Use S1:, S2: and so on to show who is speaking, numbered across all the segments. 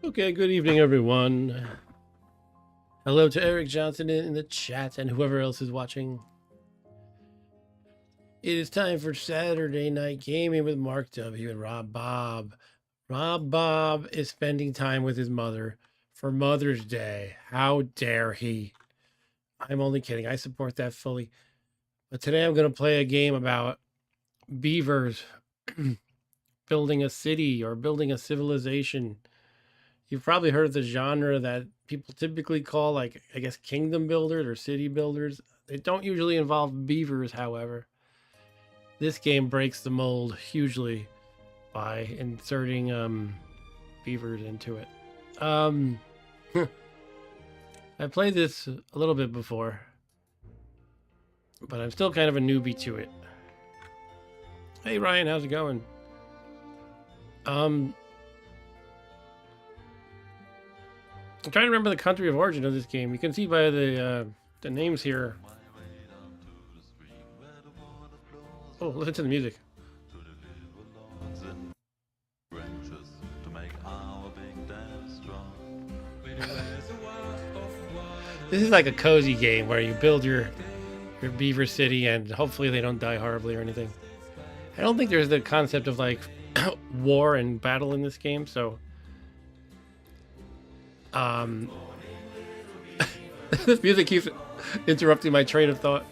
S1: Okay, good evening, everyone. Hello to Eric Johnson in the chat and whoever else is watching. It is time for Saturday Night Gaming with Mark W. and Rob Bob. Rob Bob is spending time with his mother for Mother's Day. How dare he? I'm only kidding. I support that fully. But today I'm going to play a game about beavers building a city or building a civilization. You've probably heard of the genre that people typically call, like, I guess, kingdom builders or city builders. They don't usually involve beavers, however. This game breaks the mold hugely by inserting beavers into it. I played this a little bit before, but I'm still kind of a newbie to it. Hey Ryan, how's it going? I'm trying to remember the country of origin of this game. You can see by the names here. Oh, listen to the music. This is like a cozy game where you build your beaver city and hopefully they don't die horribly or anything. I don't think there's the concept of like war and battle in this game, so this music keeps interrupting my train of thought.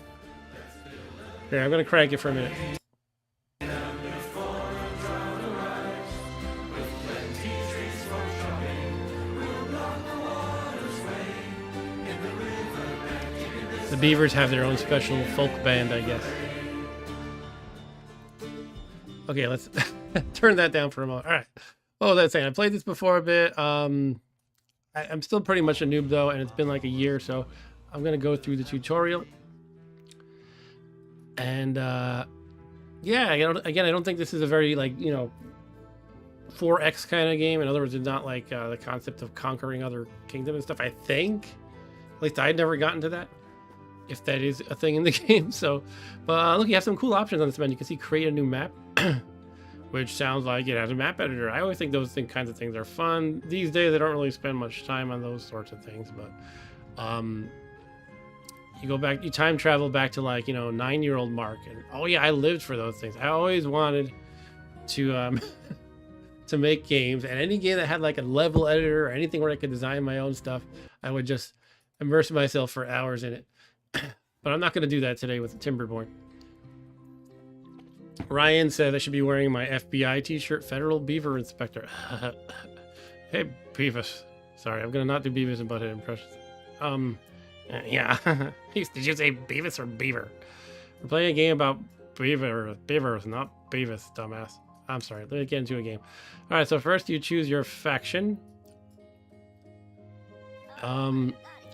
S1: Here, I'm gonna crank it for a minute. The beavers have their own special folk band, I guess. Okay, let's turn that down for a moment. All right. What was I saying? I played this before a bit. I'm still pretty much a noob though, and it's been like a year, so I'm gonna go through the tutorial. And yeah, I don't think this is a very, like, 4X kind of game. In other words, it's not like the concept of conquering other kingdoms and stuff. I think, at least I'd never gotten to that, if that is a thing in the game. So, but look, you have some cool options on this menu. You can see create a new map, which sounds like it has a map editor. I always think those kinds of things are fun. These days, I don't really spend much time on those sorts of things, but you go back, you time travel back to, like, 9-year-old Mark, and oh yeah, I lived for those things. I always wanted to to make games, and any game that had like a level editor or anything where I could design my own stuff, I would just immerse myself for hours in it. But I'm not going to do that today with TIMBERBORN. Ryan said I should be wearing my FBI t-shirt, Federal Beaver Inspector. Hey, Beavis. Sorry, I'm going to not do Beavis and Butthead impressions. Yeah. Did you say Beavis or Beaver? We're playing a game about beavers, not Beavis, dumbass. I'm sorry, let me get into a game. Alright, so first you choose your faction.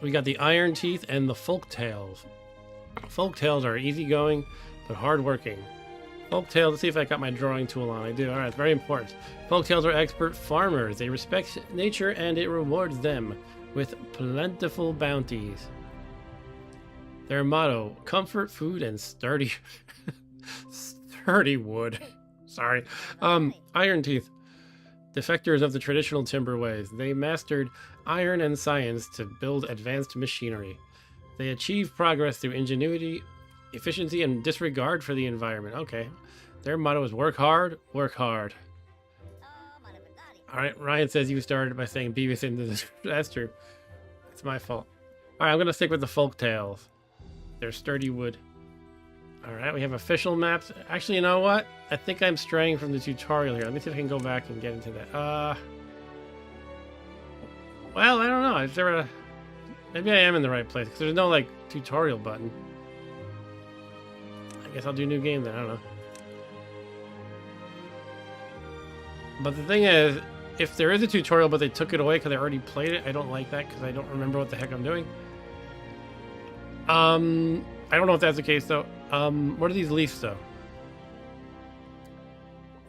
S1: We got the Iron Teeth and the Folktales. Folktales are easygoing, but hardworking. Folktales, let's see if I got my drawing tool on. I do. Alright, very important. Folktales are expert farmers. They respect nature and it rewards them with plentiful bounties. Their motto, comfort, food, and sturdy sturdy wood. Sorry. Iron Teeth. Defectors of the traditional timber ways. They mastered iron and science to build advanced machinery. They achieve progress through ingenuity, efficiency, and disregard for the environment. Okay. Their motto is work hard, work hard. Alright, Ryan says you started by saying Beavis into this. That's true. It's my fault. Alright, I'm going to stick with the Folktales. They're sturdy wood. Alright, we have official maps. Actually, you know what? I think I'm straying from the tutorial here. Let me see if I can go back and get into that. Well, I don't know. Is there a... Maybe I am in the right place, because there's no, like, tutorial button. I guess I'll do new game then. I don't know. But the thing is, if there is a tutorial but they took it away because I already played it, I don't like that because I don't remember what the heck I'm doing. I don't know if that's the case though. What are these leafs though?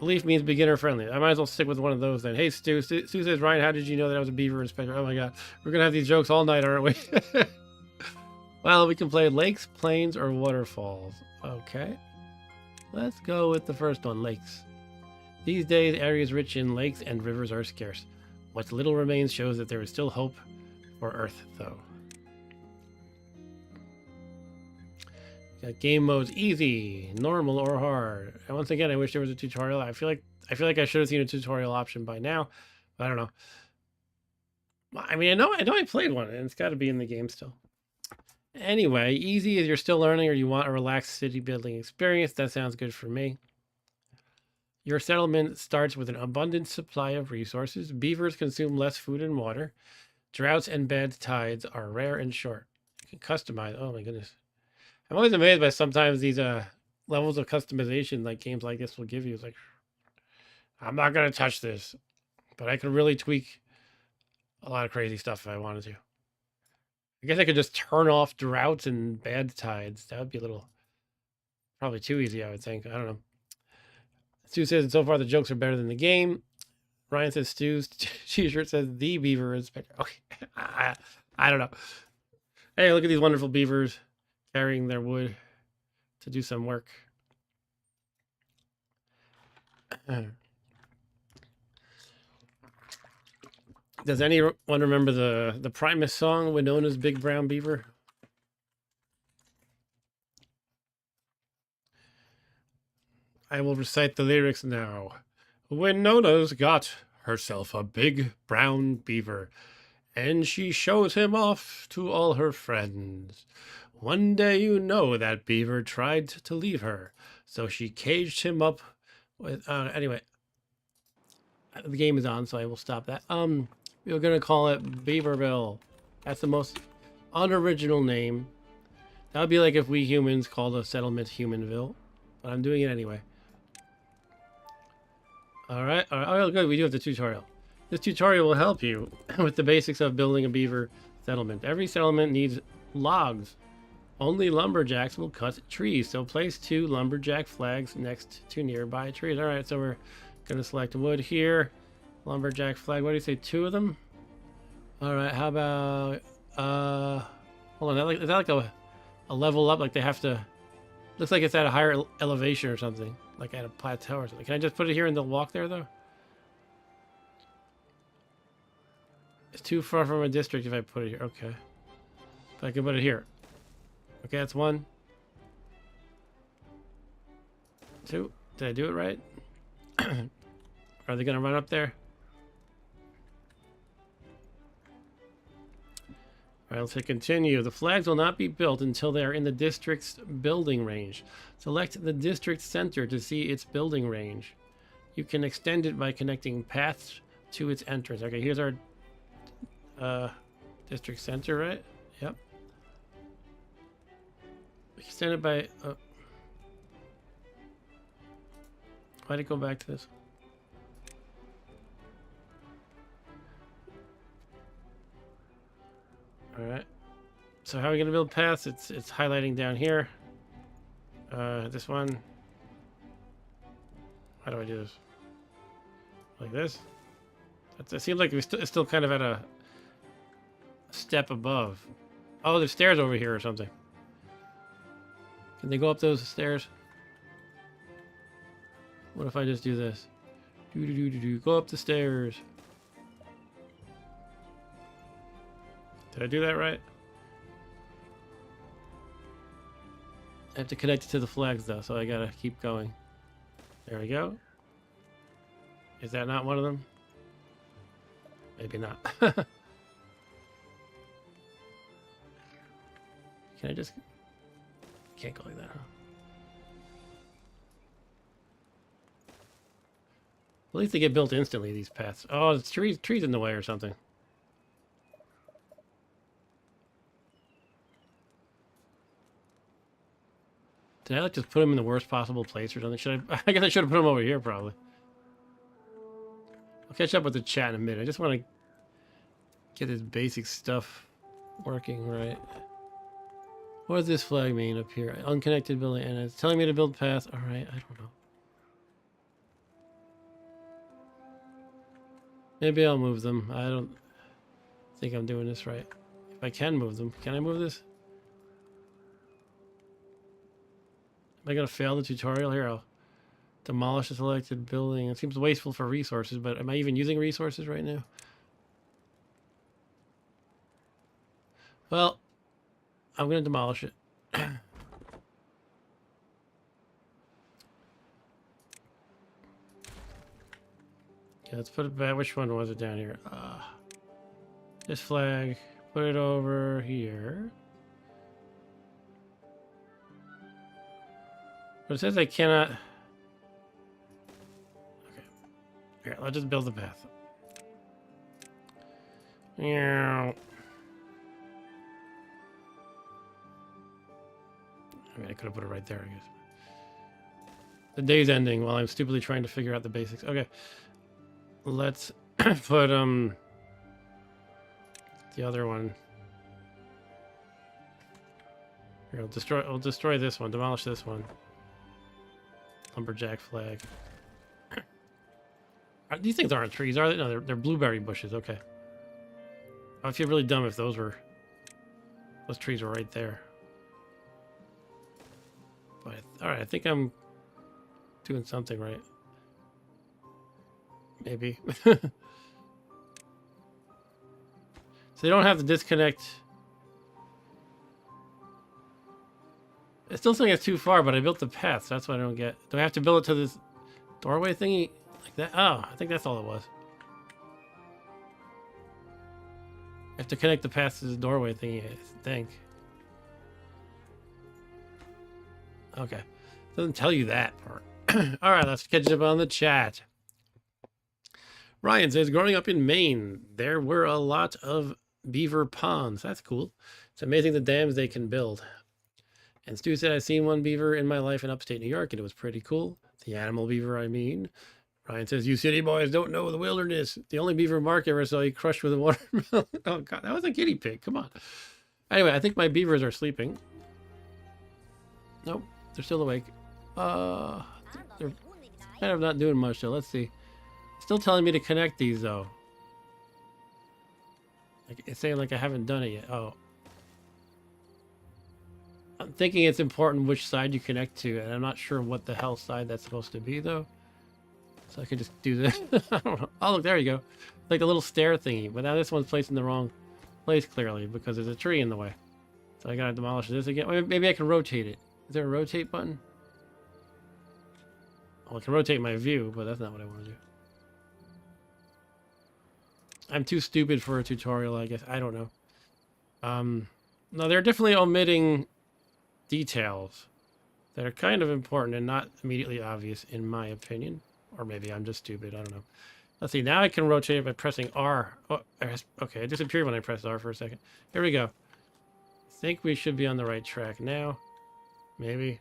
S1: Leaf means beginner friendly. I might as well stick with one of those then. Hey Stu. Stu says, Ryan, how did you know that I was a beaver inspector? Oh my god. We're gonna have these jokes all night, aren't we? Well, we can play lakes, plains, or waterfalls. Okay. Let's go with the first one, lakes. These days, areas rich in lakes and rivers are scarce. What little remains shows that there is still hope for Earth, though. Got game modes: easy, normal, or hard. And once again, I wish there was a tutorial. I feel like I should have seen a tutorial option by now, but I don't know. I mean, I know I played one, and it's got to be in the game still. Anyway, easy is you're still learning or you want a relaxed city building experience. That sounds good for me. Your settlement starts with an abundant supply of resources. Beavers consume less food and water. Droughts and bad tides are rare and short. You can customize. Oh my goodness. I'm always amazed by sometimes these levels of customization like games like this will give you. It's like, I'm not going to touch this, but I can really tweak a lot of crazy stuff if I wanted to. I guess I could just turn off droughts and bad tides. That would be a little, probably too easy, I would think. I don't know. Stu says, so far the jokes are better than the game. Ryan says, Stu's t-shirt says, the beaver is better. Okay, I don't know. Hey, look at these wonderful beavers carrying their wood to do some work. Does anyone remember the Primus song, Winona's Big Brown Beaver? I will recite the lyrics now. Winona's got herself a big brown beaver, and she shows him off to all her friends. One day, you know, that beaver tried to leave her, so she caged him up with... anyway, the game is on, so I will stop that. We're going to call it Beaverville. That's the most unoriginal name. That would be like if we humans called a settlement Humanville, but I'm doing it anyway. All right. Oh, good. We do have the tutorial. This tutorial will help you with the basics of building a beaver settlement. Every settlement needs logs. Only lumberjacks will cut trees, so place 2 lumberjack flags next to nearby trees. All right, so we're going to select wood here. Lumberjack flag. What do you say? 2 of them? All right, how about... hold on. Is that like a level up? Like they have to... Looks like it's at a higher elevation or something. Like at a plateau or something. Can I just put it here and they'll walk there, though? It's too far from a district if I put it here. Okay. But I can put it here. Okay, that's 1. 2. Did I do it right? Are they going to run up there? All right, let's hit continue. The flags will not be built until they are in the district's building range. Select the district center to see its building range. You can extend it by connecting paths to its entrance. Okay, here's our district center, right? Yep. Extend it by... why'd it go back to this? All right. So how are we gonna build paths? It's highlighting down here. This one. How do I do this? Like this? It seems like it's still kind of at a step above. Oh, there's stairs over here or something. Can they go up those stairs? What if I just do this? Go up the stairs. Did I do that right? I have to connect it to the flags though, so I gotta keep going. There we go. Is that not one of them? Maybe not. Can I just... Can't go like that, huh? At least they get built instantly, these paths. Oh, it's trees in the way or something. Did I like just put them in the worst possible place or something? Should I guess I should have put them over here probably. I'll catch up with the chat in a minute. I just want to get this basic stuff working right. What does this flag mean up here? Unconnected building, and it's telling me to build path. All right, I don't know. Maybe I'll move them. I don't think I'm doing this right. If I can move them, can I move this? Am I gonna fail the tutorial here? I'll demolish the selected building. It seems wasteful for resources, but am I even using resources right now? Well, I'm going to demolish it. Okay, let's put it back. Which one was it down here? This flag. Put it over here. But it says I cannot... Okay. Here, let's just build the path. Yeah. I mean, I could have put it right there, I guess. The day's ending while I'm stupidly trying to figure out the basics. Okay. Let's put, the other one. Here, we'll destroy this one. Demolish this one. Lumberjack flag. These things aren't trees, are they? No, they're blueberry bushes. Okay. I'd feel really dumb if those trees were right there. But all right, I think I'm doing something right. Maybe. So you don't have to disconnect. It's still saying it's too far, but I built the path, so that's what I don't get. Do I have to build it to this doorway thingy like that? Oh, I think that's all it was. I have to connect the path to this doorway thingy, I think. Okay. Doesn't tell you that part. All right, let's catch up on the chat. Ryan says, growing up in Maine, there were a lot of beaver ponds. That's cool. It's amazing the dams they can build. And Stu said, I've seen one beaver in my life in upstate New York, and it was pretty cool. The animal beaver, I mean. Ryan says, you city boys don't know the wilderness. The only beaver Mark ever saw, he crushed with a watermelon. Oh, God, that was a guinea pig. Come on. Anyway, I think my beavers are sleeping. Nope, they're still awake. They're kind of not doing much, though. Let's see. Still telling me to connect these, though. Like, it's saying like I haven't done it yet. Oh. I'm thinking it's important which side you connect to, and I'm not sure what the hell side that's supposed to be, though. So I could just do this. I don't know. Oh, look, there you go. Like the little stair thingy. But now this one's placed in the wrong place, clearly, because there's a tree in the way. So I gotta demolish this again. Maybe I can rotate it. Is there a rotate button? Well, I can rotate my view, but that's not what I want to do. I'm too stupid for a tutorial, I guess. I don't know. No, they're definitely omitting details that are kind of important and not immediately obvious, in my opinion. Or maybe I'm just stupid. I don't know. Let's see. Now I can rotate it by pressing R. Oh, okay. It disappeared when I pressed R for a second. Here we go. I think we should be on the right track now. Maybe.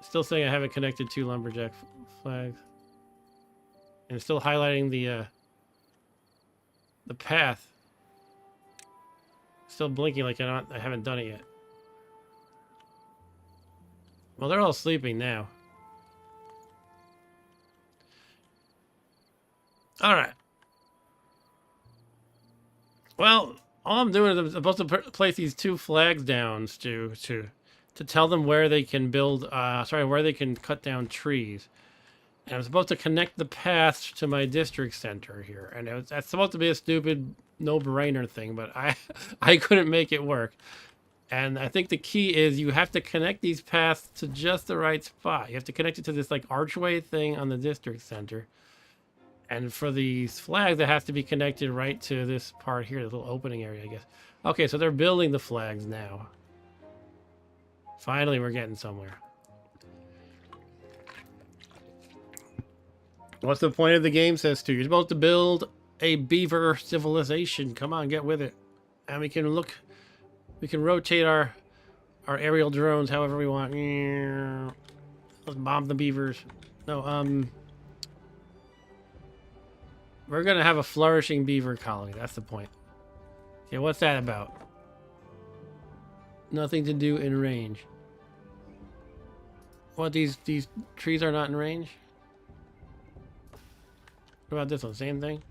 S1: Still saying I haven't connected two lumberjack flags. And still highlighting the path. Still blinking like I haven't done it yet. Well, they're all sleeping now. All right. Well, all I'm doing is I'm supposed to place these two flags down, Stu, to tell them where they can build. Where they can cut down trees. And I'm supposed to connect the paths to my district center here, and that's supposed to be a stupid no-brainer thing, but I couldn't make it work. And I think the key is you have to connect these paths to just the right spot. You have to connect it to this like archway thing on the district center. And for these flags, it has to be connected right to this part here, the little opening area, I guess. Okay, so they're building the flags now. Finally, we're getting somewhere. What's the point of the game, says Stu? You're supposed to build a beaver civilization. Come on, get with it. And we can rotate our aerial drones however we want. Let's bomb the beavers. No, we're gonna have a flourishing beaver colony. That's the point. Okay, what's that about? Nothing to do in range. What, these trees are not in range? What about this one? Same thing?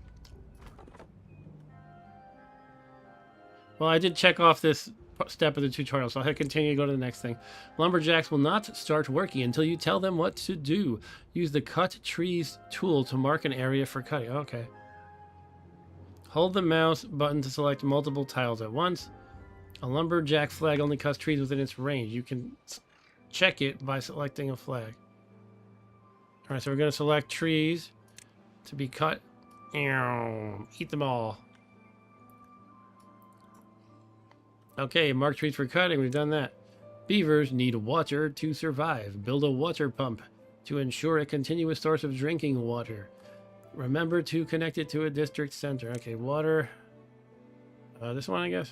S1: Well, I did check off this step of the tutorial, so I'll continue to go to the next thing. Lumberjacks will not start working until you tell them what to do. Use the Cut Trees tool to mark an area for cutting. Okay. Hold the mouse button to select multiple tiles at once. A lumberjack flag only cuts trees within its range. You can check it by selecting a flag. All right, so we're going to select trees to be cut. Eat them all. Okay, mark trees for cutting. We've done that. Beavers need water to survive. Build a water pump to ensure a continuous source of drinking water. Remember to connect it to a district center. Okay, water. This one, I guess.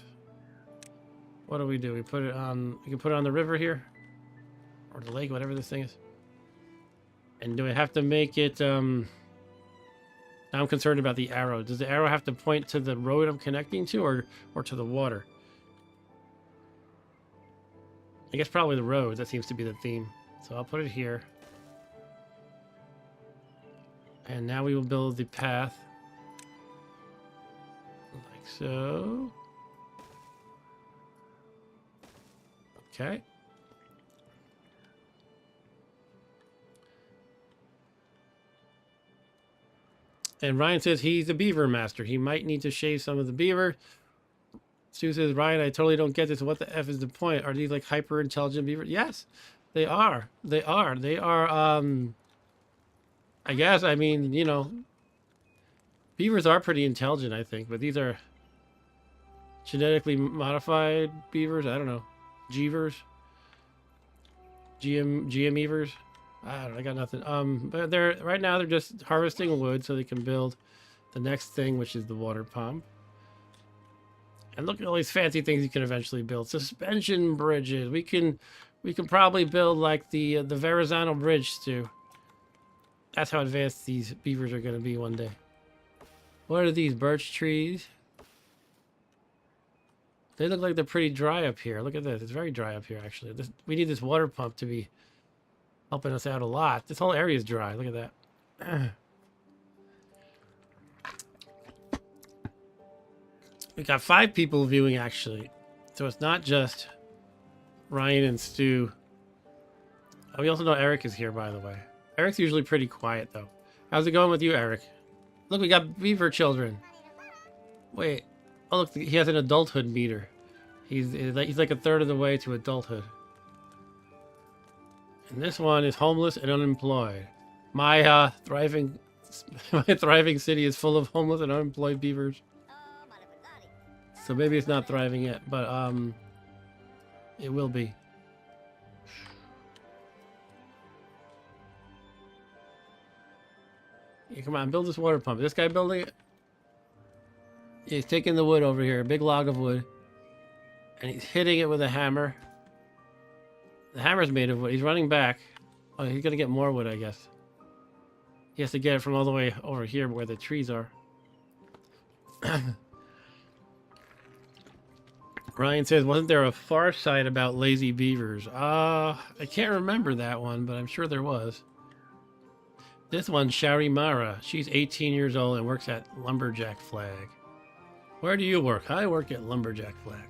S1: What do? We put it on. We can put it on the river here, or the lake, whatever this thing is. And do I have to make it? Now I'm concerned about the arrow. Does the arrow have to point to the road I'm connecting to, or to the water? I guess probably the road. That seems to be the theme. So I'll put it here. And now we will build the path. Like so. Okay. And Ryan says he's a beaver master. He might need to shave some of the beaver. Stu says, Ryan, I totally don't get this. What the F is the point? Are these like hyper intelligent beavers? Yes, they are. They are. They are, I guess, I mean, you know, beavers are pretty intelligent, I think, but these are genetically modified beavers. I don't know. Jeevers. GMEvers. I don't know, I got nothing. But they're right now they're just harvesting wood so they can build the next thing, which is the water pump. And look at all these fancy things you can eventually build. Suspension bridges. We can probably build like the Verrazano Bridge too. That's how advanced these beavers are going to be one day. What are these birch trees? They look like they're pretty dry up here. Look at this. It's very dry up here actually. We need this water pump to be helping us out a lot. This whole area is dry. Look at that. We got 5 people viewing actually, so it's not just Ryan and Stu. We also know Eric is here, by the way. Eric's usually pretty quiet though. How's it going with you, Eric? Look, we got beaver children. Wait, oh look, he has an adulthood meter. He's like a third of the way to adulthood. And this one is homeless and unemployed. My thriving city is full of homeless and unemployed beavers. So maybe it's not thriving yet, but it will be. Yeah, come on, build this water pump. This guy building it? He's taking the wood over here, a big log of wood, and he's hitting it with a hammer. The hammer's made of wood. He's running back. Oh, he's gonna get more wood, I guess. He has to get it from all the way over here where the trees are. Ryan says, wasn't there a Far Side about lazy beavers? I can't remember that one, but I'm sure there was. This one's Sharimara. She's 18 years old and works at Lumberjack Flag. Where do you work? I work at Lumberjack Flag.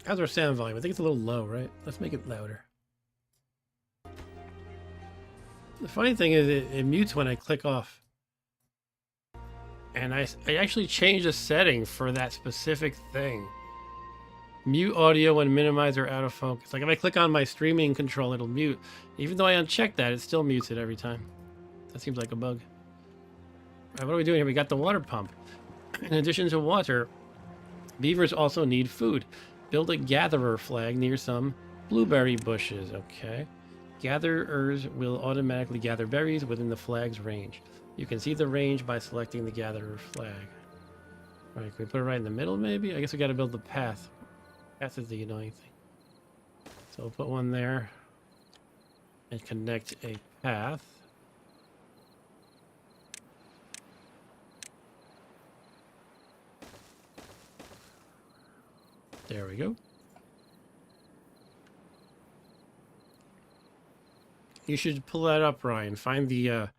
S1: How's our sound volume? I think it's a little low, right? Let's make it louder. The funny thing is it mutes when I click off. And I actually changed a setting for that specific thing. Mute audio when minimize or out of focus. Like if I click on my streaming control, it'll mute. Even though I uncheck that, it still mutes it every time. That seems like a bug. All right, what are we doing here? We got the water pump. In addition to water, beavers also need food. Build a gatherer flag near some blueberry bushes. Okay. Gatherers will automatically gather berries within the flag's range. You can see the range by selecting the gatherer flag. All right, can we put it right in the middle maybe? I guess we got to build the path. Path is the annoying thing. So we'll put one there and connect a path. There we go. You should pull that up, Ryan. Find the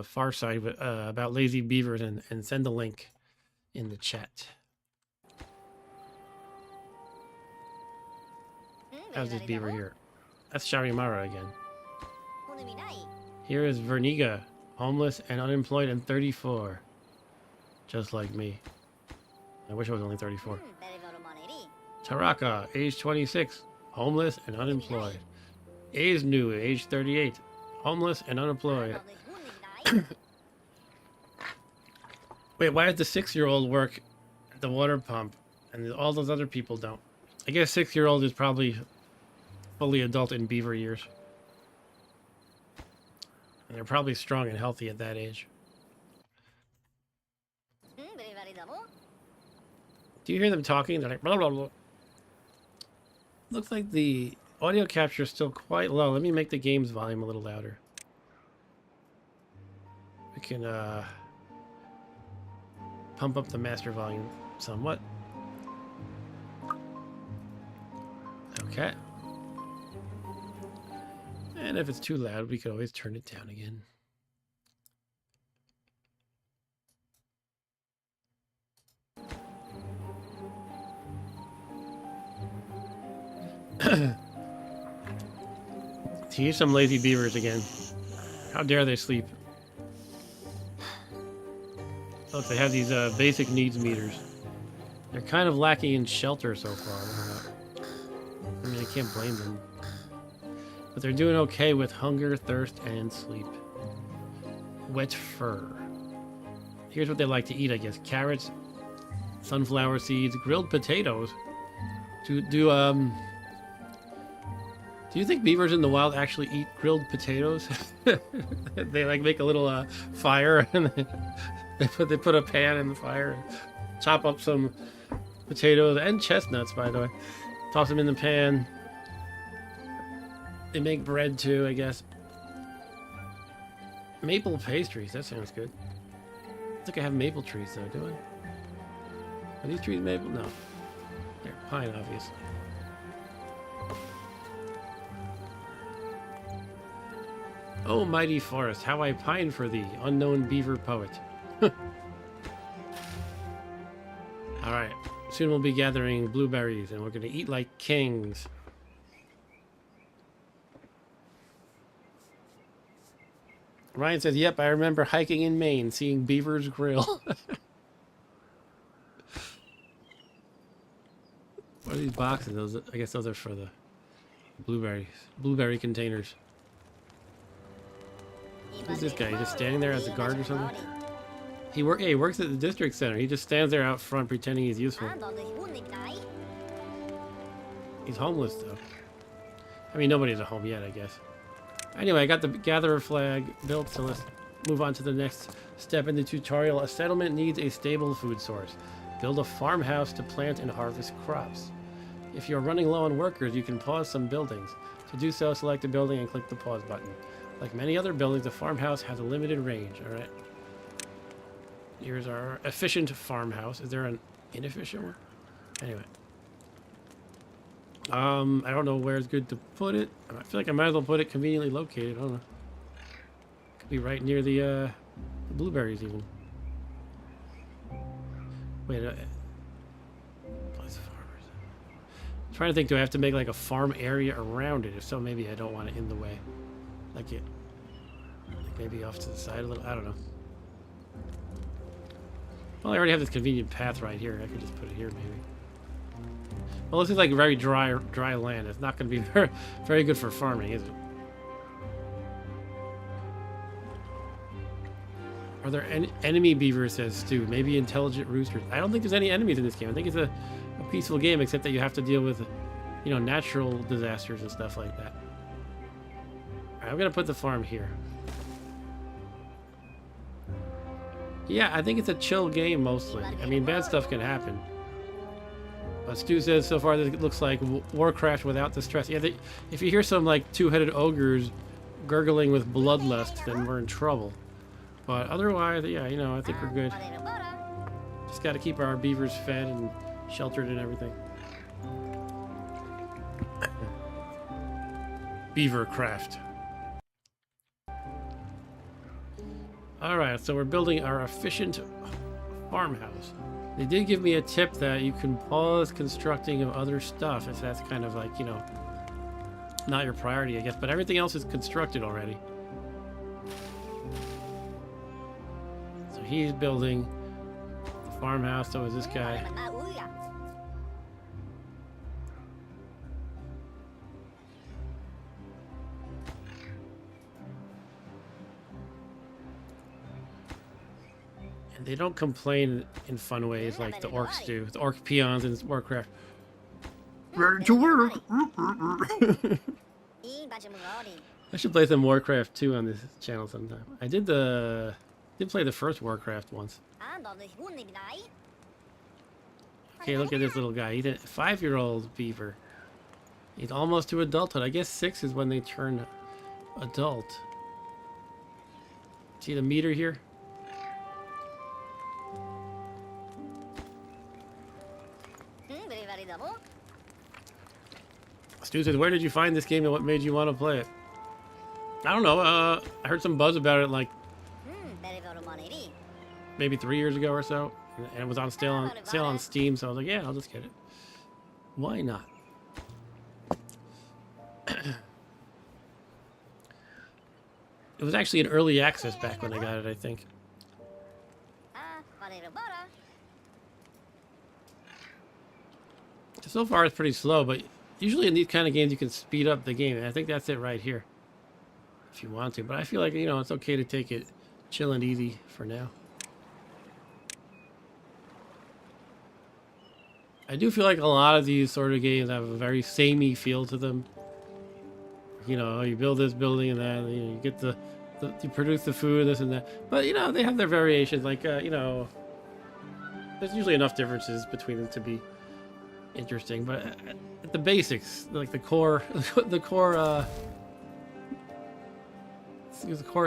S1: Far Side about lazy beavers and send the link in the chat. How's this beaver here? That's Sharimara again. Here is Verniga, homeless and unemployed and 34. Just like me. I wish I was only 34. Taraka, age 26, homeless and unemployed. Aiznu, age 38, homeless and unemployed. Wait, why does the 6-year-old work at the water pump and all those other people don't? I guess 6-year-old is probably fully adult in beaver years. And they're probably strong and healthy at that age. Do you hear them talking? They're like blah blah blah. Looks like the audio capture is still quite low. Let me make the game's volume a little louder. We can pump up the master volume somewhat. Okay. And if it's too loud, we could always turn it down again. Here's some lazy beavers again. How dare they sleep? Look, they have these basic needs meters. They're kind of lacking in shelter so far. I mean, I can't blame them. But they're doing okay with hunger, thirst, and sleep. Wet fur. Here's what they like to eat, I guess. Carrots, sunflower seeds, grilled potatoes. Do you think beavers in the wild actually eat grilled potatoes? They like make a little fire and they put a pan in the fire and chop up some potatoes and chestnuts, by the way. Toss them in the pan. They make bread too, I guess. Maple pastries, that sounds good. I think I have maple trees though, do I? Are these trees maple? No. They're pine, obviously. Oh, mighty forest, how I pine for thee, unknown beaver poet. Alright, soon we'll be gathering blueberries and we're gonna eat like kings. Ryan says, yep, I remember hiking in Maine, seeing beavers grill. What are these boxes? Those, I guess those are for the blueberry containers. Who's this guy? He's just standing there as a guard or something? He works at the district center. He just stands there out front pretending he's useful. He's homeless though. I mean, nobody's at home yet, I guess. Anyway, I got the gatherer flag built, so let's move on to the next step in the tutorial. A settlement needs a stable food source. Build a farmhouse to plant and harvest crops. If you're running low on workers, you can pause some buildings. To do so, select a building and click the pause button. Like many other buildings, the farmhouse has a limited range, alright? Here's our efficient farmhouse. Is there an inefficient one? Anyway. I don't know where it's good to put it. I feel like I might as well put it conveniently located. I don't know. Could be right near the blueberries even. Wait, place farmers. I'm trying to think, do I have to make like a farm area around it? If so, maybe I don't want it in the way. Like maybe off to the side a little. I don't know. Well, I already have this convenient path right here. I could just put it here, maybe. Well, this is like very dry land. It's not going to be very good for farming, is it? Are there any enemy beavers, says Stu? Maybe intelligent roosters. I don't think there's any enemies in this game. I think it's a peaceful game, except that you have to deal with, you know, natural disasters and stuff like that. All right, I'm going to put the farm here. Yeah, I think it's a chill game mostly. I mean, bad stuff can happen. Stu says so far this looks like Warcraft without the stress. Yeah, if you hear some like two-headed ogres gurgling with bloodlust, then we're in trouble. But otherwise, yeah, you know, I think we're good. Just got to keep our beavers fed and sheltered and everything. Beavercraft. Alright, so we're building our efficient farmhouse. They did give me a tip that you can pause constructing of other stuff if that's kind of like, you know, not your priority, I guess. But everything else is constructed already. he's building the farmhouse. So is this guy. And they don't complain in fun ways like the orcs do. The orc peons in Warcraft. Ready to work. I should play some Warcraft 2 on this channel sometime. I did play the first Warcraft once. Okay, look at this little guy. He's a 5-year-old beaver. He's almost to adulthood. I guess 6 is when they turn adult. See the meter here? Stu says, where did you find this game and what made you want to play it? I don't know. I heard some buzz about it like maybe 3 years ago or so. And it was on sale on Steam, so I was like, yeah, I'll just get it. Why not? It was actually in early access back when I got it, I think. So far, it's pretty slow, but usually in these kind of games, you can speed up the game. And I think that's it right here, if you want to. But I feel like, you know, it's okay to take it chill and easy for now. I do feel like a lot of these sort of games have a very samey feel to them. You know, you build this building and that, you know, you get you produce the food, this and that. But, you know, they have their variations. Like, you know, there's usually enough differences between them to be interesting. But at the basics, like the core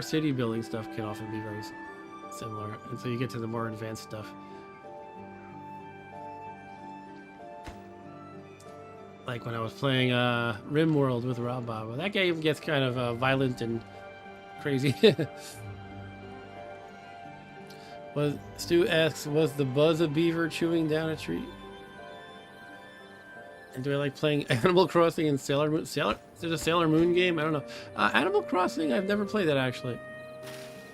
S1: city building stuff can often be very similar. And so you get to the more advanced stuff. Like when I was playing RimWorld with Rob Bob. That game gets kind of violent and crazy. Stu asks, was the buzz a beaver chewing down a tree? And do I like playing Animal Crossing and Sailor Moon? Is it a Sailor Moon game? I don't know. Animal Crossing, I've never played that actually.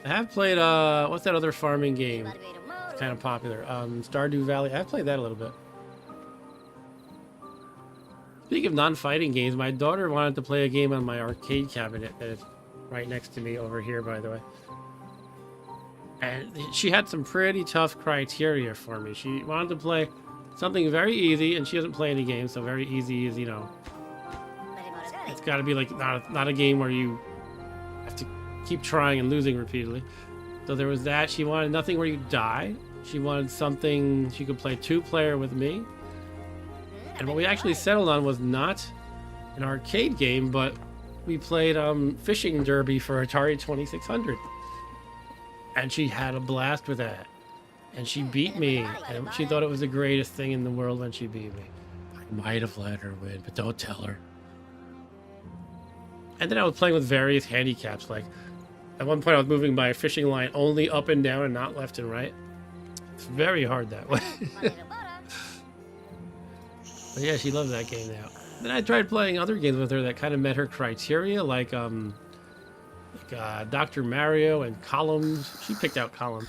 S1: I have played, what's that other farming game? It's kind of popular. Stardew Valley. I've played that a little bit. Speaking of non-fighting games, my daughter wanted to play a game on my arcade cabinet that is right next to me over here, by the way. And she had some pretty tough criteria for me. She wanted to play something very easy, and she doesn't play any games, so very easy is, you know, it's got to be like not a game where you have to keep trying and losing repeatedly. So there was that. She wanted nothing where you die. She wanted something she could play 2-player with me. And what we actually settled on was not an arcade game, but we played Fishing Derby for Atari 2600. And she had a blast with that. And she beat me. And she thought it was the greatest thing in the world when she beat me. I might have let her win, but don't tell her. And then I was playing with various handicaps. Like, at one point I was moving my fishing line only up and down and not left and right. It's very hard that way. But yeah, she loves that game now. Then I tried playing other games with her that kind of met her criteria, like Dr. Mario and Columns. She picked out Columns,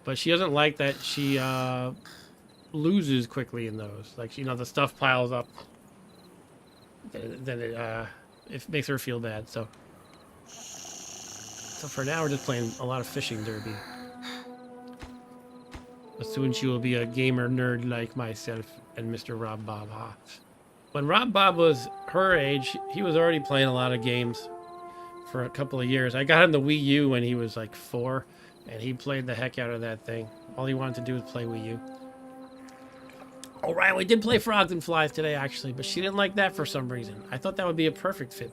S1: but she doesn't like that she loses quickly in those. Like, you know, the stuff piles up, then it makes her feel bad. So for now, we're just playing a lot of Fishing Derby. But soon she will be a gamer nerd like myself and Mr. Rob Bob. When Rob Bob was her age, he was already playing a lot of games for a couple of years. I got him the Wii U when he was like 4, and he played the heck out of that thing. All he wanted to do was play Wii U. All right, we did play Frogs and Flies today, actually, but she didn't like that for some reason. I thought that would be a perfect fit.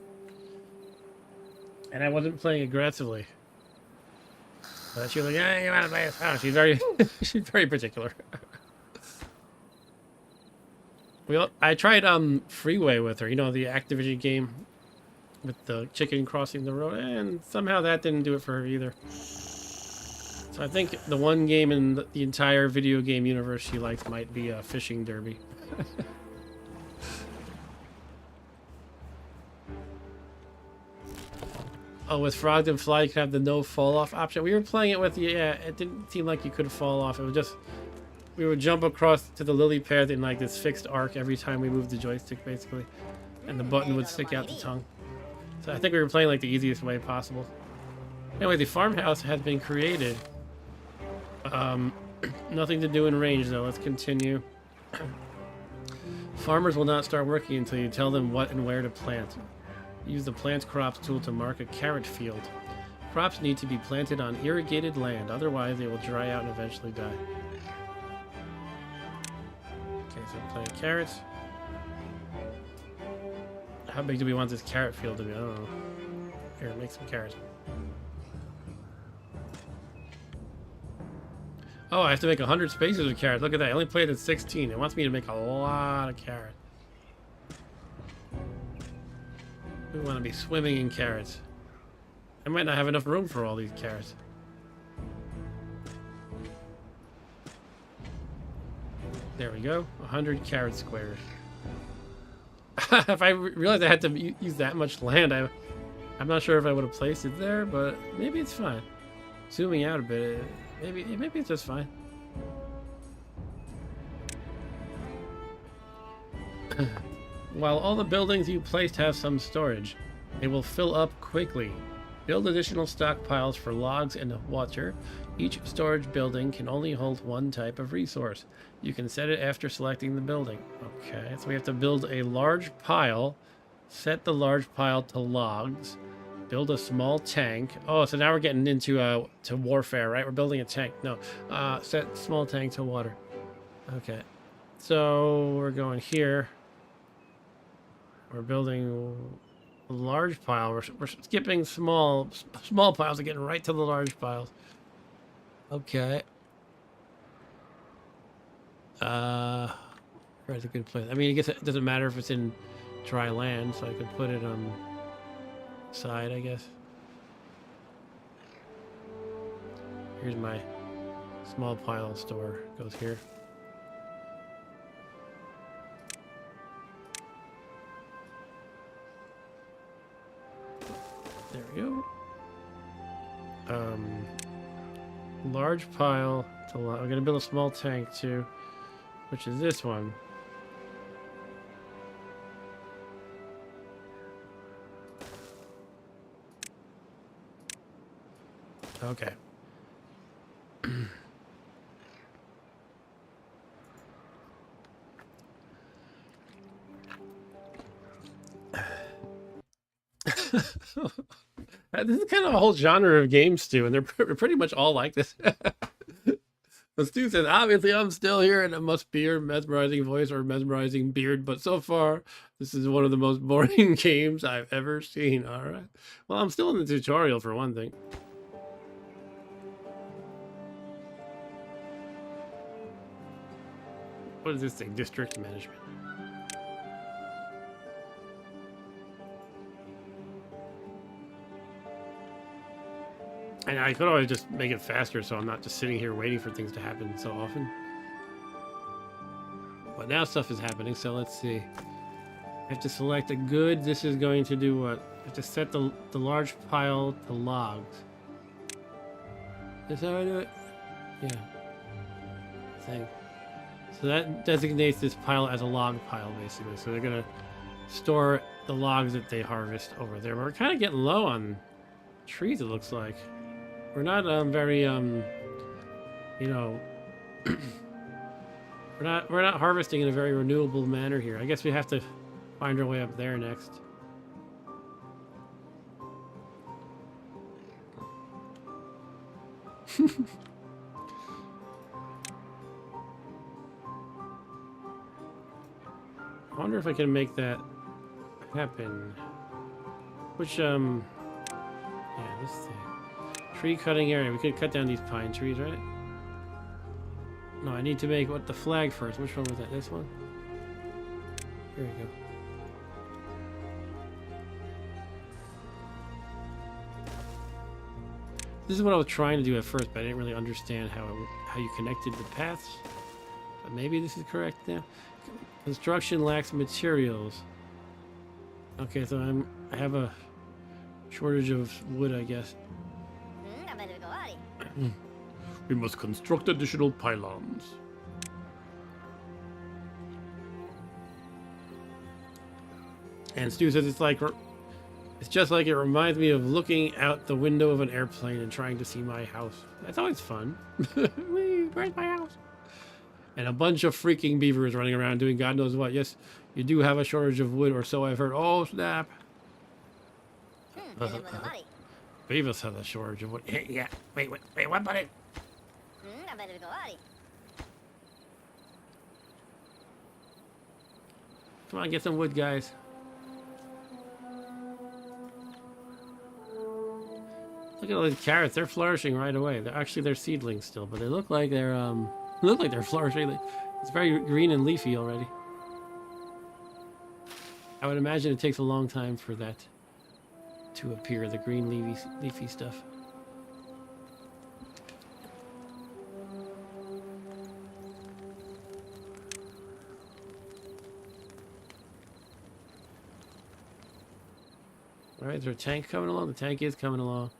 S1: And I wasn't playing aggressively. But she was like, yeah, you want to play this? Oh, she's very particular. I tried Freeway with her, you know, the Activision game with the chicken crossing the road, and somehow that didn't do it for her either. So I think the one game in the entire video game universe she likes might be Fishing Derby. Oh, with Frog and Fly, you can have the no fall off option. We were playing it with, yeah, it didn't seem like you could fall off. It was just, we would jump across to the lily pad in like this fixed arc every time we moved the joystick, basically. And the button would stick out the tongue. So I think we were playing like the easiest way possible. Anyway, the farmhouse has been created. Nothing to do in range, though. Let's continue. Farmers will not start working until you tell them what and where to plant. Use the plant crops tool to mark a carrot field. Crops need to be planted on irrigated land, otherwise they will dry out and eventually die. Okay, so plant carrots. How big do we want this carrot field to be? I don't know. Here, make some carrots. Oh, I have to make 100 spaces of carrots. Look at that. I only played at 16. It wants me to make a lot of carrots. We want to be swimming in carrots. I might not have enough room for all these carrots. There we go. 100 carrot squares. If I realized I had to use that much land, I'm not sure if I would have placed it there, but maybe it's fine. Zooming out a bit, maybe it's just fine. While all the buildings you placed have some storage, they will fill up quickly. Build additional stockpiles for logs and water. Each storage building can only hold one type of resource. You can set it after selecting the building. Okay, so we have to build a large pile, set the large pile to logs, build a small tank. Oh, so now we're getting into to warfare, right? We're building a tank. No, set small tank to water. Okay, so we're going here. We're building a large pile. We're skipping small piles and getting right to the large piles. Okay. Where's a good place? I mean, I guess it doesn't matter if it's in dry land, so I could put it on side, I guess. Here's my small pile store. Goes here. There we go. Large pile to I'm gonna build a small tank too, which is this one. Okay. This is kind of a whole genre of games, Stu, and they're pretty much all like this. But Stu says, obviously I'm still here and it must be your mesmerizing voice or mesmerizing beard, but so far, this is one of the most boring games I've ever seen. All right. Well, I'm still in the tutorial for one thing. What is this thing? District management. And I could always just make it faster so I'm not just sitting here waiting for things to happen so often. But now stuff is happening, so let's see. I have to select a good. This is going to do what? I have to set the large pile to logs. Is that how I do it? Yeah. Thing. So that designates this pile as a log pile, basically. So they're going to store the logs that they harvest over there. We're kind of getting low on trees, it looks like. We're not very you know we're not harvesting in a very renewable manner here. I guess we have to find our way up there next. I wonder if I can make that happen. Which yeah, this thing. Tree cutting area. We could cut down these pine trees, right? No, I need to make the flag first. Which one was that? This one? Here we go. This is what I was trying to do at first, but I didn't really understand how you connected the paths. But maybe this is correct now. Construction lacks materials. Okay, so I have a Shortage of wood, I guess. We must construct additional pylons. And Stu says it's just like it reminds me of looking out the window of an airplane and trying to see my house. That's always fun. Whee, where's my house? And a bunch of freaking beavers running around doing God knows what. Yes, you do have a shortage of wood, or so I've heard. Oh, snap. Beavers have a shortage of wood. Yeah. Wait, what about it? Come on, get some wood, guys. Look at all these carrots. They're flourishing right away. They're seedlings still, but they look like they're flourishing. It's very green and leafy already. I would imagine it takes a long time for that to appear, the green leafy stuff. All right, is there a tank coming along? The tank is coming along.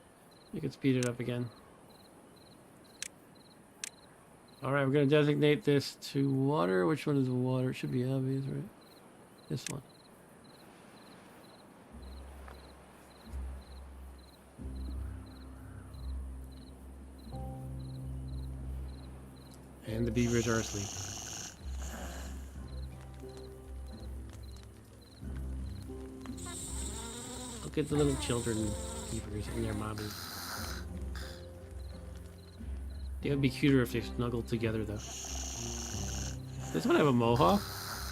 S1: You can speed it up again. All right, we're going to designate this to water. Which one is the water? It should be obvious, right? This one. And the beavers are asleep. Look at the little children beavers and their mommies. It would be cuter if they snuggled together, though. This one have a mohawk?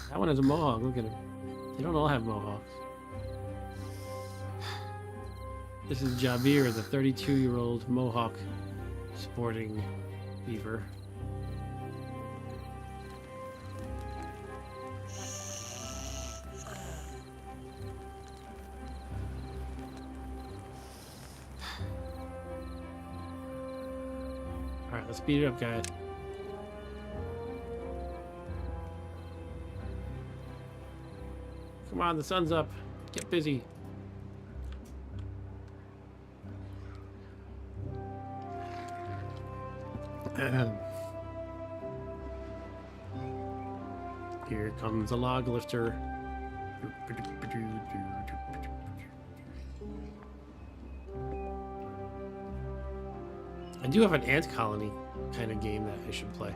S1: That one has a mohawk. Look at him. They don't all have mohawks. This is Jabir, the 32-year-old mohawk sporting beaver. Alright, let's speed it up, guys. Come on, the sun's up. Get busy. Here comes a log lifter. I do have an ant colony kind of game that I should play.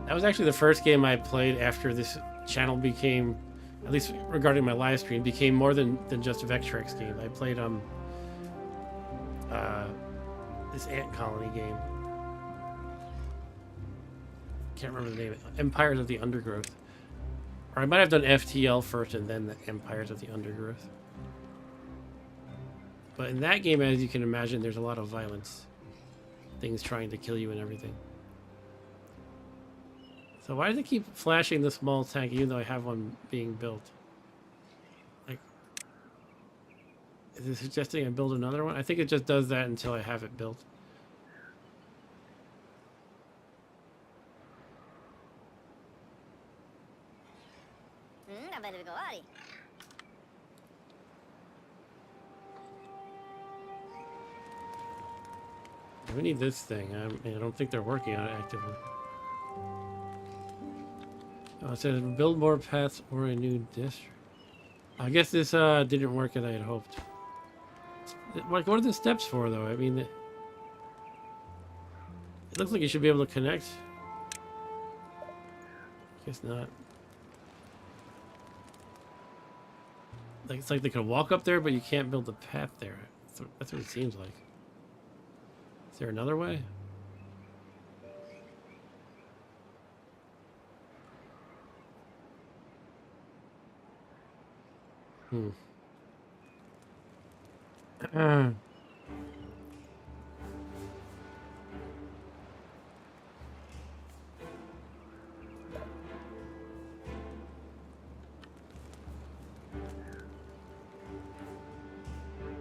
S1: That was actually the first game I played after this channel became, at least regarding my live stream, became more than just a Vectrex game. I played this ant colony game. Can't remember the name of it. Empires of the Undergrowth. Or I might have done FTL first and then the Empires of the Undergrowth. But in that game, as you can imagine, there's a lot of violence. Things trying to kill you and everything. So why does it keep flashing the small tank even though I have one being built? Like, is it suggesting I build another one? I think it just does that until I have it built. We need this thing. I don't think they're working on it actively. Oh, it says build more paths or a new district. I guess this didn't work as I had hoped. Like, what are the steps for, though? I mean, it looks like you should be able to connect. Guess not. Like, it's like they can walk up there, but you can't build a path there. That's what it seems like. Is there another way?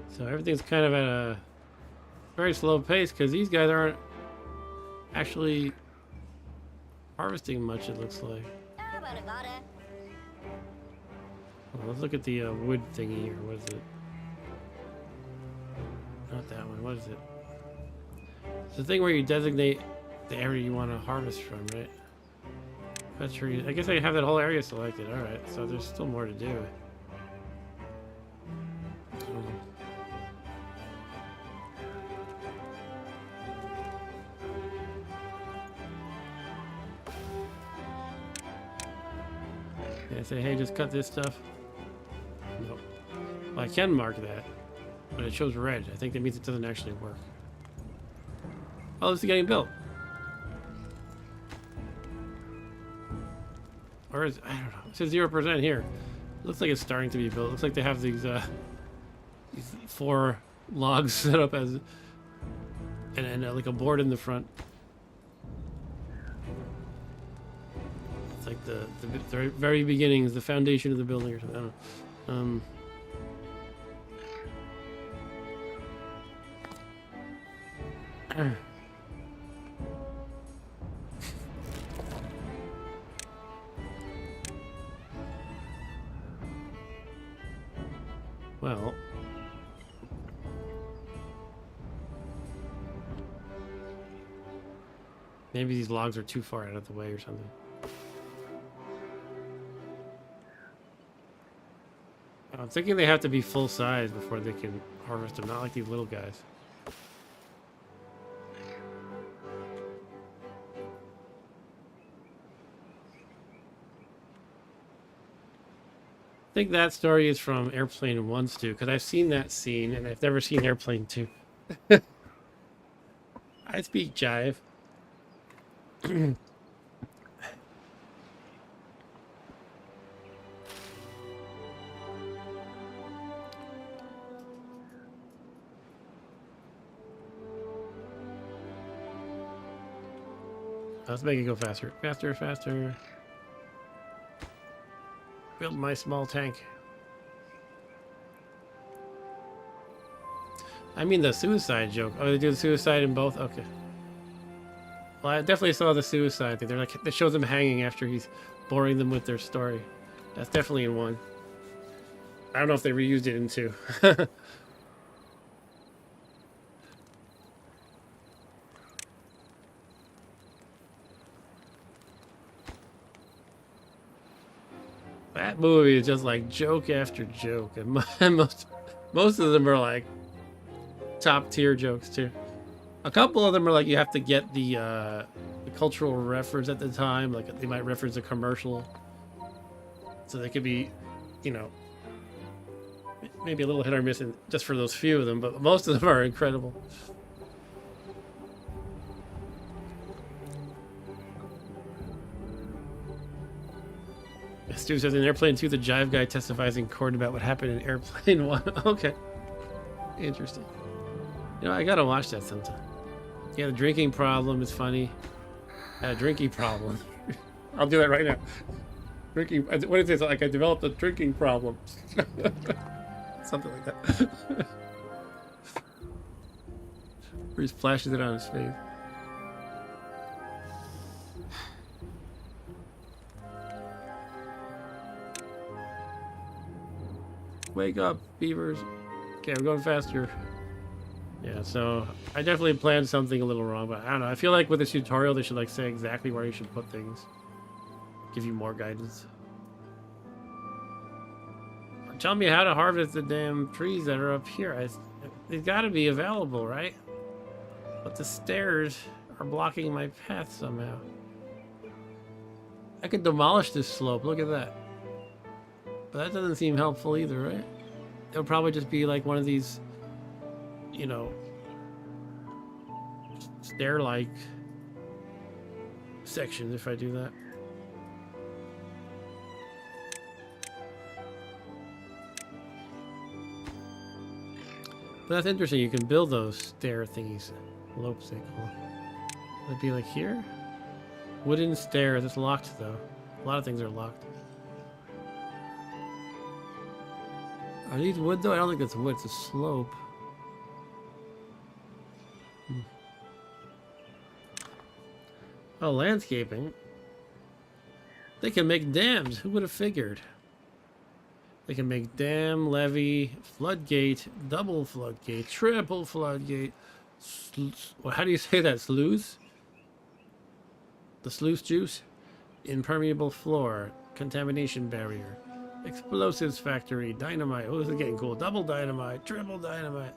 S1: So everything's kind of at a very slow pace because these guys aren't actually harvesting much, it looks like. Well, let's look at the wood thingy here. What is it? Not that one. What is it? It's the thing where you designate the area you want to harvest from, right? That's where I guess I have that whole area selected. Alright, so there's still more to do. I say, hey, just cut this stuff. Nope. Well, I can mark that, but it shows red. I think that means it doesn't actually work. Oh, this is getting built. Or is, I don't know. It says 0% here. Looks like it's starting to be built. Looks like they have these 4 logs set up as and like a board in the front. It's like the very beginnings, the foundation of the building or something. I don't know. Well, maybe these logs are too far out of the way or something. I'm thinking they have to be full size before they can harvest them, not like these little guys. I think that story is from Airplane 1, Stu, because I've seen that scene and I've never seen Airplane 2. I speak jive. Let's make it go faster. Faster, faster. Build my small tank. I mean the suicide joke. Oh, they do the suicide in both? Okay. Well, I definitely saw the suicide thing. They're like, it shows them hanging after he's boring them with their story. That's definitely in 1. I don't know if they reused it in 2. That movie is just like joke after joke, and most of them are like top tier jokes too. A couple of them are like you have to get the cultural reference at the time, like they might reference a commercial, so they could be, you know, maybe a little hit or miss just for those few of them, but most of them are incredible. Stu says in Airplane 2, the jive guy testifies in court about what happened in Airplane 1. Okay. Interesting. You know, I gotta watch that sometime. Yeah, the drinking problem is funny. I had a drinking problem. I'll do that right now. Drinking. What is it? Like I developed a drinking problem. Something like that. Where he splashes it on his face. Wake up, beavers. Okay, we're going faster. Yeah, so I definitely planned something a little wrong, but I don't know. I feel like with this tutorial, they should like say exactly where you should put things. Give you more guidance. Tell me how to harvest the damn trees that are up here. They've got to be available, right? But the stairs are blocking my path somehow. I could demolish this slope. Look at that. But that doesn't seem helpful either, right? It'll probably just be like one of these, you know, stair-like sections if I do that. But that's interesting. You can build those stair thingies. Lopes, they call them. Would it be like here? Wooden stairs. It's locked, though. A lot of things are locked. Are these wood, though? I don't think it's wood. It's a slope. Oh, landscaping. They can make dams. Who would have figured? They can make dam, levee, floodgate, double floodgate, triple floodgate. Well, how do you say that? Sluice? The sluice juice? Impermeable floor, contamination barrier, explosives factory, dynamite. Oh, this is getting cool. Double dynamite, triple dynamite,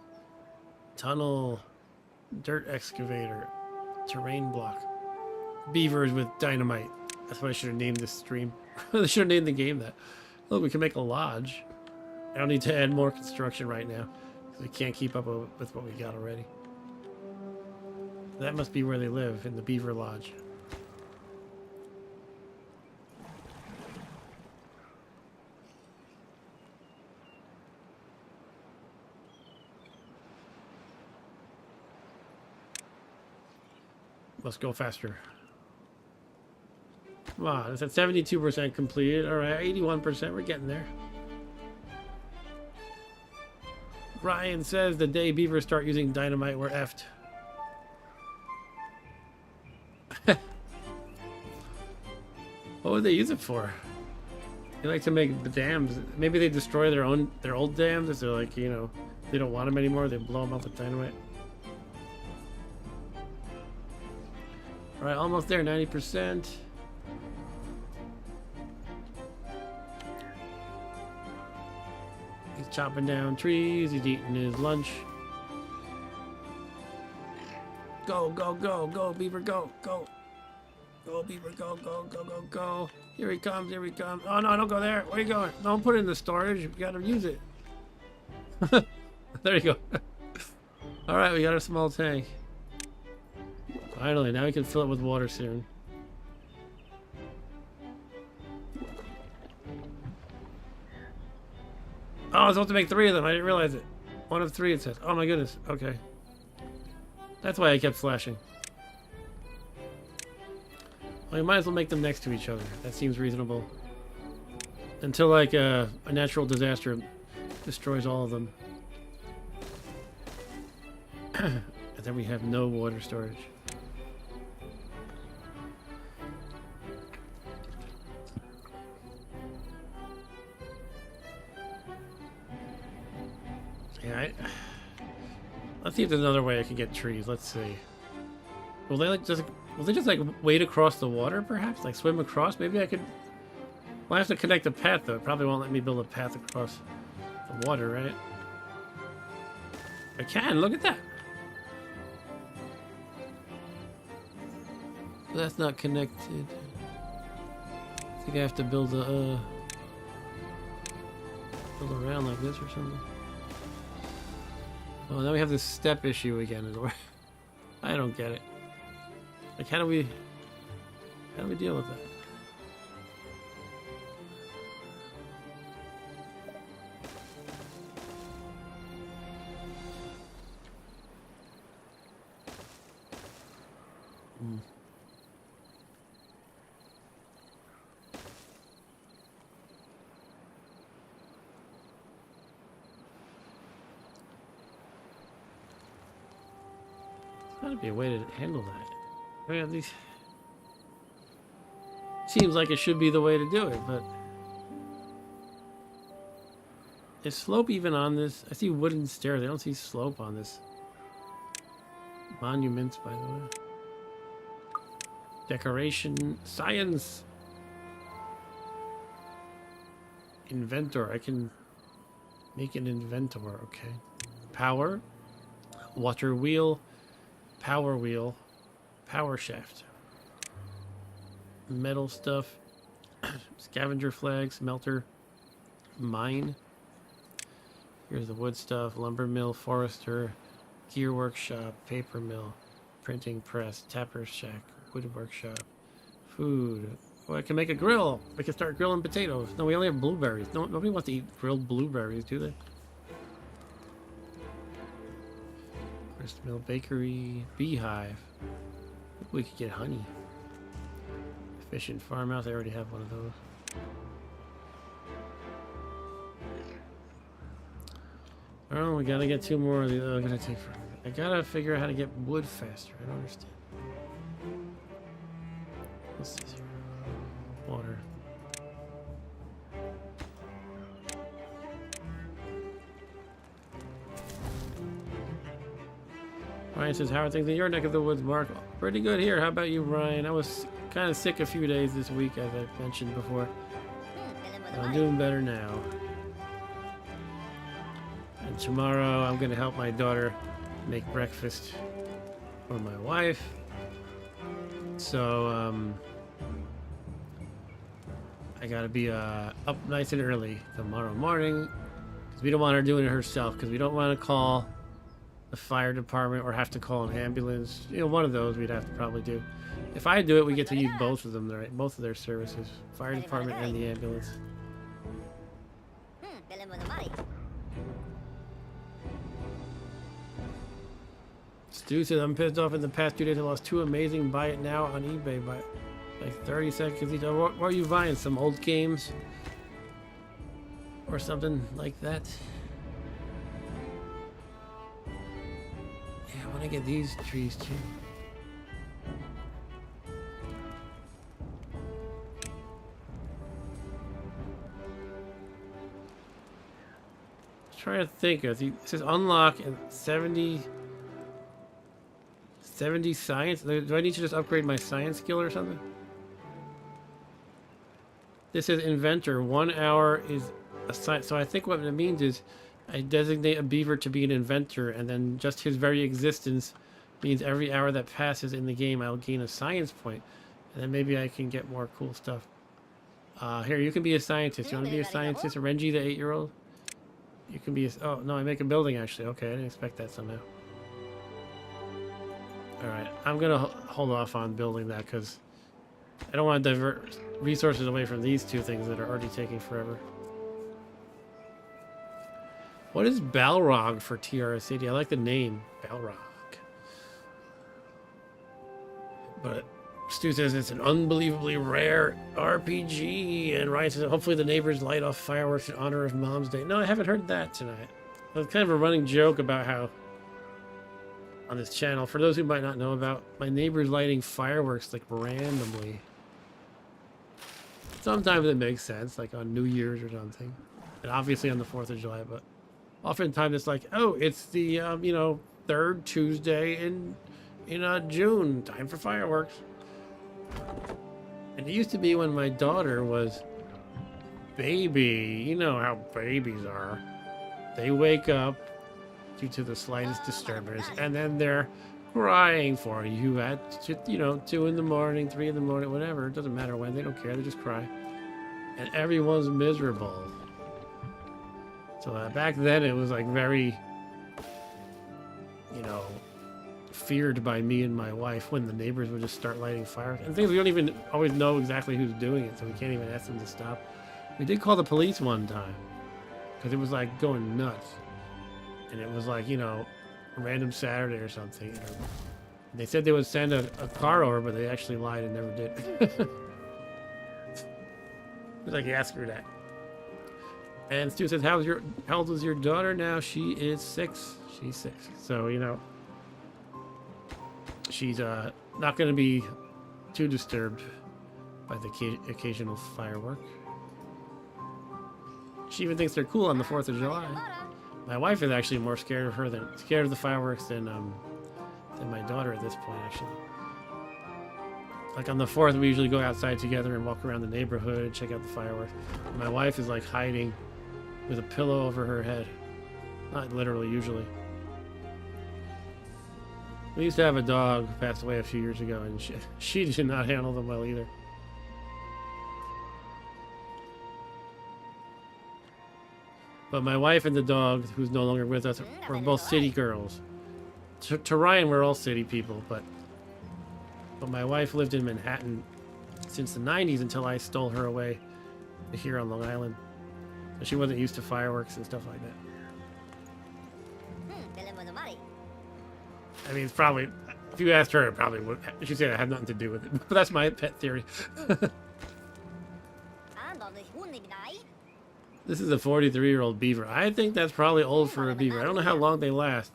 S1: tunnel, dirt excavator, terrain block, beavers with dynamite. That's what I should have named this stream. I should have named the game that. Look, we can make a lodge. I don't need to add more construction right now because we can't keep up with what we got already. That must be where they live, in the beaver lodge. Let's go faster. Come on, it's at 72% completed. All right, 81%. We're getting there. Ryan says the day beavers start using dynamite, we're effed. What would they use it for? They like to make the dams. Maybe they destroy their old dams if they're like, you know, they don't want them anymore. They blow them up with dynamite. All right, almost there, 90%. He's chopping down trees. He's eating his lunch. Go, go, go, go, beaver, go, go. Go, beaver, go, go, go, go, go. Here he comes, here he comes. Oh, no, don't go there. Where are you going? Don't put it in the storage. You gotta use it. There you go. All right, we got a small tank. Finally, now we can fill it with water soon. Oh, I was supposed to make 3 of them. I didn't realize it. 1 of 3, it says. Oh my goodness. Okay. That's why I kept flashing. Well, you might as well make them next to each other. That seems reasonable. Until, like, a natural disaster destroys all of them. And then we have no water storage. Yeah, let's see if there's another way I can get trees. Let's see. Will they just like wade across the water, perhaps? Like swim across? Maybe I could. Well, I have to connect a path though. It probably won't let me build a path across the water, right? I can. Look at that. But that's not connected. I think I have to build a build around like this or something. Oh, now we have this step issue again. I don't get it. Like, how do we deal with that? There's gotta be a way to handle that. I mean, at least seems like it should be the way to do it, but is slope even on this? I see wooden stairs. I don't see slope on this. Monuments, by the way. Decoration, science, inventor. I can make an inventor. Okay. Power, water wheel, power shaft, metal stuff, scavenger flag, smelter, mine. Here's the wood stuff, lumber mill, forester, gear workshop, paper mill, printing press, tapper's shack, wood workshop, food. Oh, I can make a grill. We can start grilling potatoes. No, we only have blueberries. No, nobody wants to eat grilled blueberries, do they? Grist mill, bakery, beehive. We could get honey. Efficient farmhouse. I already have one of those. Oh, we gotta get 2 more of these. Oh, gonna take forever. I gotta figure out how to get wood faster. I don't understand. What's this here? Water. Ryan says, how are things in your neck of the woods, Mark? Pretty good here. How about you, Ryan? I was kind of sick a few days this week, as I mentioned before. But I'm doing better now. And tomorrow I'm going to help my daughter make breakfast for my wife. So, I got to be up nice and early tomorrow morning. Because we don't want her doing it herself. Because we don't want to call the fire department or have to call an ambulance. You know, one of those we'd have to probably do. If I do it, we get to use both of them, right? Both of their services. Fire department and the ambulance. Stu says, I'm pissed off in the past 2 days. I lost 2 amazing buy it now on eBay by like 30 seconds each. What are you buying? Some old games? Or something like that? Yeah, I want to get these trees too. Trying to think of it says unlock and 70 science. Do I need to just upgrade my science skill or something? This is inventor. 1 hour is a science. So I think what it means is I designate a beaver to be an inventor, and then just his very existence means every hour that passes in the game I'll gain a science point, and then maybe I can get more cool stuff. Here, you can be a scientist. You want to be a scientist? Renji, the 8-year-old? You can be a... Oh, no, I make a building, actually. Okay, I didn't expect that somehow. Alright, I'm going to hold off on building that, because I don't want to divert resources away from these 2 things that are already taking forever. What is Balrog for TR City? I like the name, Balrog. But Stu says it's an unbelievably rare RPG, and Ryan says hopefully the neighbors light off fireworks in honor of Mom's Day. No, I haven't heard that tonight. It was kind of a running joke about how on this channel, for those who might not know about, my neighbors lighting fireworks like randomly. Sometimes it makes sense, like on New Year's or something, and obviously on the 4th of July, but oftentimes it's like, oh, it's the you know, 3rd Tuesday in June, time for fireworks. And it used to be when my daughter was baby. You know how babies are. They wake up due to the slightest disturbance, and then they're crying for you at, you know, 2 in the morning, 3 in the morning, whatever. It doesn't matter when. They don't care. They just cry. And everyone's miserable. So back then it was like very, you know, feared by me and my wife when the neighbors would just start lighting fires and things. We don't even always know exactly who's doing it, so we can't even ask them to stop. We did call the police one time because it was like going nuts, and it was like, you know, a random Saturday or something. They said they would send a car over, but they actually lied and never did. It was like, yeah, screw that. And Stu says, how old is your daughter now? She is 6. She's 6. So, you know, she's not going to be too disturbed by the occasional firework. She even thinks they're cool on the 4th of July. My wife is actually more scared of the fireworks than my daughter at this point, actually. Like on the 4th, we usually go outside together and walk around the neighborhood and check out the fireworks. My wife is like hiding with a pillow over her head. Not literally, usually. We used to have a dog who passed away a few years ago, and she did not handle them well either. But my wife and the dog, who's no longer with us, were both city girls. To Ryan, we're all city people, but my wife lived in Manhattan since the 90s until I stole her away here on Long Island. So she wasn't used to fireworks and stuff like that. I mean, it's probably, if you asked her, it probably would. She'd say it had nothing to do with it. But that's my pet theory. This is a 43-year-old beaver. I think that's probably old for a beaver. I don't know how long they last.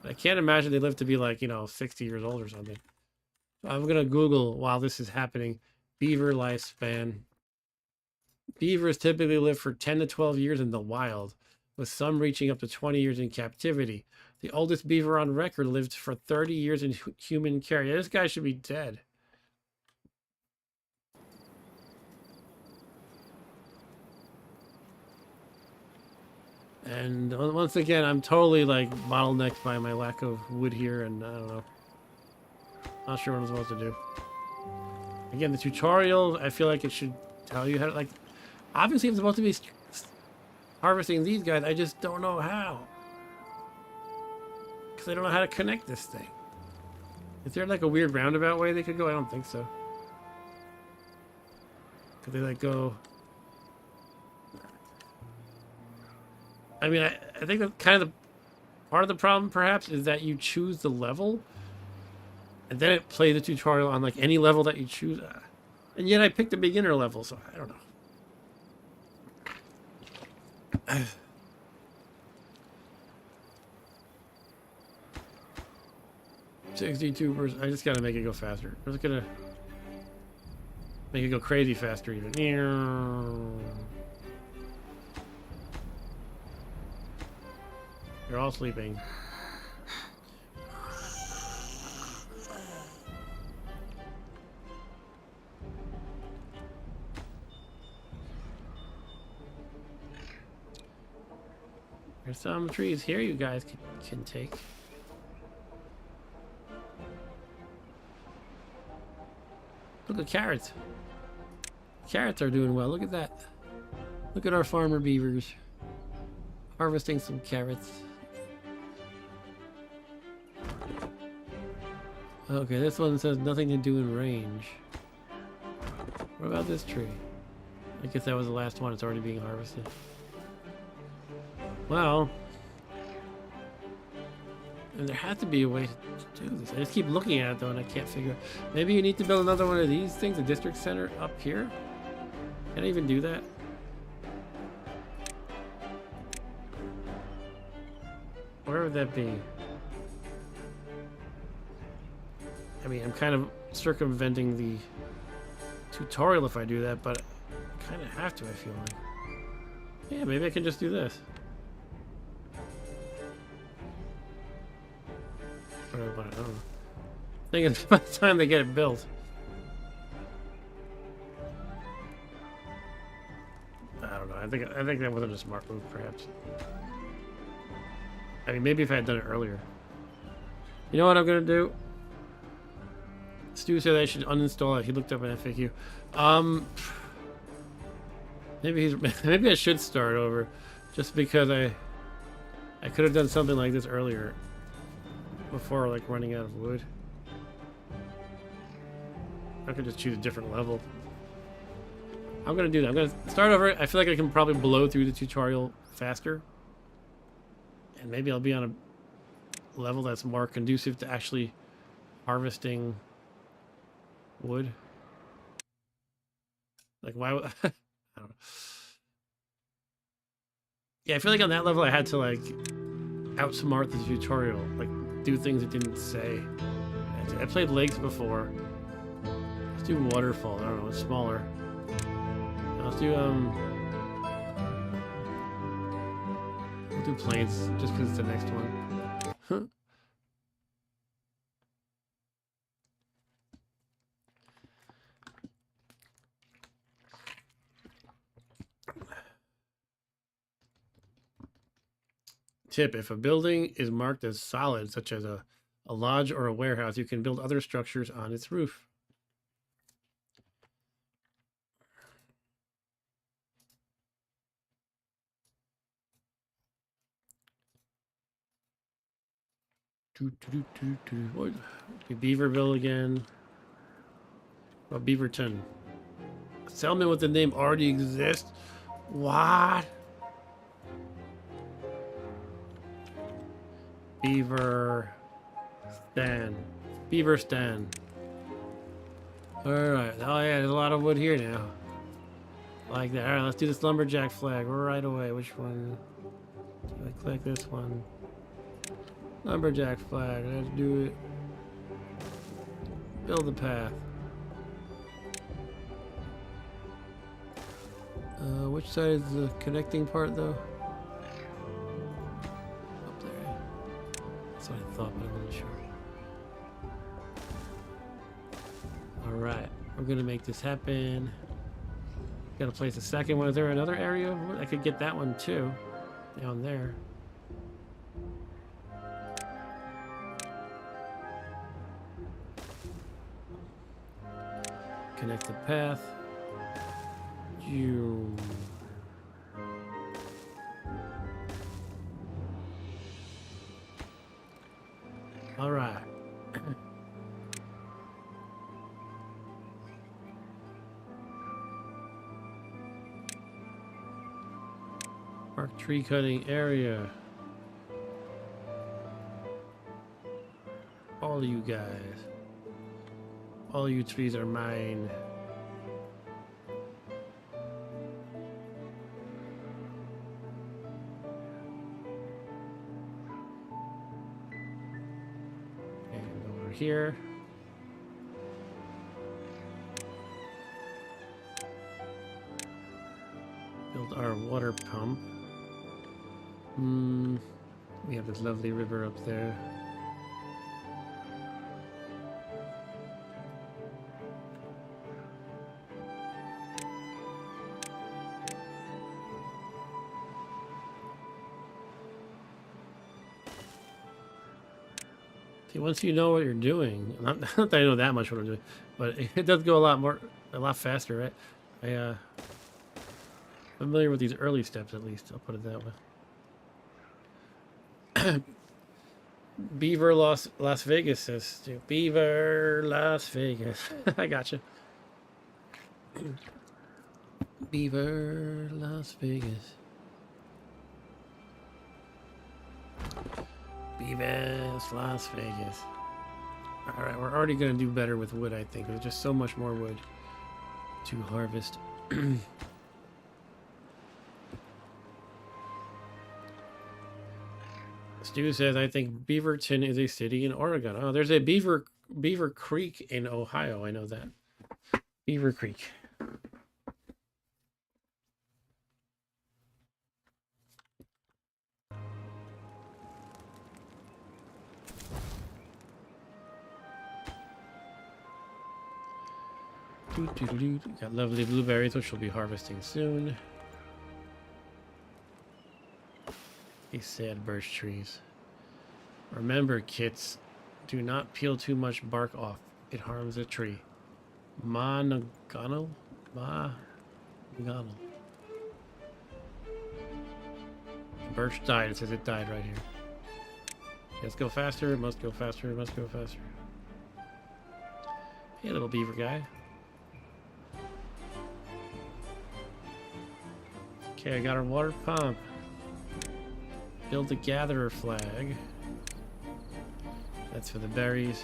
S1: I can't imagine they live to be like, you know, 60 years old or something. I'm going to Google while this is happening. Beaver lifespan. Beavers typically live for 10 to 12 years in the wild, with some reaching up to 20 years in captivity. The oldest beaver on record lived for 30 years in human care. Yeah, this guy should be dead. And once again, I'm totally like bottlenecked by my lack of wood here, and I don't know. Not sure what I'm supposed to do. Again, the tutorial, I feel like it should tell you how to, like, obviously I'm supposed to be harvesting these guys, I just don't know how. Because I don't know how to connect this thing. Is there like a weird roundabout way they could go? I don't think so. Could they like go... I mean, I think that kind of the part of the problem perhaps is that you choose the level and then it plays the tutorial on like any level that you choose. And yet I picked a beginner level, so I don't know. 62%. I just gotta make it go faster. I'm just gonna make it go crazy faster even. You're all sleeping. There's some trees here you guys can take. Look at carrots. Carrots are doing well. Look at that. Look at our farmer beavers harvesting some carrots. Okay, this one says nothing to do in range. What about this tree? I guess that was the last one. It's already being harvested. Well, and there has to be a way to do this. I just keep looking at it though and I can't figure out. Maybe you need to build another one of these things, a district center up here? Can I even do that? Where would that be? I mean, I'm kind of circumventing the tutorial if I do that, but I kind of have to, I feel like. Yeah, maybe I can just do this. I don't know. I think it's by the time they get it built. I don't know. I think that wasn't a smart move, perhaps. I mean, maybe if I had done it earlier. You know what I'm gonna do? Stu said I should uninstall it. He looked up an FAQ. Maybe I should start over, just because I could have done something like this earlier, before like running out of wood. I could just choose a different level. I'm gonna do that. I'm gonna start over. I feel like I can probably blow through the tutorial faster, and maybe I'll be on a level that's more conducive to actually harvesting wood. Like, why would... I don't know. Yeah, I feel like on that level I had to, like, outsmart the tutorial. Like, do things it didn't say. I played lakes before. Let's do waterfall. I don't know, it's smaller. Let's do, we'll do plains, just because it's the next one. Tip: if a building is marked as solid, such as a lodge or a warehouse, you can build other structures on its roof. What? Beaverville again. Oh, Beaverton. A settlement with the name already exists? What? Beaver Stan. Beaver Stan. Alright. Oh yeah, there's a lot of wood here now. Like that. Alright, let's do this lumberjack flag right away. Which one? I click this one. Lumberjack flag. Let's do it. Build the path. Which side is the connecting part though? Up there. what I thought, but I wasn't sure. Alright, we're gonna make this happen. Gotta place a second one. Is there another area? I could get that one too. Down there. Connect the path. You. All right. Mark tree cutting area. All of you guys. All you trees are mine. And over here. Build our water pump. We have this lovely river up there. See, once you know what you're doing, not that I know that much what I'm doing, but it does go a lot faster, right? I'm familiar with these early steps, at least. I'll put it that way. Beaver Las Vegas says, Beaver Las Vegas. I gotcha. Beaver Las Vegas. Beavers Las Vegas. Alright, we're already going to do better with wood, I think. There's just so much more wood to harvest. Stu says, I think Beaverton is a city in Oregon. Oh, there's a Beaver Creek in Ohio. I know that. Beaver Creek. Got lovely blueberries, which we'll be harvesting soon. These sad birch trees. Remember, kits, do not peel too much bark off. It harms a tree. Ma-nagano? Ma-nagano. Birch died. It says it died right here. Let's go faster. It must go faster. It must go faster. Hey, little beaver guy. Okay, I got our water pump. Build the gatherer flag. That's for the berries.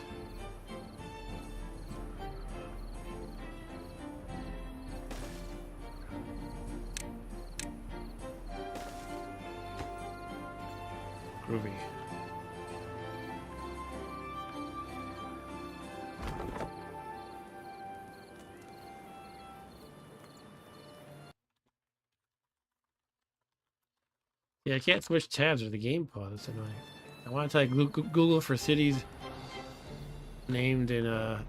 S1: Groovy. Yeah, I can't switch tabs or the game pause. That's annoying. I want to type Google for cities named in have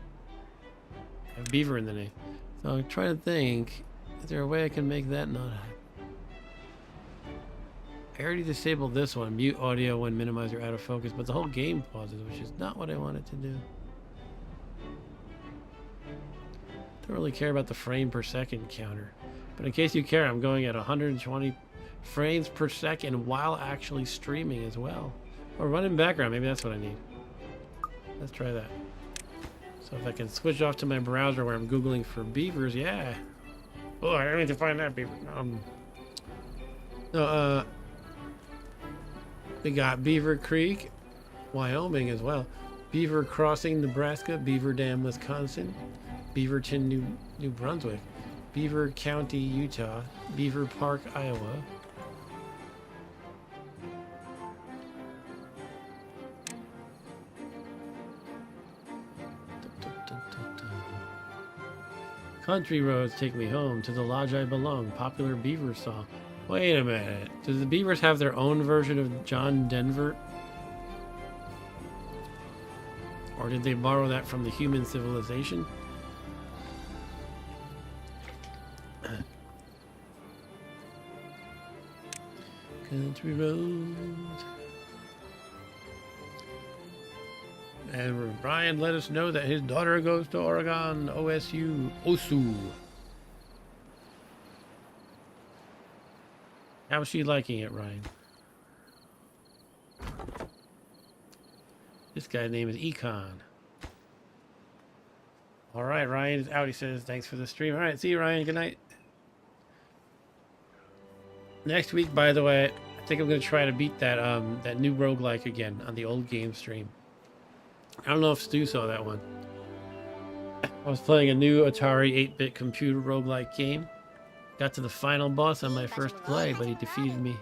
S1: beaver in the name. So I'm trying to think, is there a way I can make that not happen? I already disabled this one, mute audio when minimizer out of focus, but the whole game pauses, which is not what I wanted to do. Don't really care about the frame per second counter, but in case you care, I'm going at 120 frames per second while actually streaming as well. Or running background, maybe that's what I need. Let's try that. So if I can switch off to my browser where I'm Googling for beavers, yeah. Oh, I need to find that beaver. We got Beaver Creek, Wyoming as well. Beaver Crossing, Nebraska. Beaver Dam, Wisconsin. Beaverton, New Brunswick. Beaver County, Utah. Beaver Park, Iowa. Country roads take me home to the lodge I belong. Popular beaver song. Wait a minute. Do the beavers have their own version of John Denver? Or did they borrow that from the human civilization? Country roads. And Brian let us know that his daughter goes to Oregon, OSU. How's she liking it, Ryan? This guy's name is Econ. All right, Ryan is out. He says, thanks for the stream. All right, see you, Ryan. Good night. Next week, by the way, I think I'm going to try to beat that that new roguelike again on the old game stream. I don't know if Stu saw that one. I was playing a new Atari 8-bit computer roguelike game. Got to the final boss on my first play, but he defeated me.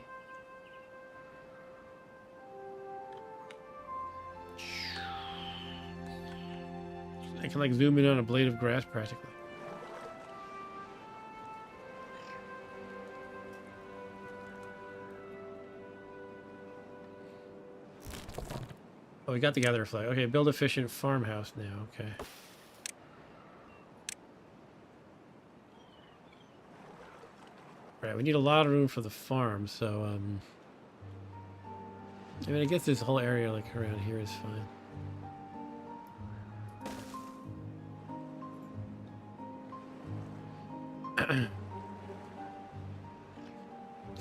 S1: I can like zoom in on a blade of grass practically. Oh, we got the gather flag. Okay, build efficient farmhouse now. Okay. Right, we need a lot of room for the farm, so I mean, I guess this whole area like around here is fine.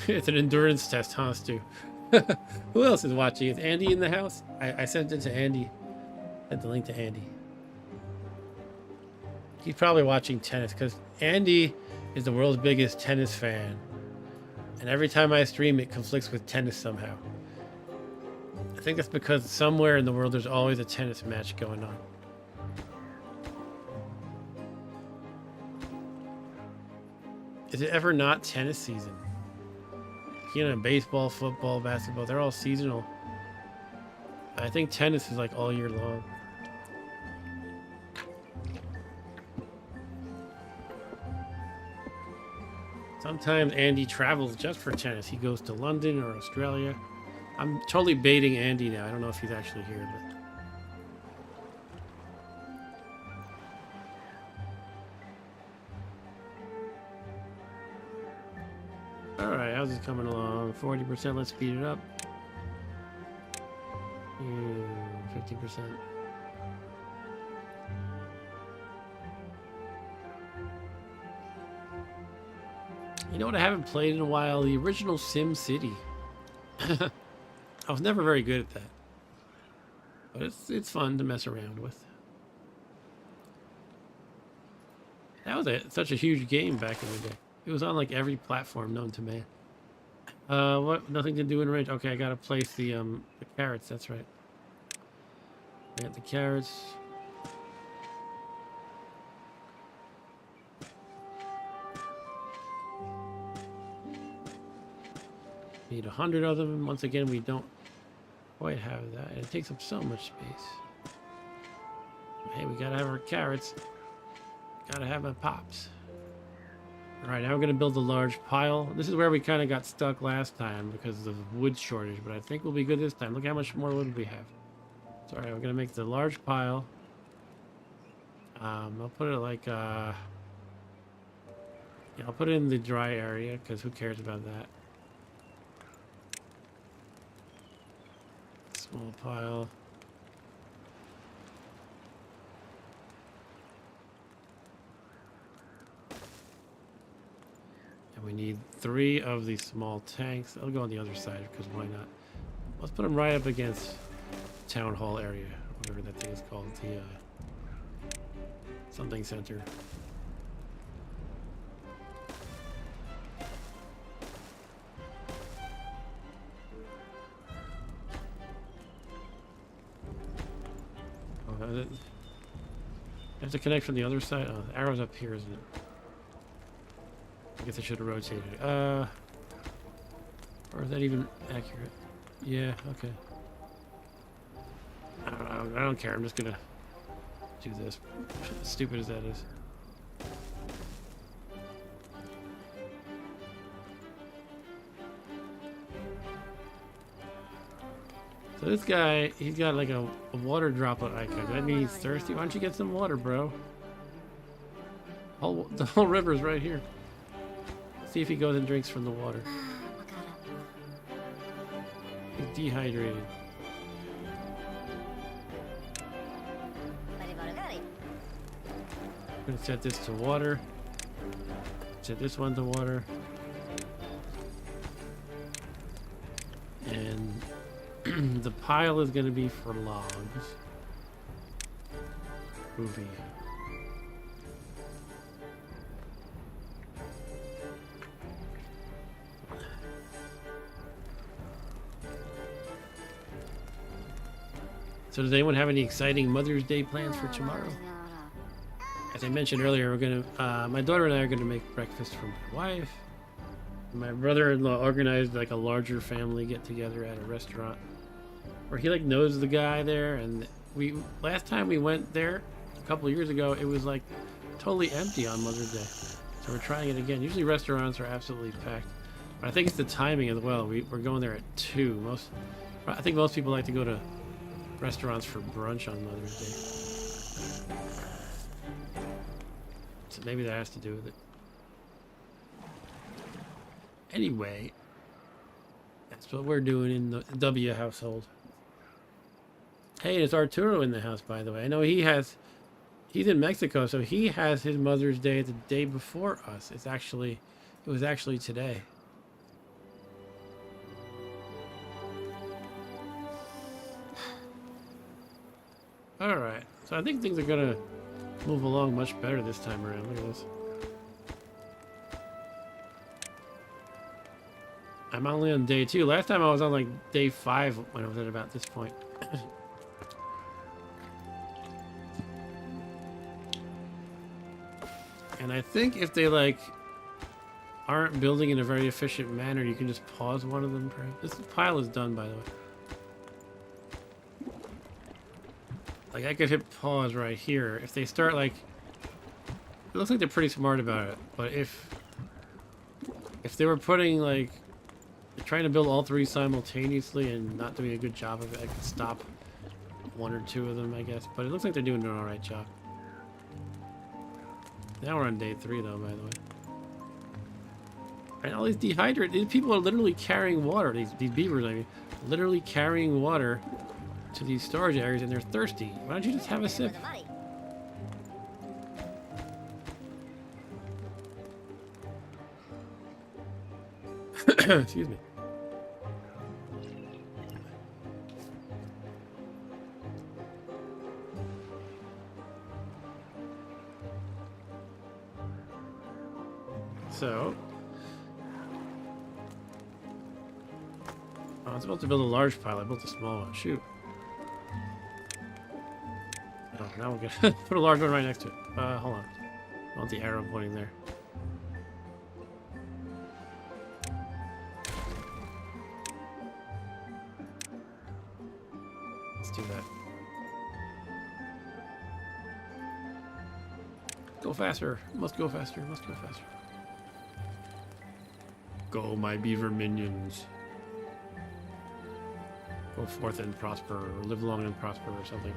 S1: It's an endurance test, huh, Stu? Who else is watching? Is Andy in the house? I sent it to Andy. Sent the link to Andy. He's probably watching tennis because Andy is the world's biggest tennis fan. And every time I stream, it conflicts with tennis somehow. I think that's because somewhere in the world there's always a tennis match going on. Is it ever not tennis season? You know, baseball, football, basketball, they're all seasonal. I think tennis is like all year long. Sometimes Andy travels just for tennis. He goes to London or Australia. I'm totally baiting Andy now. I don't know if he's actually here, but... Alright, how's this coming along? 40%, let's speed it up. 50%. You know what I haven't played in a while? The original Sim City. I was never very good at that. But it's fun to mess around with. That was such a huge game back in the day. It was on like every platform known to man. What? Nothing to do in range. Okay, I gotta place the carrots. That's right. Get the carrots. Need 100 of them. Once again, we don't quite have that. It takes up so much space. Hey, we gotta have our carrots. Gotta have my pops. Alright, now we're going to build a large pile. This is where we kind of got stuck last time because of the wood shortage, but I think we'll be good this time. Look how much more wood we have. So, alright, we're going to make the large pile. I'll put it like, yeah, I'll put it in the dry area because who cares about that. Small pile. We need 3 of these small tanks. I'll go on the other side because why not? Let's put them right up against town hall area, whatever that thing is called, the something center. Oh, I have to connect from the other side. Oh, the arrow's up here, isn't it? I guess I should have rotated it. Or is that even accurate? Yeah, okay. I don't care. I'm just gonna do this. As stupid as that is. So this guy, he's got like a water droplet icon. That means he's thirsty. Why don't you get some water, bro? The whole river's right here. See if he goes and drinks from the water. He's dehydrated. I'm gonna set this to water. Set this one to water. And the pile is gonna be for logs. Movie. So does anyone have any exciting Mother's Day plans for tomorrow? As I mentioned earlier, we're gonna, my daughter and I are gonna make breakfast for my wife. My brother-in-law organized like a larger family get-together at a restaurant where he like knows the guy there, and last time we went there a couple of years ago, it was like totally empty on Mother's Day. So we're trying it again. Usually restaurants are absolutely packed, but I think it's the timing as well. We're going there at 2. I think most people like to go to restaurants for brunch on Mother's Day. So maybe that has to do with it. Anyway, that's what we're doing in the W household. Hey, it's Arturo in the house, by the way. I know he's in Mexico, so he has his Mother's Day the day before us. It was actually today. Alright, so I think things are gonna move along much better this time around. Look at this. I'm only on day 2. Last time I was on like day 5 when I was at about this point. And I think if they like aren't building in a very efficient manner, you can just pause one of them. This pile is done, by the way. Like I could hit pause right here. If they start like, it looks like they're pretty smart about it. But if they were putting like, trying to build all 3 simultaneously and not doing a good job of it, I could stop 1 or 2 of them, I guess. But it looks like they're doing an alright job. Now we're on day 3 though, by the way. And all these these people are literally carrying water. These beavers, I mean, literally carrying water to these storage areas, and they're thirsty. Why don't you just have a sip? Excuse me. So, I was supposed to build a large pile. I built a small one. Shoot. Oh, now we're gonna put a large one right next to it. Hold on. I want the arrow pointing there. Let's do that. Go faster. Must go faster. Must go faster. Go, my beaver minions. Go forth and prosper, or live long and prosper, or something.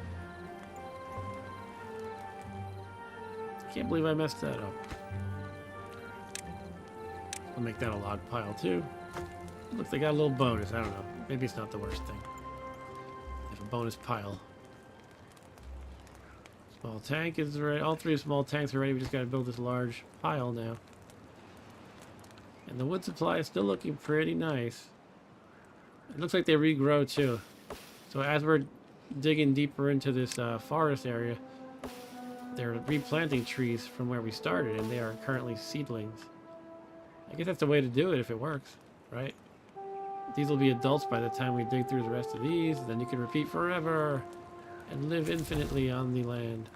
S1: I can't believe I messed that up. I'll make that a log pile too. Looks like I got a little bonus. I don't know. Maybe it's not the worst thing. There's a bonus pile. Small tank is ready. All 3 small tanks are ready. We just got to build this large pile now. And the wood supply is still looking pretty nice. It looks like they regrow too. So as we're digging deeper into this forest area, they're replanting trees from where we started, and they are currently seedlings. I guess that's the way to do it if it works, right? These will be adults by the time we dig through the rest of these. Then you can repeat forever and live infinitely on the land.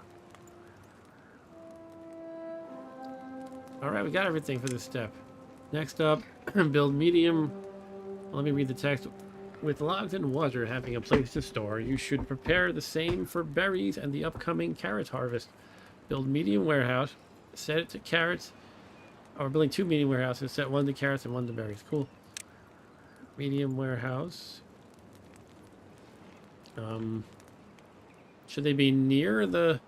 S1: Alright, we got everything for this step. Next up, build medium. Let me read the text. With logs and water having a place to store, you should prepare the same for berries and the upcoming carrot harvest. Build medium warehouse. Set it to carrots. Or building 2 medium warehouses. Set 1 to carrots and 1 to berries. Cool. Medium warehouse. Should they be near the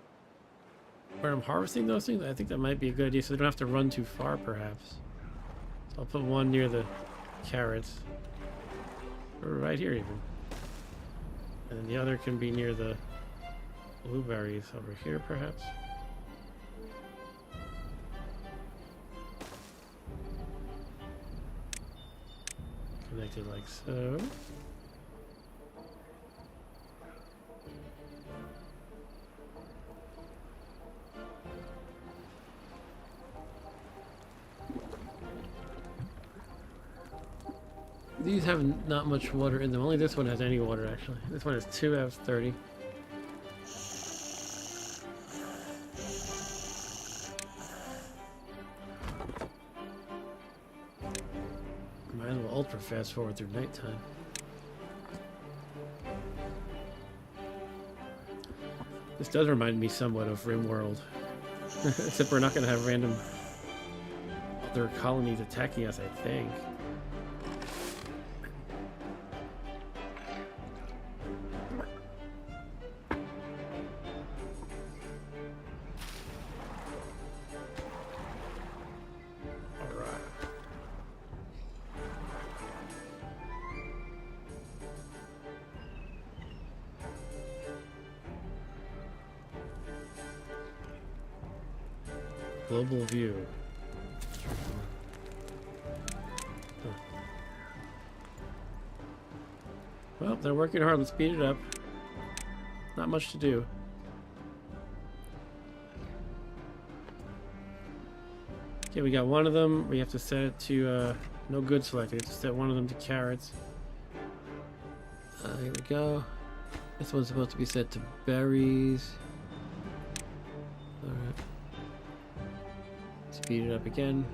S1: where I'm harvesting those things? I think that might be a good idea, so they don't have to run too far, perhaps. So I'll put one near the carrots, or right here even, and then the other can be near the blueberries over here, perhaps. Connected like so. These have not much water in them. Only this one has any water, actually. This one has 2 out of 30. Might as well ultra fast forward through nighttime. This does remind me somewhat of RimWorld. Except we're not going to have random other colonies attacking us, I think. Global view. Well, they're working hard. Let's speed it up. Not much to do. Okay, we got one of them. We have to set it to no good select. We have to set one of them to carrots. Here we go. This one's supposed to be set to berries. Alright. Speed it up again.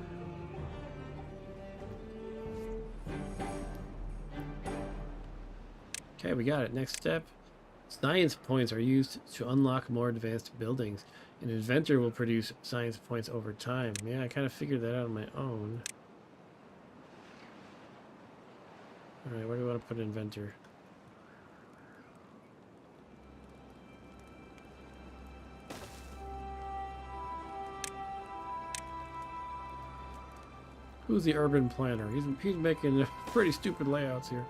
S1: Okay, we got it. Next step. Science points are used to unlock more advanced buildings. An inventor will produce science points over time. Yeah, I kind of figured that out on my own. Alright, where do we want to put an inventor? Who's the urban planner? He's making pretty stupid layouts here.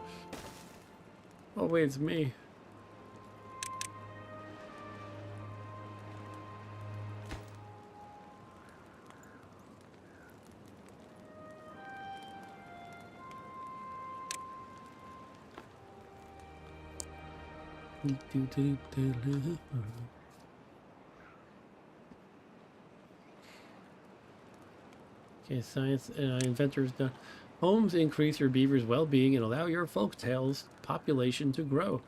S1: Oh wait, it's me. Okay, science inventor is done. Homes increase your beaver's well-being and allow your folktales population to grow.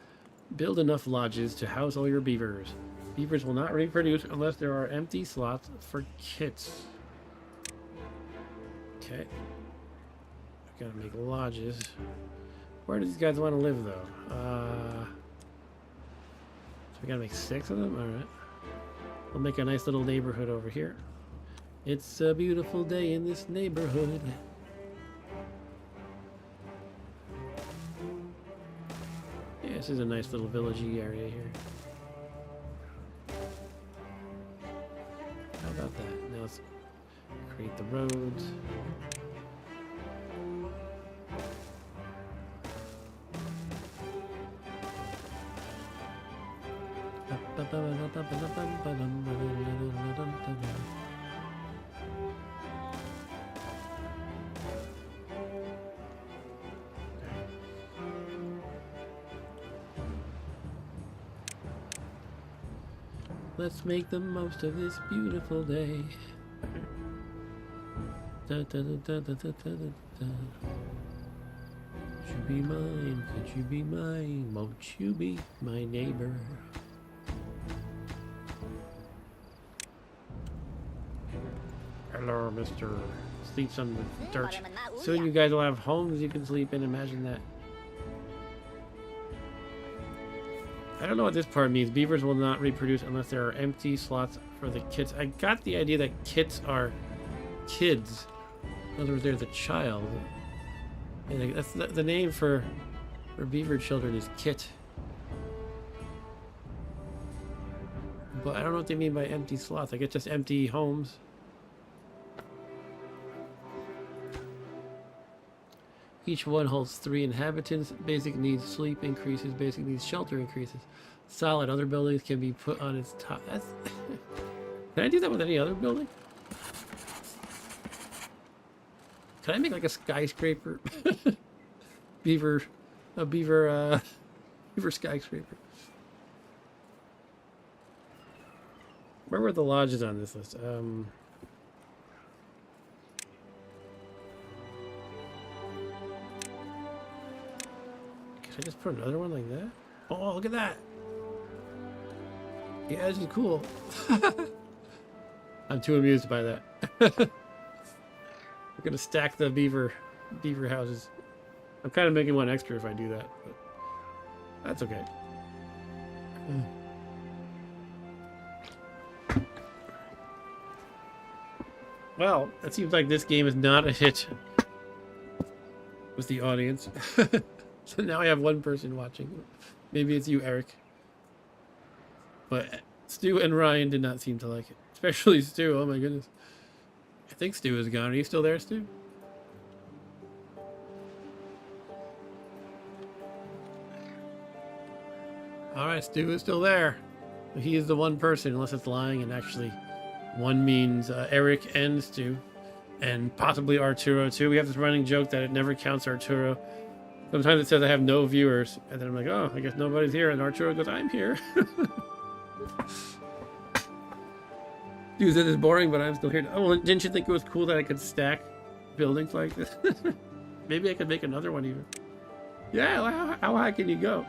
S1: Build enough lodges to house all your beavers. Beavers will not reproduce unless there are empty slots for kits. Okay. I gotta make lodges. Where do these guys want to live, though? So we gotta make 6 of them? Alright. We'll make a nice little neighborhood over here. It's a beautiful day in this neighborhood. Yeah, this is a nice little villagey area here. How about that? Now let's create the roads. Let's make the most of this beautiful day. Da, da, da, da, da, da, da, da. Could you be mine? Could you be mine? Won't you be my neighbor? Hello, Mr. Sleeps on the dirt. Soon you guys will have homes you can sleep in. Imagine that. I don't know what this part means. Beavers will not reproduce unless there are empty slots for the kits. I got the idea that kits are kids. In other words, they're the child. And that's the name for beaver children is kit. But I don't know what they mean by empty slots. I guess just empty homes. Each one holds 3 inhabitants. Basic needs sleep increases. Basic needs shelter increases. Solid other buildings can be put on its top. That's can I do that with any other building? Can I make like a skyscraper? beaver skyscraper. Where were the lodges on this list? Can I just put another one like that? Oh, look at that. Yeah, this is cool. I'm too amused by that. We're gonna stack the beaver houses. I'm kind of making one extra if I do that, but that's okay. Well, it seems like this game is not a hit with the audience. So now I have one person watching. Maybe it's you, Eric. But Stu and Ryan did not seem to like it. Especially Stu, oh my goodness. I think Stu is gone. Are you still there, Stu? Alright, Stu is still there. He is the one person, unless it's lying, and actually one means Eric and Stu. And possibly Arturo too. We have this running joke that it never counts Arturo. Sometimes it says I have no viewers, and then I'm like, oh, I guess nobody's here. And Arturo goes, I'm here. Dude, this is boring, but I'm still here. Oh, well, didn't you think it was cool that I could stack buildings like this? Maybe I could make another one even. Yeah, how high can you go?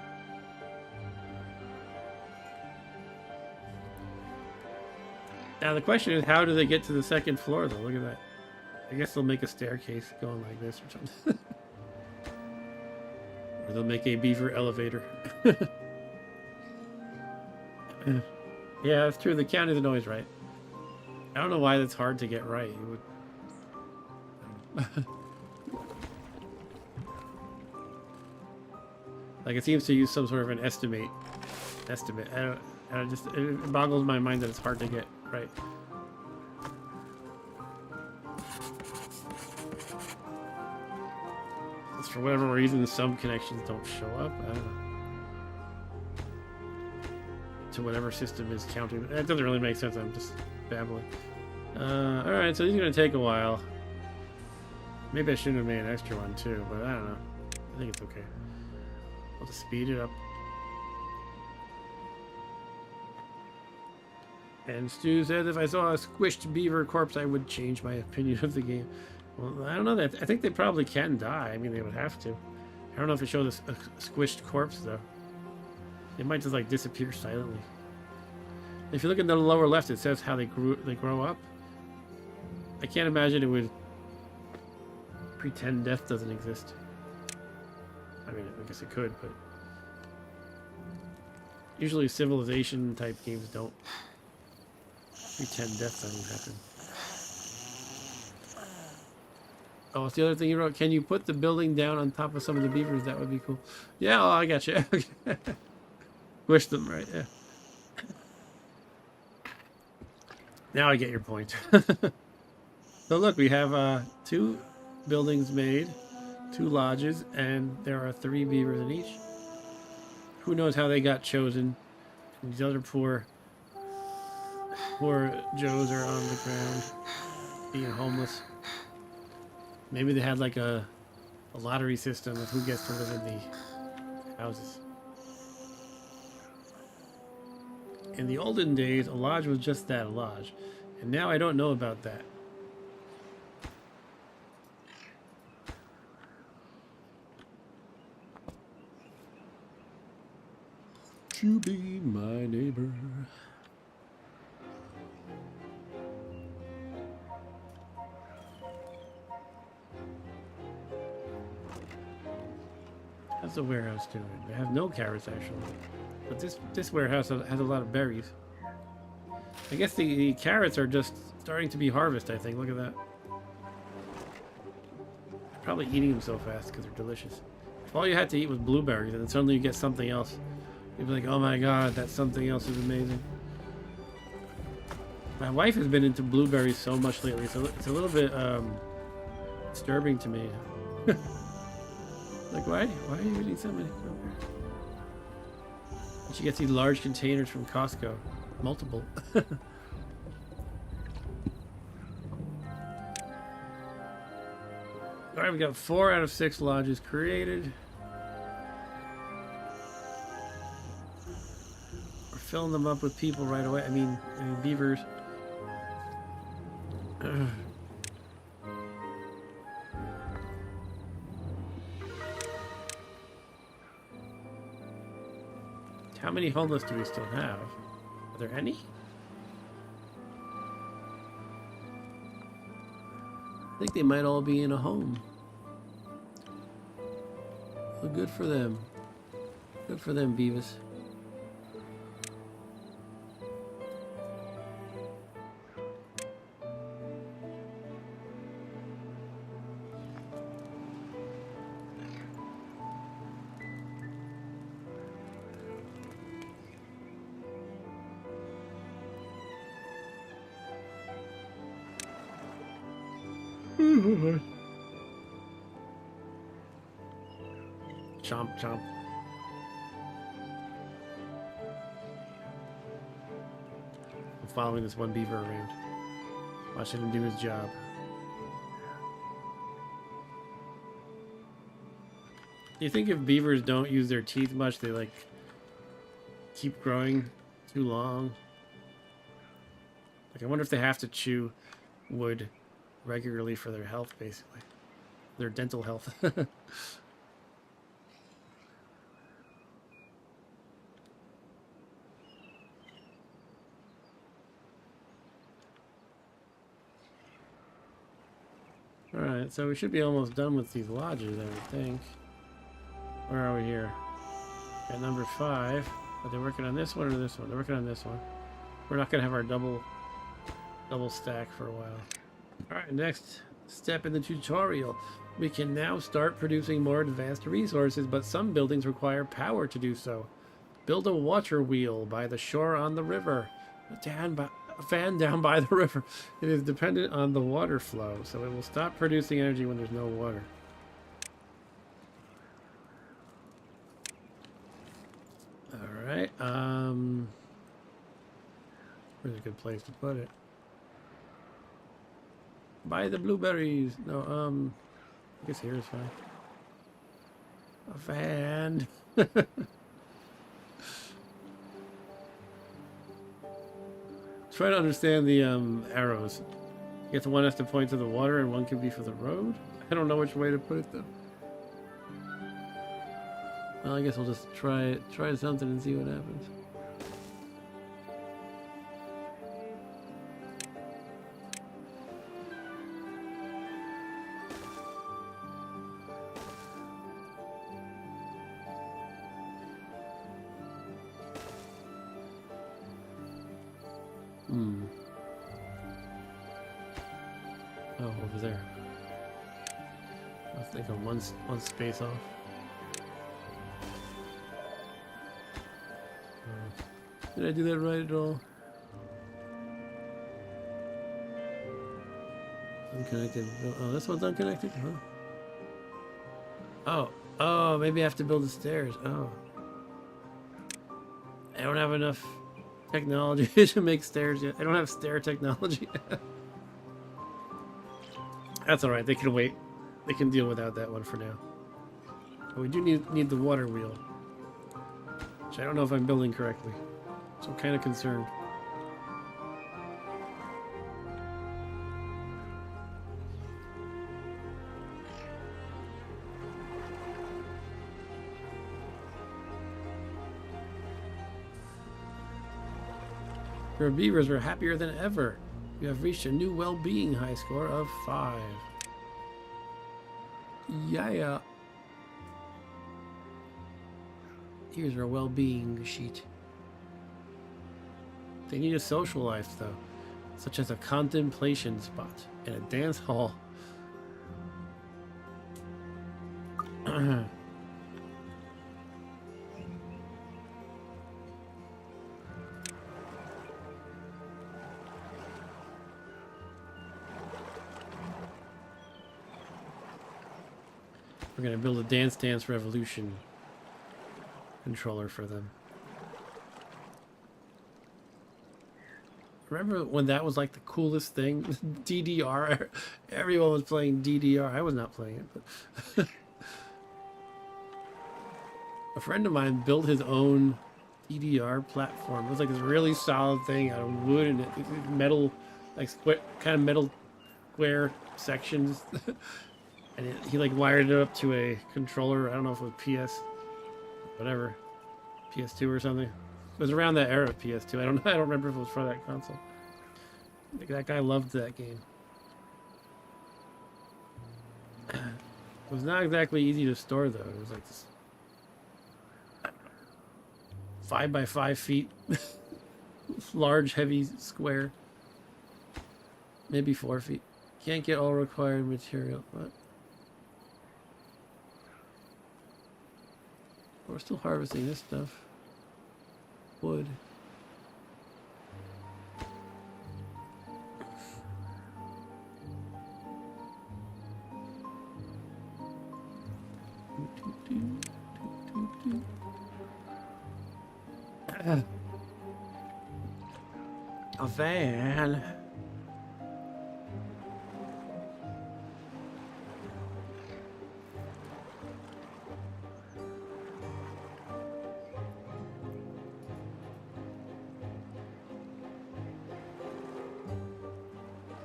S1: Now the question is, how do they get to the second floor, though? Look at that. I guess they'll make a staircase going like this or something. Or they'll make a beaver elevator. Yeah, that's true. The count isn't always right. I don't know why that's hard to get right. You would... Like, it seems to use some sort of an estimate. It boggles my mind that it's hard to get right. Just for whatever reason, some connections don't show up. I don't know. To whatever system is counting. That doesn't really make sense. I'm just babbling. Alright, so these are going to take a while. Maybe I shouldn't have made an extra one too, but I don't know. I think it's okay. I'll just speed it up. And Stu says, if I saw a squished beaver corpse, I would change my opinion of the game. Well, I don't know that. I think they probably can die. I mean, they would have to. I don't know if it shows a squished corpse, though. It might just, like, disappear silently. If you look at the lower left, it says how they grow up. I can't imagine it would pretend death doesn't exist. I mean, I guess it could, but... Usually civilization-type games don't pretend death doesn't happen. Oh, it's the other thing you wrote. Can you put the building down on top of some of the beavers? That would be cool. Yeah, oh, I got you. Wish them, right? Yeah. Now I get your point. So look, we have 2 buildings made, 2 lodges, and there are 3 beavers in each. Who knows how they got chosen? And these other poor Joes are on the ground, being homeless. Maybe they had like a lottery system of who gets to live in the houses. In the olden days, a lodge was just that, a lodge. And now I don't know about that. To be my neighbor. How's the warehouse doing? We have no carrots actually, but this warehouse has a lot of berries. I guess the carrots are just starting to be harvested. I think. Look at that. Probably eating them so fast because they're delicious. If all you had to eat was blueberries, and then suddenly you get something else, you'd be like, "Oh my God, that something else is amazing." My wife has been into blueberries so much lately, so it's a little bit disturbing to me. Like, why are you eating so many blueberries? She gets these large containers from Costco. Multiple. Alright, we got 4 out of 6 lodges created. We're filling them up with people right away. I mean beavers. How many homeless do we still have? Are there any? I think they might all be in a home. Well, good for them. Good for them, Beavis. Chomp, chomp. I'm following this one beaver around, watching him do his job. Do you think if beavers don't use their teeth much, they like keep growing too long? Like, I wonder if they have to chew wood regularly for their health, basically. Their dental health. Alright, so we should be almost done with these lodges, I would think. Where are we here? At number 5. Are they working on this one or this one? They're working on this one. We're not going to have our double stack for a while. Alright, next step in the tutorial. We can now start producing more advanced resources, but some buildings require power to do so. Build a water wheel by the shore on the river. A fan down by the river. It is dependent on the water flow, so it will stop producing energy when there's no water. Alright, where's a good place to put it? Buy the blueberries. No, I guess here is fine. A fan. Try to understand the arrows. I guess one has to point to the water and one can be for the road. I don't know which way to put it though. Well, I guess we'll just try something and see what happens. Oh, over there. I think I'm one space off. Did I do that right at all? Unconnected. Oh, this one's unconnected? Huh? Oh, maybe I have to build the stairs. Oh. I don't have enough technology to make stairs yet. I don't have stair technology. That's alright, they can wait. They can deal without that one for now. But we do need the water wheel. Which I don't know if I'm building correctly. So I'm kind of concerned. Your beavers are happier than ever. You have reached a new well-being high score of 5. Yeah. Here's our well-being sheet. They need a social life, though, such as a contemplation spot and a dance hall. We're gonna build a Dance Dance Revolution controller for them. Remember when that was like the coolest thing? DDR. Everyone was playing DDR. I was not playing it, but a friend of mine built his own DDR platform. It was like this really solid thing out of wood and metal, like square, kind of metal square sections. And he like wired it up to a controller. I don't know if it was PS, whatever, PS2 or something. It was around that era of PS2. I don't know. I don't remember if it was for that console. That guy loved that game. It was not exactly easy to store though. It was like this 5 by 5 feet, large, heavy square. Maybe 4 feet. Can't get all required material. What? We're still harvesting this stuff. Wood. A van.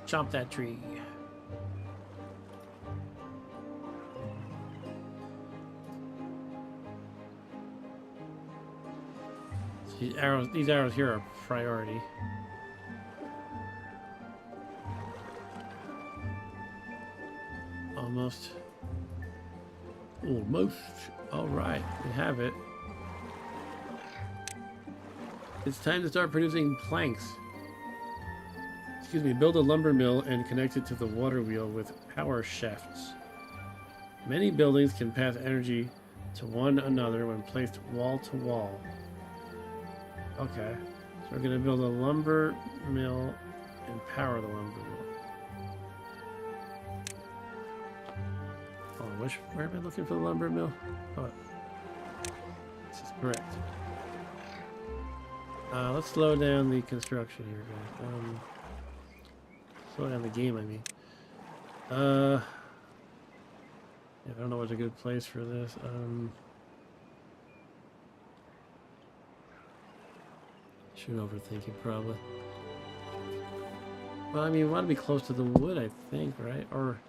S1: Chomp that tree. These arrows here are priority. Almost. Almost. All right, we have it. It's time to start producing planks. Excuse me, build a lumber mill and connect it to the water wheel with power shafts. Many buildings can pass energy to one another when placed wall to wall. Okay, so we're going to build a lumber mill and power the lumber mill. Oh, where am I looking for the lumber mill? Oh, this is correct. Let's slow down the construction here, guys. Slow down the game, I mean. Yeah, I don't know what's a good place for this. Should overthink it, probably. Well, I mean, we want to be close to the wood, I think, right? Or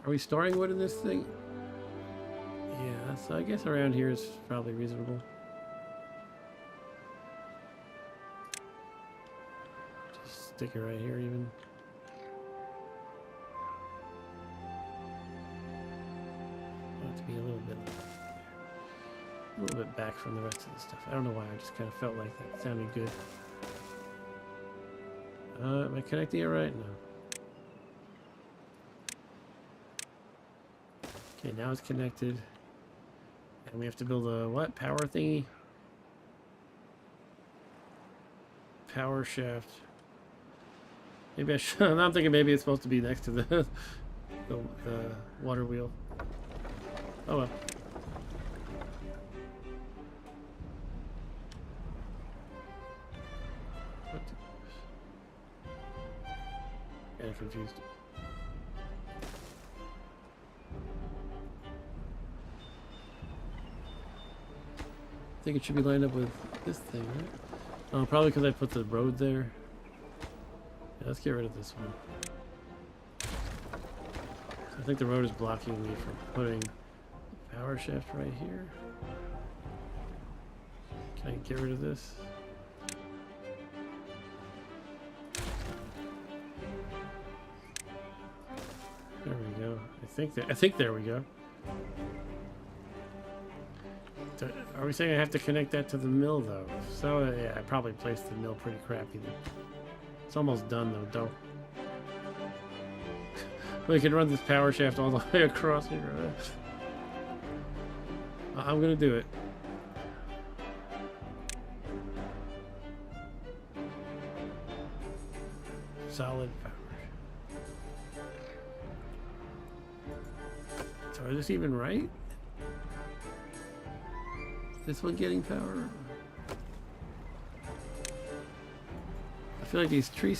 S1: are we storing wood in this thing? Yeah, so I guess around here is probably reasonable. Just stick it right here, even. Be a little bit back from the rest of the stuff. I don't know why, I just kind of felt like that sounded good. Am I connecting it right? No. Okay, now it's connected. And we have to build a what? Power thingy? Power shaft. Maybe I should. I'm thinking maybe it's supposed to be next to the water wheel. Oh well. Kind of confused. I think it should be lined up with this thing, right? Oh, probably because I put the road there. Yeah, let's get rid of this one. I think the road is blocking me from putting power shaft right here. Can I get rid of this? There we go. I think there we go. Are we saying I have to connect that to the mill though? So yeah, I probably placed the mill pretty crappy then. It's almost done though, don't. We can run this power shaft all the way across here. I'm gonna do it. Solid power. So Is this even right? Is this one getting power? I feel like these tree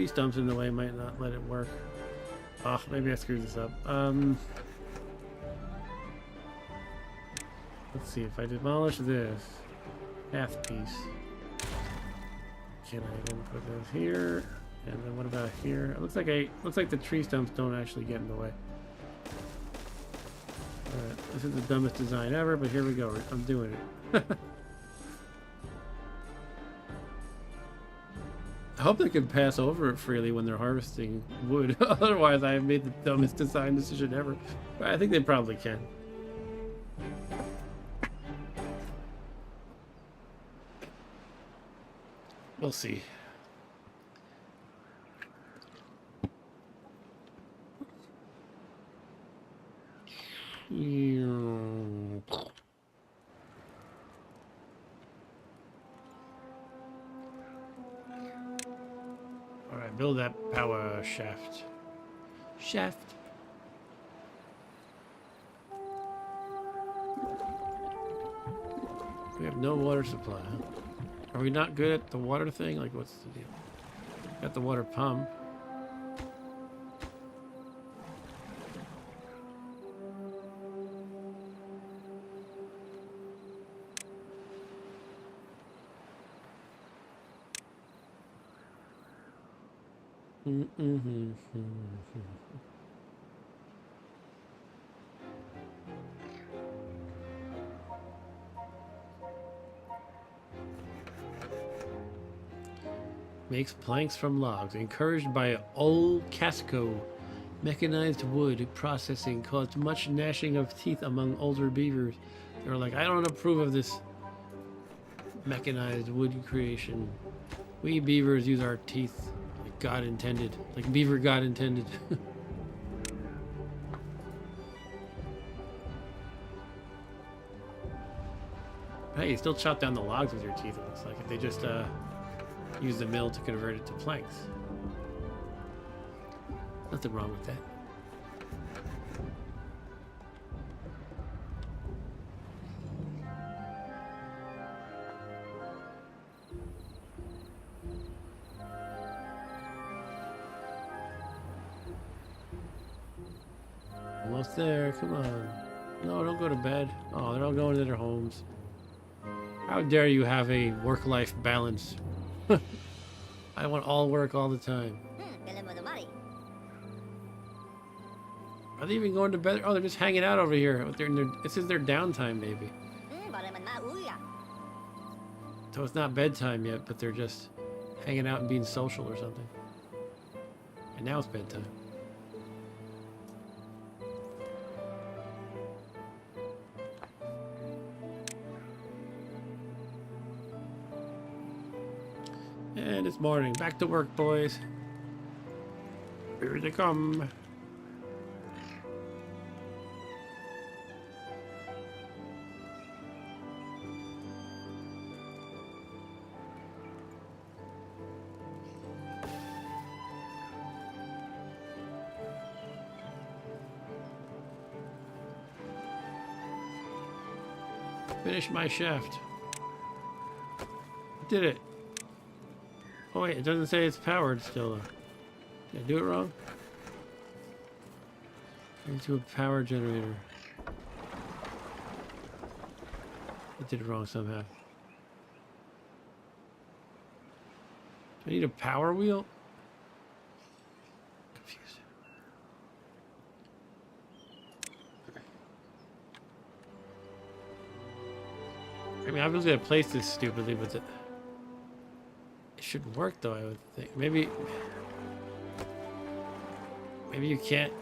S1: stumps in the way might not let it work. Oh, maybe I screwed this up. Let's see if I demolish this half piece. Can I then put those here? And then what about here? It looks like the tree stumps don't actually get in the way. Alright, this is the dumbest design ever, but here we go. I'm doing it. I hope they can pass over it freely when they're harvesting wood. Otherwise, I have made the dumbest design decision ever. But I think they probably can. We'll see. Alright, build that power shaft. We have no water supply, huh? Are we not good at the water thing? Like, what's the deal? Got the water pump. Makes planks from logs. Encouraged by old Casco, mechanized wood processing caused much gnashing of teeth among older beavers. They were like, I don't approve of this mechanized wood creation. We beavers use our teeth like God intended. Like beaver God intended. Hey, you still chop down the logs with your teeth, it looks like. If they just use the mill to convert it to planks. Nothing wrong with that. Almost there, come on. No, don't go to bed. Oh, they're all going to their homes. How dare you have a work-life balance? I want all work all the time. Are they even going to bed? Oh, they're just hanging out over here. This is their downtime, maybe. So it's not bedtime yet, but they're just hanging out and being social or something. And now it's bedtime. And it's morning. Back to work, boys. Here they come. Finish my shaft. Did it. Oh wait, it doesn't say it's powered still though. Did I do it wrong? Into a power generator. I did it wrong somehow. Do I need a power wheel? Confused. I mean, obviously I placed this stupidly, but it should work though, I would think. Maybe you can't.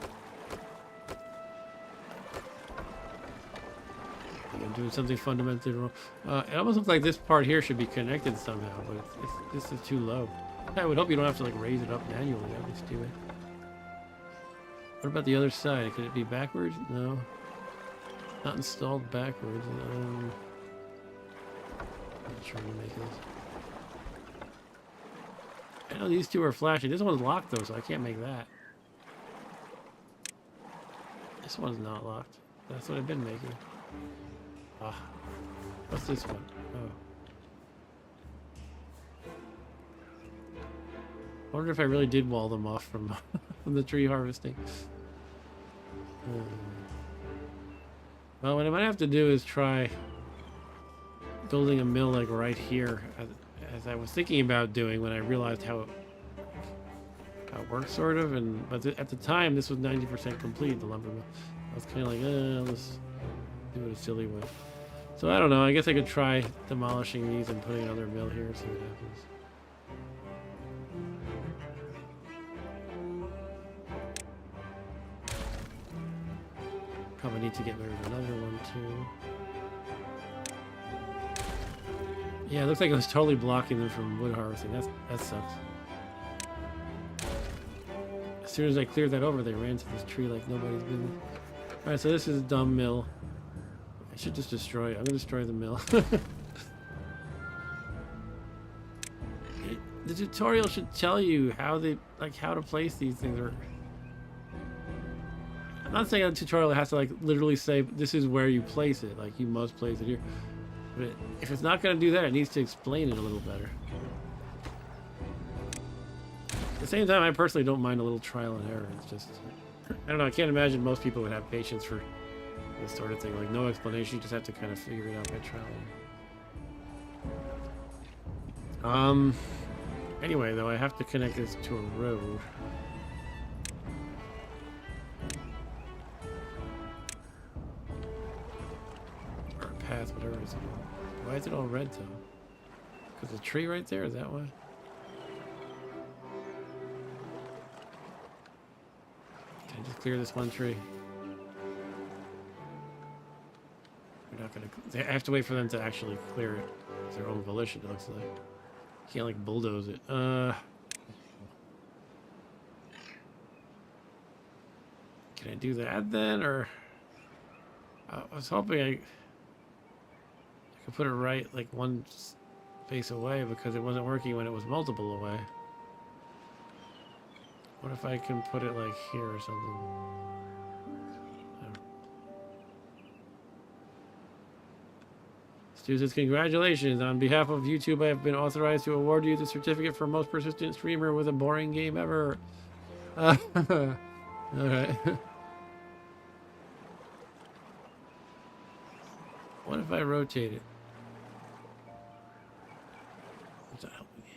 S1: I'm doing something fundamentally wrong. It almost looks like this part here should be connected somehow, but this is too low. I would hope you don't have to like raise it up manually. That would be stupid. What about the other side? Could it be backwards? No. Not installed backwards. I'm trying to make this. I know these two are flashing. This one's locked though, so I can't make that. This one's not locked. That's what I've been making. Ah. What's this one? Oh. I wonder if I really did wall them off from, from the tree harvesting. Well, what I might have to do is try building a mill like right here, as I was thinking about doing when I realized how it works, sort of. But at the time, this was 90% complete, the lumber mill. I was kind of like, I'll just do it a silly way. So I don't know. I guess I could try demolishing these and putting another mill here, see what happens. Probably need to get rid of another one too. Yeah, it looks like it was totally blocking them from wood harvesting. That sucks. As soon as I cleared that over, they ran to this tree like nobody's business. Alright, so this is a dumb mill. I should just destroy it. I'm gonna destroy the mill. The tutorial should tell you how how to place these things. Or I'm not saying a tutorial has to like literally say this is where you place it, like you must place it here. But if it's not going to do that, it needs to explain it a little better. At the same time, I personally don't mind a little trial and error. It's just, I don't know, I can't imagine most people would have patience for this sort of thing. Like, no explanation, you just have to kind of figure it out by trial and error. Anyway, though, I have to connect this to a road. Or a path, whatever it is. Why is it all red, though? Because the tree right there, is that why? Can I just clear this one tree? We're not gonna... I have to wait for them to actually clear it. It's their own volition, it looks like. Can't, like, bulldoze it. Can I do that, then, or... I was hoping I could put it right, like, one space away, because it wasn't working when it was multiple away. What if I can put it, like, here or something? Students, congratulations. On behalf of YouTube, I have been authorized to award you the certificate for most persistent streamer with a boring game ever. Alright. What if I rotate it? What's that helping me?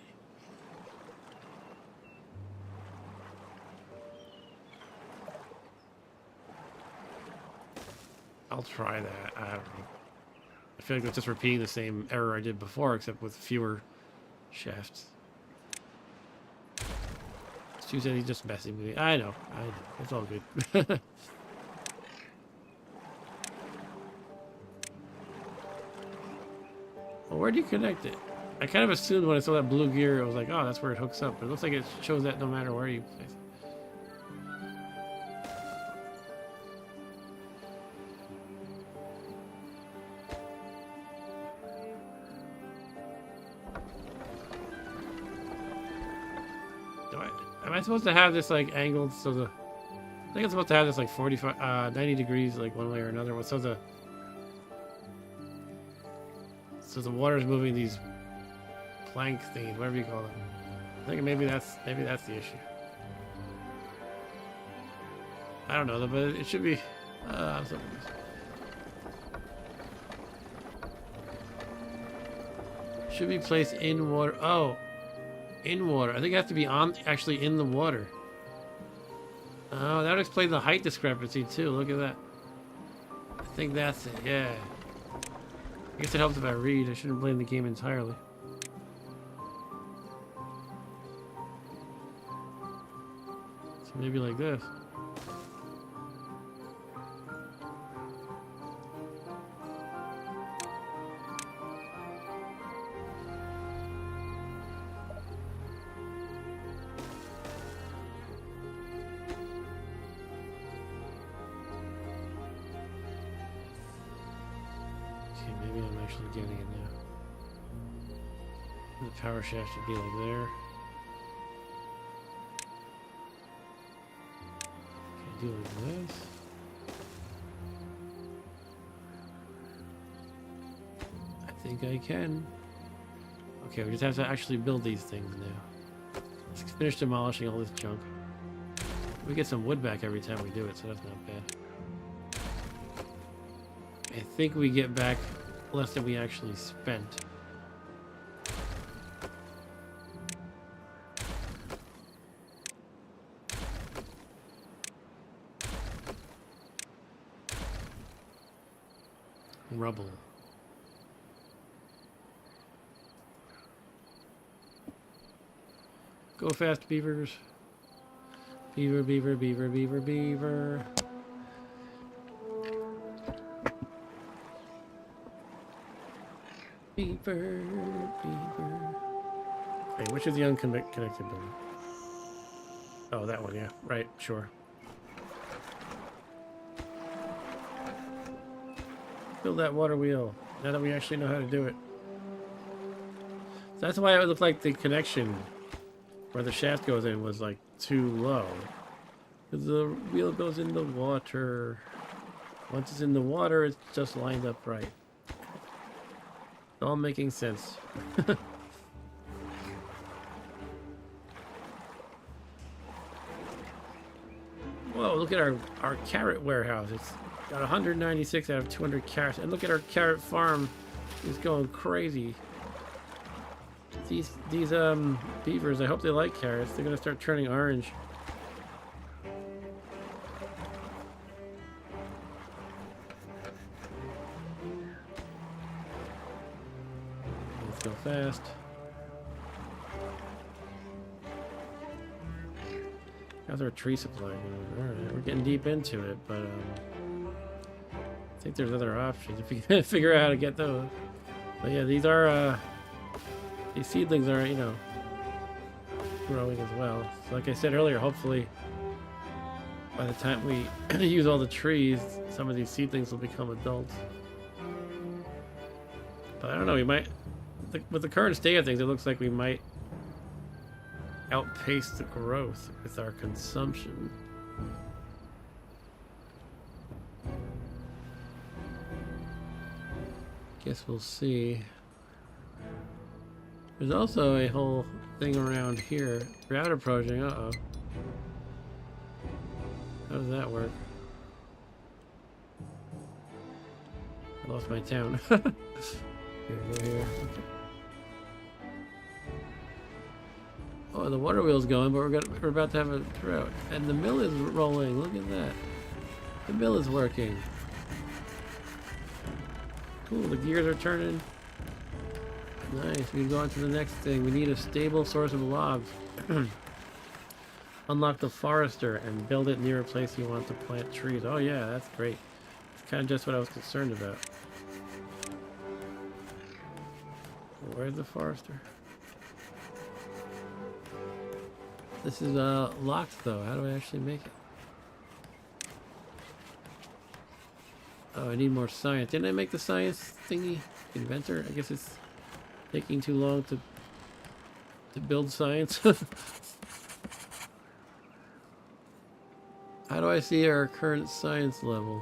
S1: I'll try that. I don't know. I feel like it's just repeating the same error I did before, except with fewer shafts. Stu said he's just messing with me. I know. It's all good. Well, where do you connect it? I kind of assumed when I saw that blue gear, it was like, oh, that's where it hooks up. But it looks like it shows that no matter where you place it. Am I supposed to have this like angled so the... I think I'm supposed to have this like 90 degrees like one way or another. So the water's moving these plank things, whatever you call them. I think maybe that's the issue. I don't know though, but it should be. I'm so confused. Should be placed in water. Oh. In water. I think it has to be actually in the water. Oh, that would explain the height discrepancy too. Look at that. I think that's it. Yeah. I guess it helps if I read. I shouldn't blame the game entirely. So maybe like this. Getting it now. The power shaft should be like there. Okay, do like this. think I can. Okay, we just have to actually build these things now. Let's finish demolishing all this junk. We get some wood back every time we do it, so that's not bad. I think we get back less than we actually spent. Rubble. Go fast, beavers. Beaver, beaver, beaver, beaver, beaver. Beaver, beaver. Okay, which is the unconnected building? Oh, that one, yeah. Right, sure. Build that water wheel, now that we actually know how to do it. That's why it looked like the connection where the shaft goes in was like too low. Because the wheel goes in the water. Once it's in the water, it's just lined up right. It's all making sense. Whoa, look at our carrot warehouse. It's got 196 out of 200 carrots. And look at our carrot farm. It's going crazy. These beavers, I hope they like carrots. They're gonna start turning orange. Let's go fast. How's our tree supply? Alright, we're getting deep into it, but I think there's other options if you can figure out how to get those. But yeah, these are these seedlings are, you know, growing as well. So like I said earlier, hopefully by the time we use all the trees, some of these seedlings will become adults. But I don't know, we might, with the current state of things, it looks like we might outpace the growth with our consumption. Guess we'll see. There's also a whole thing around here. Drought approaching, uh-oh. How does that work? I lost my town. Here, go here. Okay. Oh, the water wheel's going, but we're about to have a drought. And the mill is rolling, look at that. The mill is working. Cool, the gears are turning. Nice, we can go on to the next thing. We need a stable source of logs. Unlock the forester and build it near a place you want to plant trees. Oh yeah, that's great. It's kind of just what I was concerned about. Where's the forester? This is locked though. How do I actually make it? Oh, I need more science. Didn't I make the science thingy? Inventor? I guess it's taking too long to build science. How do I see our current science level?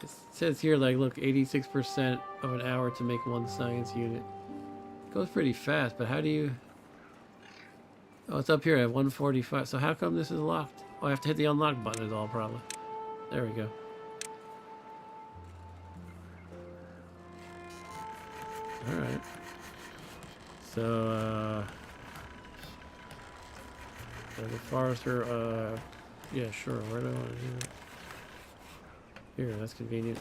S1: It says here, like, look, 86% of an hour to make one science unit. It goes pretty fast, but how do you... Oh, it's up here at 145. So how come this is locked? Oh, I have to hit the unlock button is all, probably. There we go. Alright. So, the forester, yeah, sure, where do I want to do it? Here, that's convenient.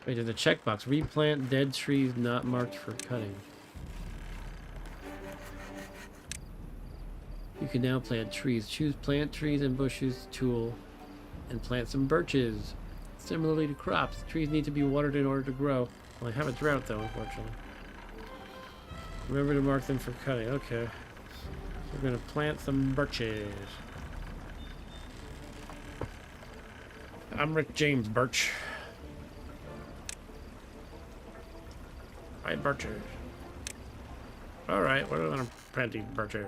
S1: Wait, there's a checkbox. Replant dead trees not marked for cutting. You can now plant trees. Choose plant trees and bushes tool and plant some birches. Similarly to crops, trees need to be watered in order to grow. Well, I have a drought though, unfortunately. Remember to mark them for cutting. Okay. We're gonna plant some birches. I'm Rick James Birch. Hi, birches. Alright, what are the plenty birches?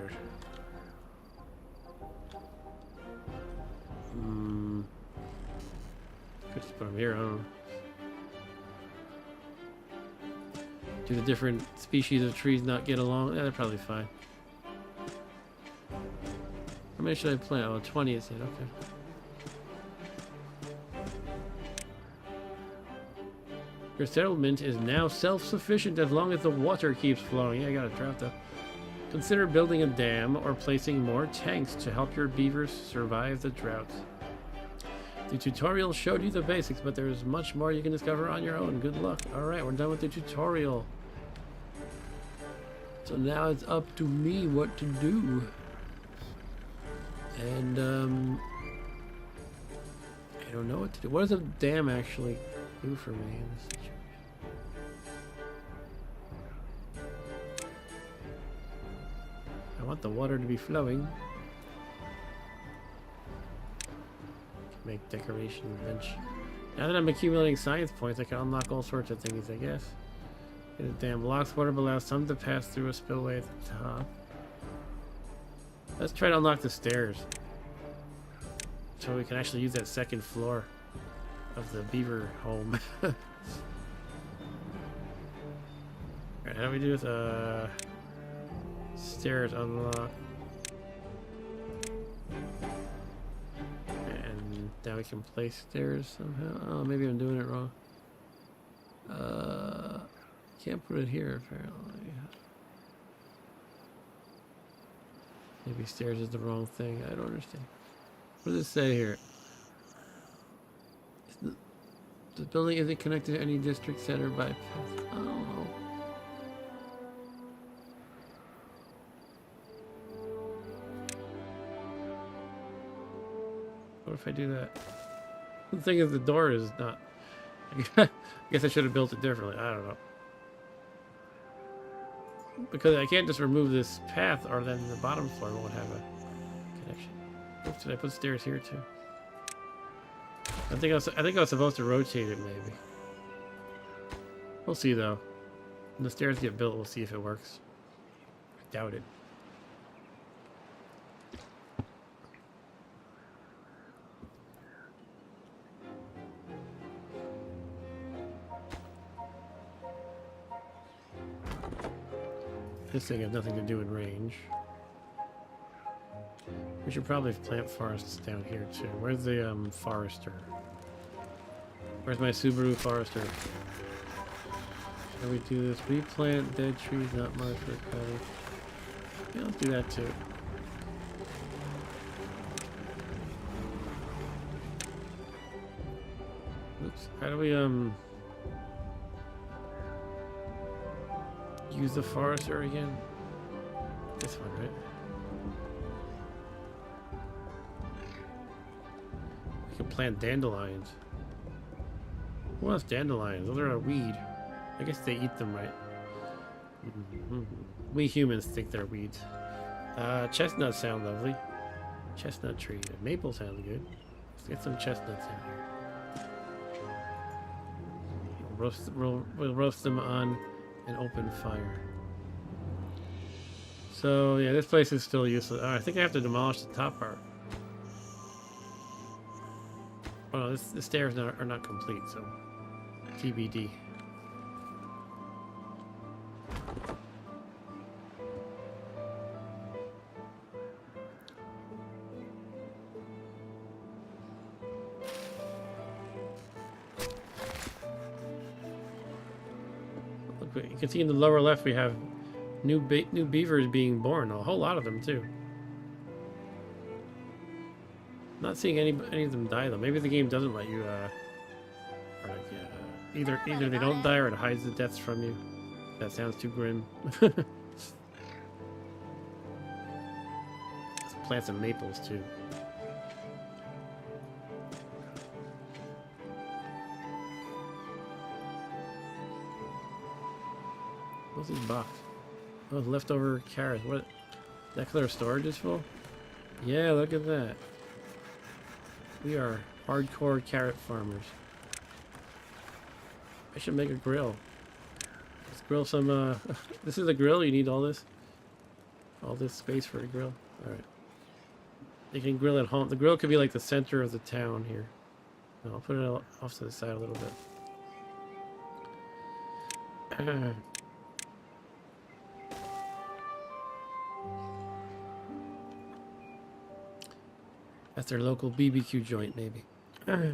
S1: Could just put them here, I don't know. Do the different species of trees not get along? Yeah, they're probably fine. How many should I plant? Oh, 20 is it, okay. Your settlement is now self-sufficient as long as the water keeps flowing. Yeah, I got a drought though. Consider building a dam or placing more tanks to help your beavers survive the drought. The tutorial showed you the basics, but there's much more you can discover on your own. Good luck. Alright, we're done with the tutorial. So now it's up to me what to do. And, I don't know what to do. What does a dam actually do for me in this situation? I want the water to be flowing. Make decoration bench. Now that I'm accumulating science points, I can unlock all sorts of things, I guess. Get a dam. Blocks water but allows some to pass through a spillway at the top. Let's try to unlock the stairs. So we can actually use that second floor of the beaver home. Alright, how do we do this? Stairs unlock. And now we can place stairs somehow. Oh, maybe I'm doing it wrong. Can't put it here apparently. Maybe stairs is the wrong thing. I don't understand. What does it say here? The building isn't connected to any district center by path. I don't know. What if I do that? The thing is, the door is not. I guess I should have built it differently. I don't know. Because I can't just remove this path, or then the bottom floor won't have a connection. Oops, did I put stairs here too? I think I was supposed to rotate it, maybe. We'll see though. When the stairs get built, we'll see if it works. I doubt it. This thing has nothing to do with range. We should probably plant forests down here too. Where's the forester? Where's my Subaru forester? How do we do this? We plant dead trees, not much for cutting. Yeah, let's do that too. Oops. How do we use the forester again? This one, right? We can plant dandelions. Who wants dandelions? Those are a weed. I guess they eat them, right? We humans think they're weeds. Chestnuts sound lovely. Chestnut tree. Maple sounds good. Let's get some chestnuts in here. We'll roast them on an open fire. So yeah, this place is still useless. I think I have to demolish the top part. Oh no, the stairs are not complete, so TBD. Look, you can see in the lower left we have new beavers being born. A whole lot of them too. Not seeing any of them die though. Maybe the game doesn't let you. Either they don't die or it hides the deaths from you. That sounds too grim. Let's plant some maples too. What's this box? Oh, leftover carrots. What? That clear storage is full? Yeah, look at that. We are hardcore carrot farmers. I should make a grill. Let's grill some, this is a grill? You need all this? All this space for a grill? Alright. You can grill at home. The grill could be like the center of the town here. I'll put it off to the side a little bit. That's their local BBQ joint, maybe. No.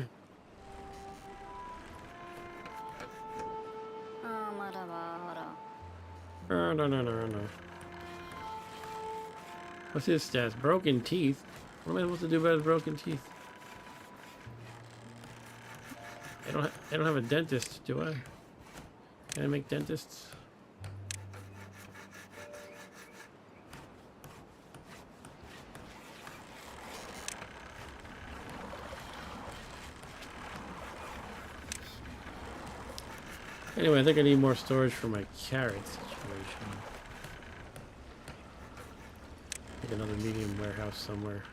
S1: What's his stats? Broken teeth? What am I supposed to do about his broken teeth? I don't have a dentist, do I? Can I make dentists? Anyway, I think I need more storage for my carrot situation. Like another medium warehouse somewhere.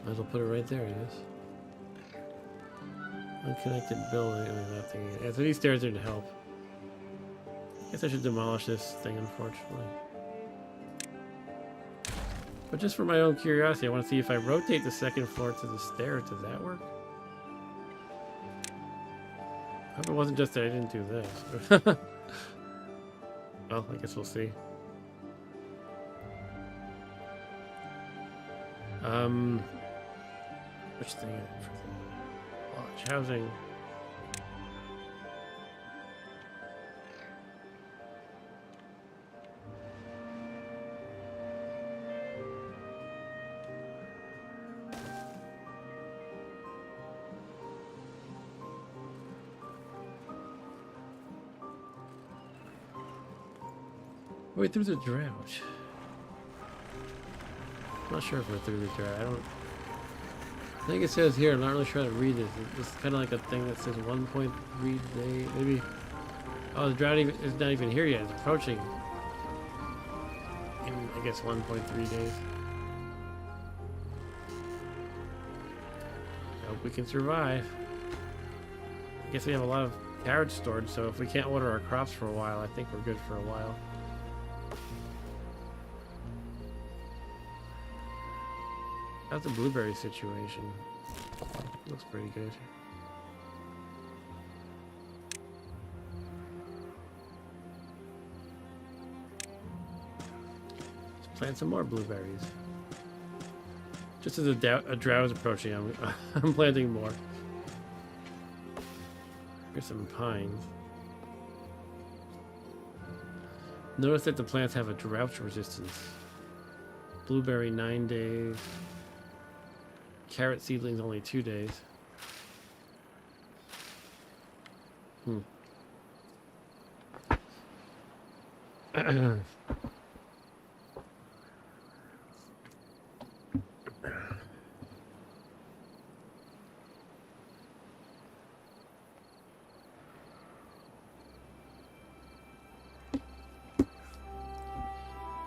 S1: Might as well put it right there, I guess. Unconnected building. I mean, that thing. Yeah, so these stairs didn't help. I guess I should demolish this thing, unfortunately. But just for my own curiosity, I want to see if I rotate the second floor to the stairs, does that work? I hope it wasn't just that I didn't do this. Well, I guess we'll see. Which thing? Lodge housing. Wait, through the drought. I'm not sure if we're through the drought. I think it says here, I'm not really sure how to read it. It's kind of like a thing that says 1.3 day, maybe. Oh, the drought is not even here yet. It's approaching in, I guess, 1.3 days. I hope we can survive. I guess we have a lot of carrots stored, so if we can't water our crops for a while, I think we're good for a while. How's the blueberry situation? Looks pretty good. Let's plant some more blueberries. Just as a drought is approaching, I'm planting more. Here's some pines. Notice that the plants have a drought resistance. Blueberry 9 days. Carrot seedlings only 2 days. All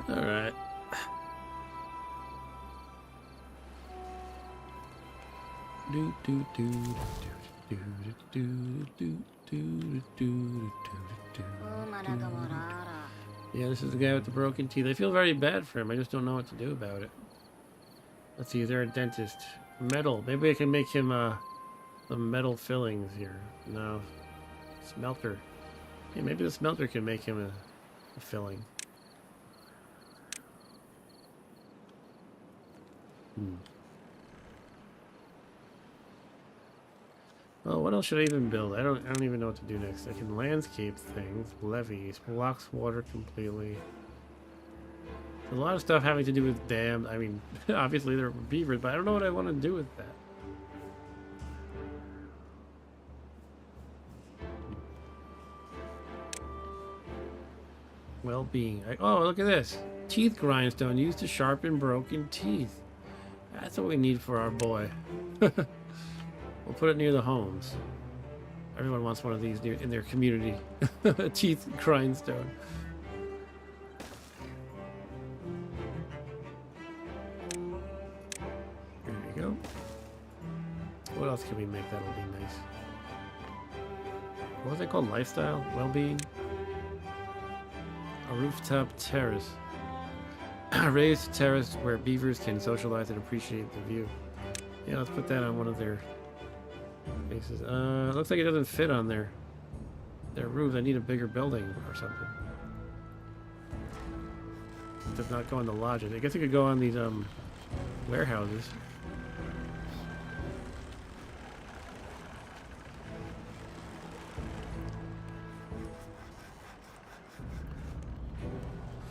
S1: right. Yeah, this is the guy with the broken teeth. I feel very bad for him. I just don't know what to do about it. Let's see, is there a dentist? Metal. Maybe I can make him the metal fillings here. No. Smelter. Yeah, maybe the smelter can make him a filling. Well, what else should I even build? I don't even know what to do next. I can landscape things, levees, blocks water completely. A lot of stuff having to do with dams. I mean, obviously there are beavers, but I don't know what I want to do with that. Well-being. Oh, look at this. Teeth grindstone used to sharpen broken teeth. That's what we need for our boy. We'll put it near the homes. Everyone wants one of these in their community. A teeth grindstone. What else can we make that'll be nice? What was it called? Lifestyle? Well-being? A rooftop terrace. A raised terrace where beavers can socialize and appreciate the view. Yeah, let's put that on one of their bases. It looks like it doesn't fit on their roofs. I need a bigger building or something. It does not go on the lodges. I guess it could go on these warehouses.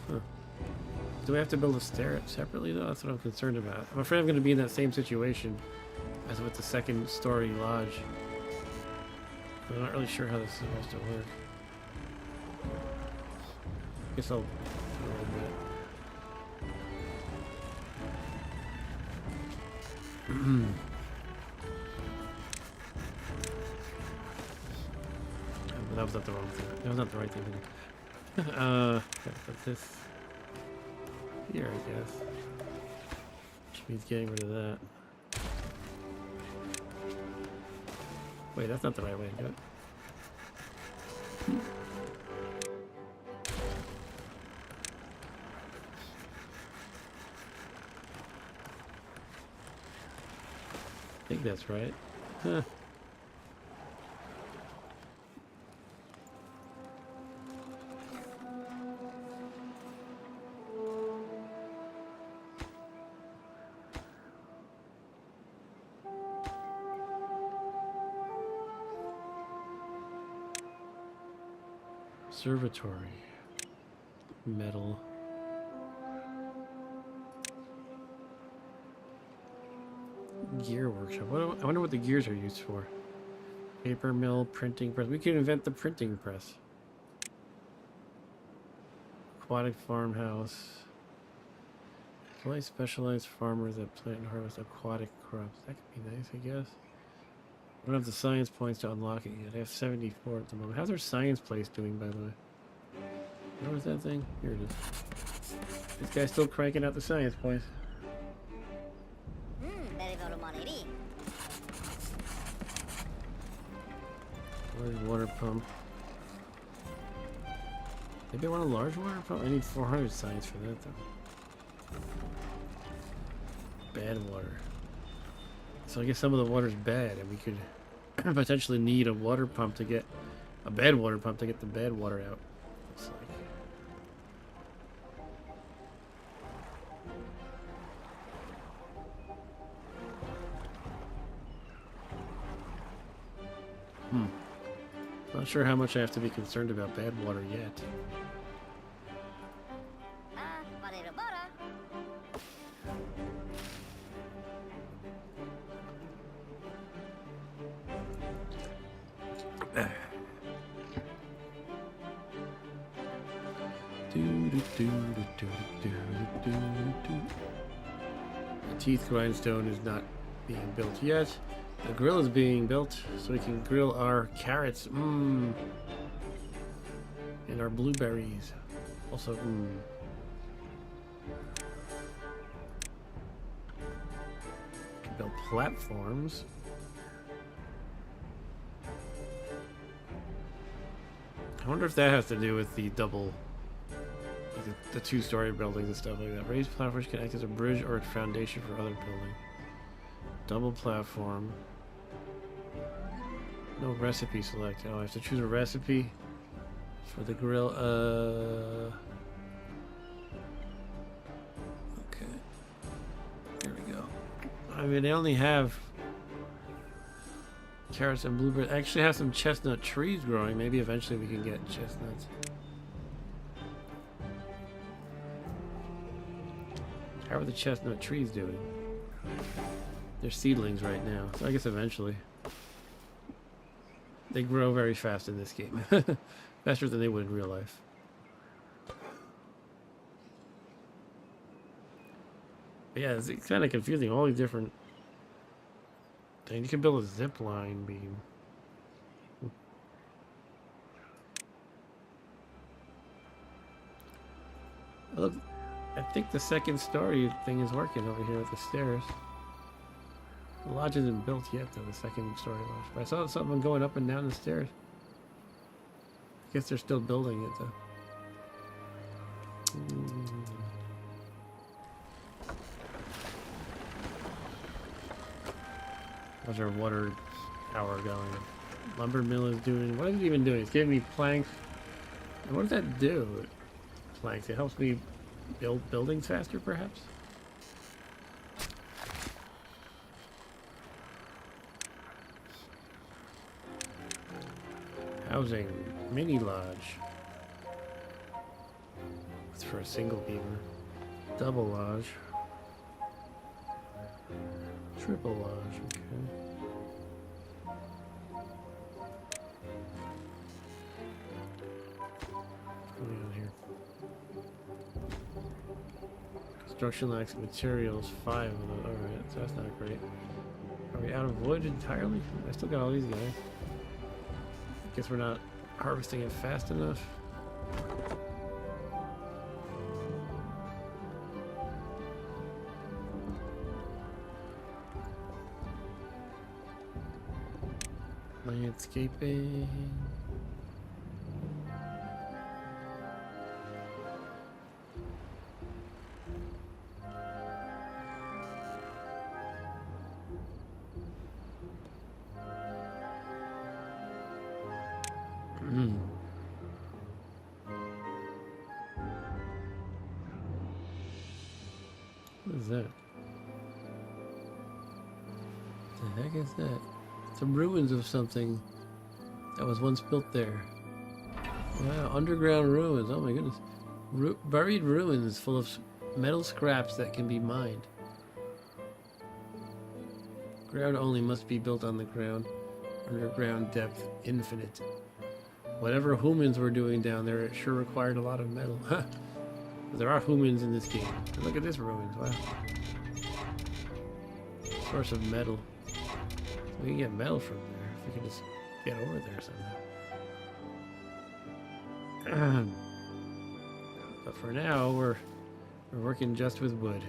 S1: Huh. Do we have to build a stair separately though? That's what I'm concerned about. I'm afraid I'm going to be in that same situation as with the second story lodge. I'm not really sure how this is supposed to work. Guess I'll do a little bit. That was not the wrong thing. That was not the right thing to do. Gotta put this here, I guess. Which means getting rid of that. Wait, that's not the right way to do it. I think that's right. Huh. Observatory. Metal. Gear workshop. I wonder what the gears are used for. Paper mill, printing press. We could invent the printing press. Aquatic farmhouse. Employ specialized farmers that plant and harvest aquatic crops. That could be nice, I guess. I don't have the science points to unlock it yet. I have 74 at the moment. How's our science place doing, by the way? Where was that thing? Here it is. This guy's still cranking out the science points. Large water pump. Maybe I want a large water pump? I need 400 science for that, though. Bad water. So I guess some of the water's bad, and we could potentially need a water pump to get a bad water pump to get the bad water out. Looks like. Not sure how much I have to be concerned about bad water yet. The teeth grindstone is not being built yet. The grill is being built so we can grill our carrots. And our blueberries. Also, build platforms. I wonder if that has to do with the double, the two-story buildings and stuff like that. Raised platforms can act as a bridge or a foundation for other buildings. Double platform. No recipe selected. Oh, I have to choose a recipe for the grill. Okay. Here we go. I mean, they only have carrots and blueberries. I actually have some chestnut trees growing. Maybe eventually we can get chestnuts. How are the chestnut trees doing? They're seedlings right now, so I guess eventually. They grow very fast in this game. Faster than they would in real life. But yeah, it's kind of confusing. All these different things. You can build a zip line beam. Look, I think the second story thing is working over here with the stairs. The lodge isn't built yet, though, the second story lodge. But I saw something going up and down the stairs. I guess they're still building it, though. How's our water tower going? Lumber mill is doing... What is it even doing? It's giving me planks. And what does that do? Planks. It helps me build buildings faster, perhaps? Housing. Mini lodge. That's for a single beaver. Double lodge. Triple lodge. Okay. What's going on here? Construction lacks materials. 5 of them. Alright, so that's not great. Are we out of wood entirely? I still got all these guys. Guess we're not harvesting it fast enough. Landscaping. What is that? What the heck is that? Some ruins of something that was once built there. Wow, underground ruins. Oh my goodness. Buried ruins full of metal scraps that can be mined. Ground only must be built on the ground. Underground depth infinite. Whatever humans were doing down there, it sure required a lot of metal. There are humans in this game. And look at this ruins. Wow. Source of metal. We can get metal from there if we can just get over there somehow. But for now, we're working just with wood.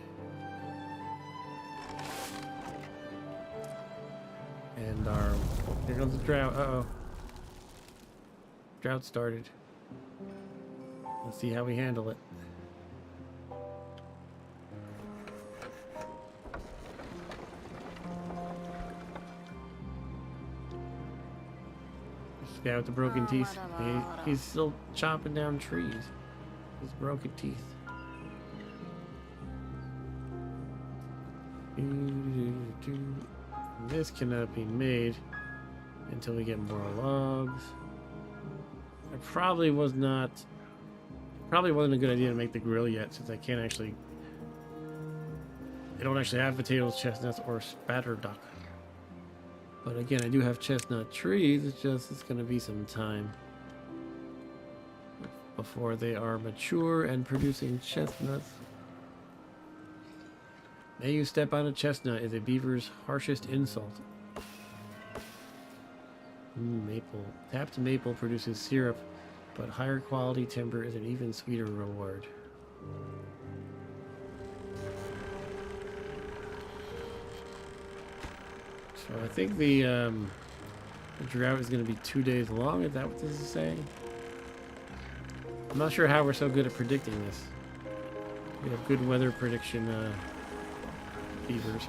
S1: And here comes the drought. Uh-oh. Drought started. Let's see how we handle it. This guy with the broken teeth. He's still chopping down trees. His broken teeth. This cannot be made until we get more logs. It probably wasn't a good idea to make the grill yet, since I can't actually... I don't actually have potatoes, chestnuts, or spatterduck. But again, I do have chestnut trees. It's going to be some time before they are mature and producing chestnuts. May you step on a chestnut is a beaver's harshest insult. Maple. Tapped maple produces syrup, but higher quality timber is an even sweeter reward. So I think the drought is going to be 2 days long. Is that what this is saying? I'm not sure how we're so good at predicting this. We have good weather prediction beavers.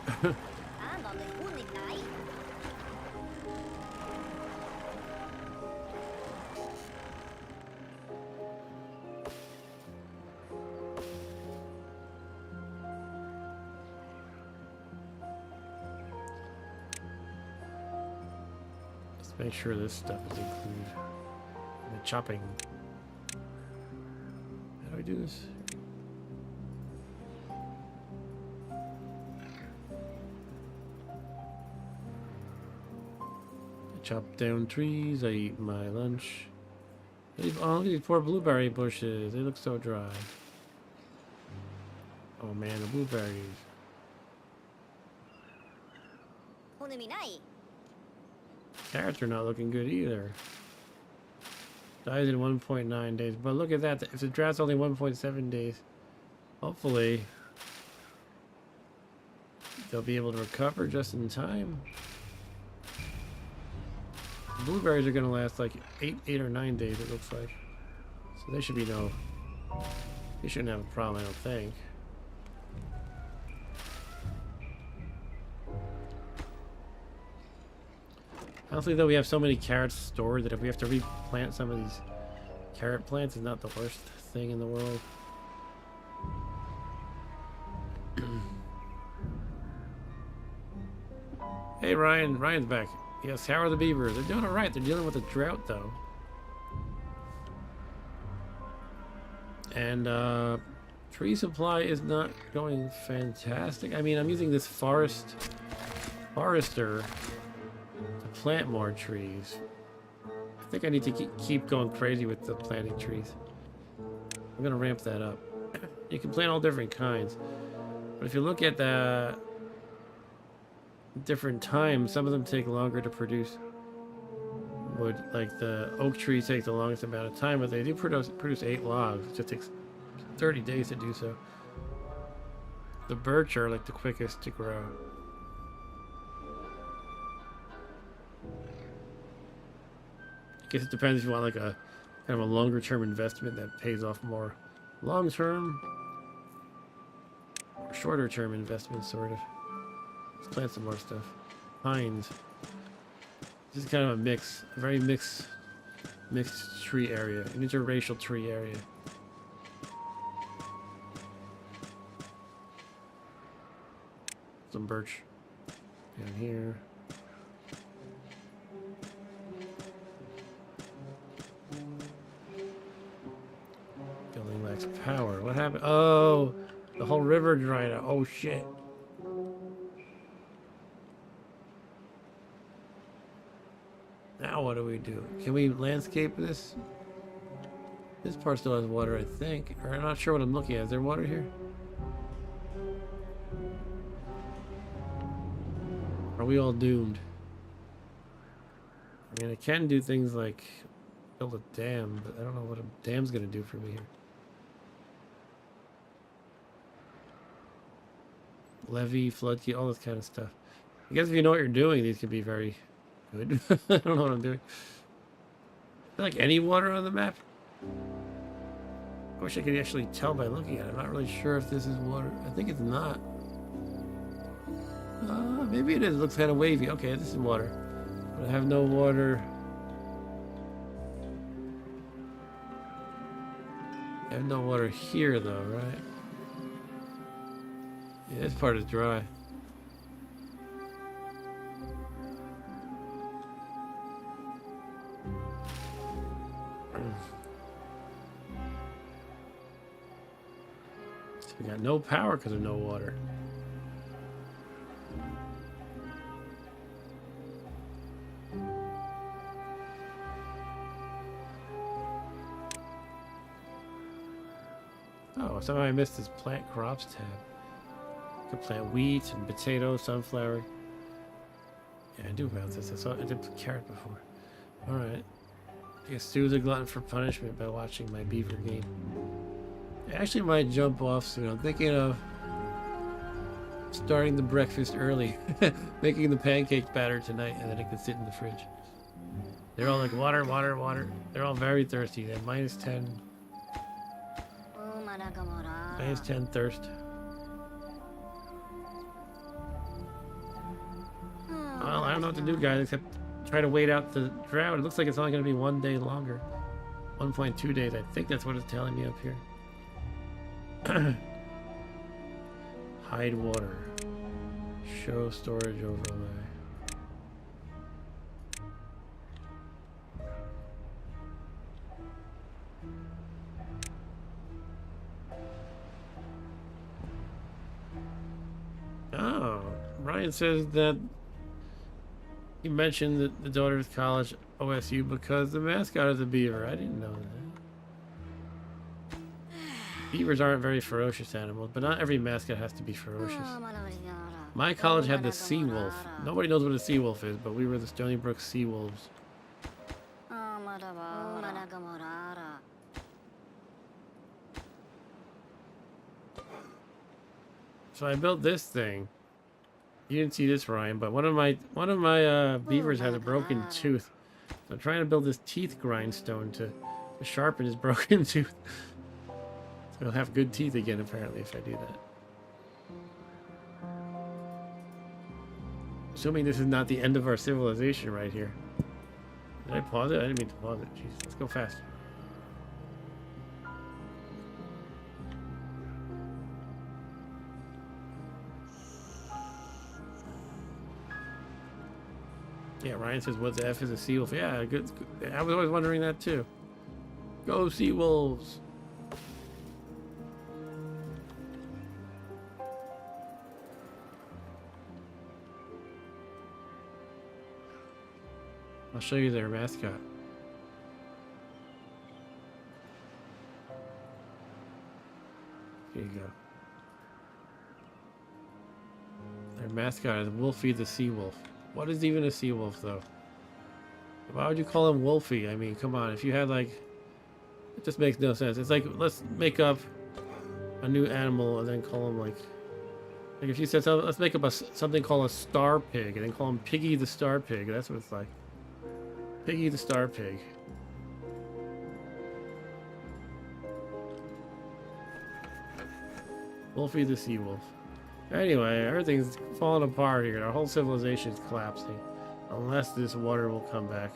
S1: Let's make sure this stuff is included in the chopping. How do I do this? Chop down trees, I eat my lunch. Oh, look at these poor blueberry bushes. They look so dry. Oh man, the blueberries. Carrots are not looking good either. Dies in 1.9 days. But look at that. If the drought's only 1.7 days, hopefully they'll be able to recover just in time. Blueberries are gonna last like 8 or 9 days, it looks like. So they should be they shouldn't have a problem, I don't think. Honestly though, we have so many carrots stored that if we have to replant some of these carrot plants, it's not the worst thing in the world. Hey Ryan, Ryan's back. Yes, how are the beavers? They're doing alright, they're dealing with a drought though. And tree supply is not going fantastic. I mean, I'm using this forester to plant more trees. I think I need to keep going crazy with the planting trees. I'm gonna ramp that up. You can plant all different kinds, but if you look at the different times, some of them take longer to produce wood. Like the oak tree takes the longest amount of time, but they do produce 8 logs. It just takes 30 days to do so. The birch are like the quickest to grow. I guess it depends if you want like a kind of a longer term investment that pays off more long term or shorter term investment, sort of. Let's plant some more stuff. Pines. This is kind of a mix, a very mixed tree area, an interracial tree area. Some birch down here. Building lacks power. What happened? Oh, the whole river dried out. Oh shit. Now what do we do? Can we landscape this? This part still has water, I think. Or I'm not sure what I'm looking at. Is there water here? Are we all doomed? I mean, I can do things like build a dam, but I don't know what a dam's gonna do for me here. Levee, flood key, all this kind of stuff. I guess if you know what you're doing, these could be very good. I don't know what I'm doing. Is there like any water on the map? I wish I could actually tell by looking at it. I'm not really sure if this is water. I think it's not. Maybe it is. It looks kind of wavy. Okay, this is water. But I have no water. I have no water here though, right? Yeah, this part is dry. So we got no power because of no water. Oh, somehow I missed this plant crops tab. I could plant wheat and potato, sunflower. Yeah, I do about this. I did carrot before. Alright. I guess Stu's a glutton for punishment by watching my beaver game. I actually might jump off soon. I'm thinking of starting the breakfast early. Making the pancake batter tonight, and then it can sit in the fridge. They're all like, water, water, water. They're all very thirsty. They're minus 10. Minus 10 thirst. Well, I don't know what to do, guys, except try to wait out the drought. It looks like it's only going to be 1 day longer. 1.2 days. I think that's what it's telling me up here. Hide water. Show storage overlay. Oh, Ryan says that he mentioned that the daughter's college OSU because the mascot is a beaver. I didn't know that. Beavers aren't very ferocious animals, but not every mascot has to be ferocious. My college had the sea wolf. Nobody knows what a sea wolf is, but we were the Stony Brook Sea Wolves. So I built this thing. You didn't see this, Ryan, but one of my beavers has a broken tooth. So I'm trying to build this teeth grindstone to sharpen his broken tooth. So he'll have good teeth again, apparently, if I do that. Assuming this is not the end of our civilization right here. Did I pause it? I didn't mean to pause it. Jeez, let's go fast. Yeah, Ryan says, what the F is a sea wolf? Yeah, good. I was always wondering that too. Go sea wolves. I'll show you their mascot. Here you go. Their mascot is Wolfie the sea wolf. What is even a sea wolf, though? Why would you call him Wolfie? I mean, come on. If you had, like... It just makes no sense. It's like, let's make up a new animal and then call him, like... Like, if you said, let's make up something called a star pig and then call him Piggy the Star Pig. That's what it's like. Piggy the Star Pig. Wolfie the Sea Wolf. Anyway, everything's falling apart here. Our whole civilization is collapsing. Unless this water will come back.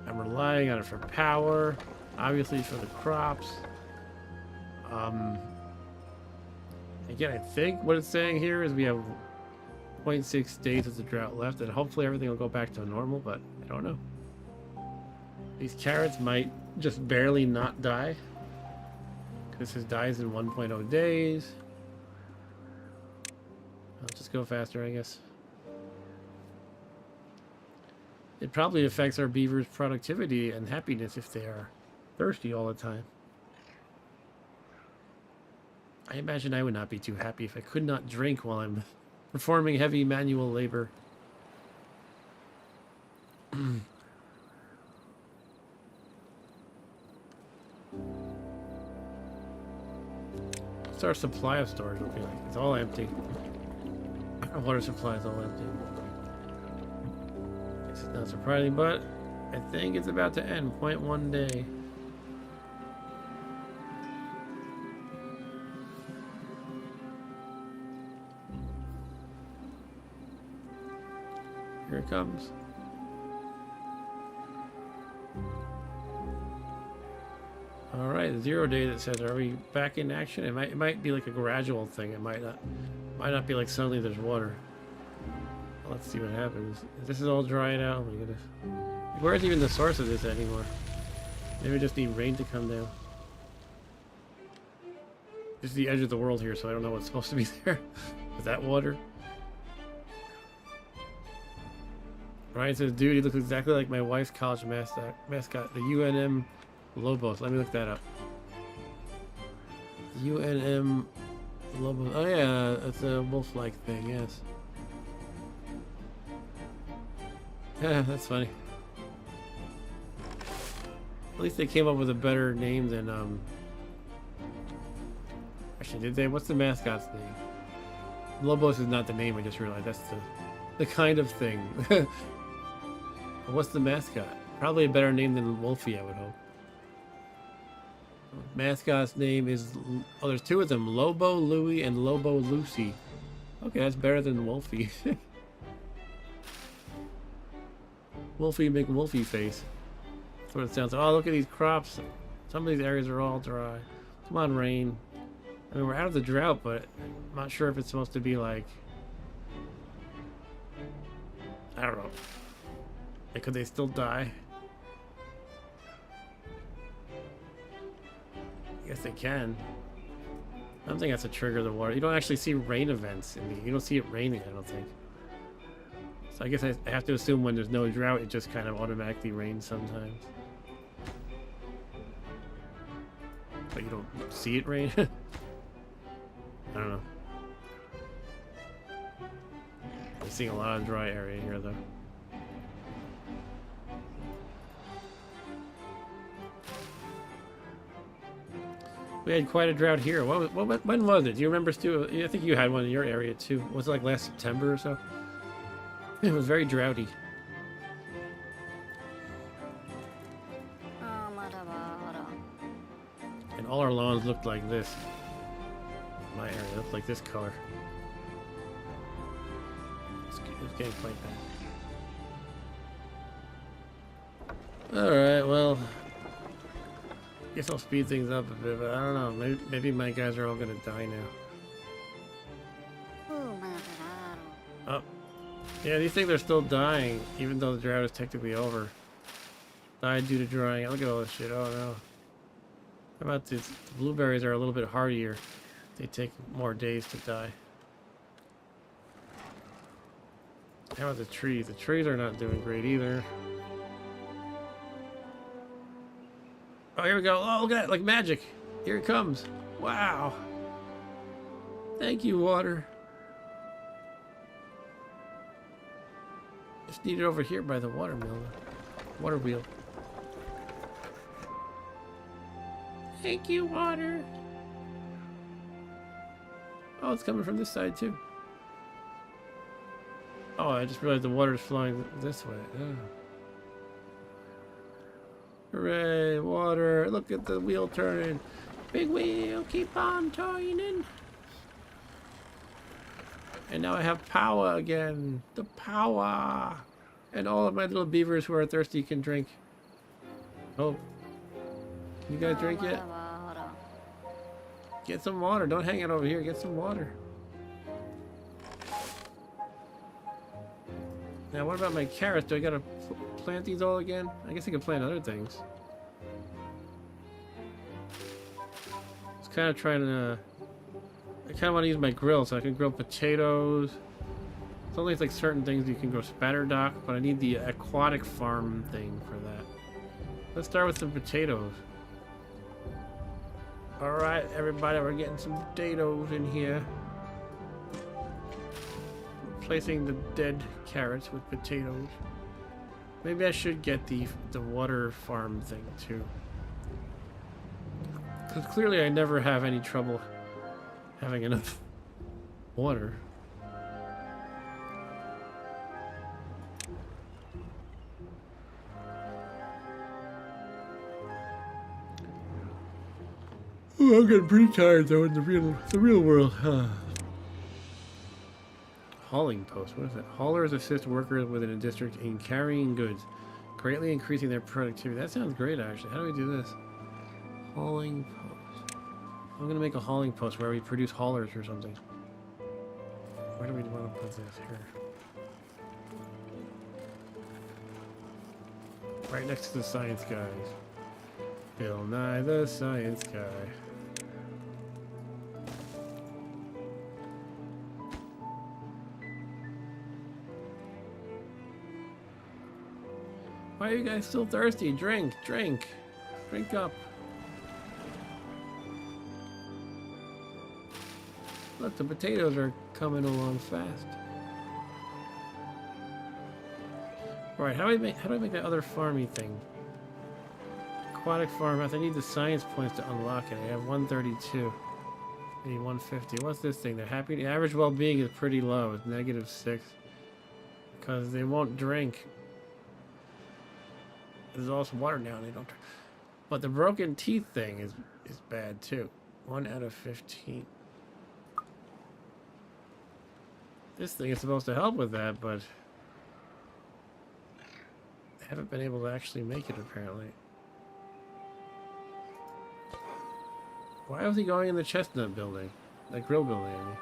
S1: I'm relying on it for power. Obviously for the crops. Again, I think what it's saying here is we have 0.6 days of the drought left. And hopefully everything will go back to normal, but I don't know. These carrots might just barely not die. This says dies in 1.0 days. I'll just go faster, I guess. It probably affects our beavers' productivity and happiness if they are thirsty all the time. I imagine I would not be too happy if I could not drink while I'm performing heavy manual labor. What's our supply of storage looking like? It's all empty. Our water supply is all empty. This is not surprising, but I think it's about to end. 0.1 day. Here it comes. All right, 0 day that says, are we back in action? It might be like a gradual thing. It might not be like suddenly there's water. Let's see what happens. This is all drying out. Oh my goodness. Where's even the source of this anymore? Maybe we just need rain to come down. This is the edge of the world here, so I don't know what's supposed to be there. Is that water? Ryan says, dude, he looks exactly like my wife's college mascot, the UNM Lobos. Let me look that up. UNM Lobos. Oh yeah, it's a wolf-like thing, yes. Yeah, that's funny. At least they came up with a better name than, Actually, did they? What's the mascot's name? Lobos is not the name, I just realized. That's the kind of thing. What's the mascot? Probably a better name than Wolfie, I would hope. Mascot's name is... Oh, there's two of them. Lobo Louie and Lobo Lucy. Okay, that's better than Wolfie. Wolfie McWolfie face. That's what it sounds like. Oh, look at these crops. Some of these areas are all dry. Come on, rain. I mean, we're out of the drought, but I'm not sure if it's supposed to be like... I don't know. Like, could they still die? I guess they can. I don't think that's to trigger the water. You don't actually see rain events. You don't see it raining, I don't think. So I guess I have to assume when there's no drought, it just kind of automatically rains sometimes. But you don't see it rain? I don't know. I'm seeing a lot of dry area here, though. But We had quite a drought here. When was it? Do you remember, Stu? I think you had one in your area too. Was it like last September or so? It was very droughty. And all our lawns looked like this. My area looked like this color. It's getting quite bad. Alright, well, guess I'll speed things up a bit, but I don't know. Maybe my guys are all gonna die now. Oh. Yeah, these things are still dying, even though the drought is technically over. Died due to drying. Look at all this shit. Oh no. How about this? The blueberries are a little bit hardier. They take more days to die. How about the trees? The trees are not doing great either. Oh, here we go. Oh, look at that. Like magic. Here it comes. Wow. Thank you, water. It's needed over here by the water wheel. Thank you, water. Oh, it's coming from this side, too. Oh, I just realized the water is flowing this way. Oh. Hooray, water. Look at the wheel turning. Big wheel, keep on turning. And now I have power again. The power. And all of my little beavers who are thirsty can drink. Oh. Can you guys drink yet? Get some water. Don't hang it over here. Get some water. Now, what about my carrots? Do I gotta plant these all again? I guess I can plant other things. I was kind of trying to... I kind of want to use my grill so I can grill potatoes. It's only like certain things you can grow spatterdock, but I need the aquatic farm thing for that. Let's start with some potatoes. Alright, everybody, we're getting some potatoes in here. Replacing the dead carrots with potatoes. Maybe I should get the water farm thing too. Because clearly I never have any trouble having enough water. Oh, I'm getting pretty tired though in the real world. Hauling post. What is that? Haulers assist workers within a district in carrying goods, greatly increasing their productivity. That sounds great, actually. How do we do this? Hauling post. I'm gonna make a hauling post where we produce haulers or something. Where do we want to put this? Here. Right next to the science guys. Bill Nye the Science Guy. Why are you guys still thirsty? Drink, drink. Drink up. Look, the potatoes are coming along fast. Alright, how do I make that other farmy thing? Aquatic farmhouse. I need the science points to unlock it. I have 132. I need 150. What's this thing? The average well-being is pretty low. It's -6. Because they won't drink. There's also water now and they don't drink. But the broken teeth thing is bad too. 1 out of 15. This thing is supposed to help with that, but I haven't been able to actually make it apparently. Why was he going in the chestnut building? The grill building, I mean.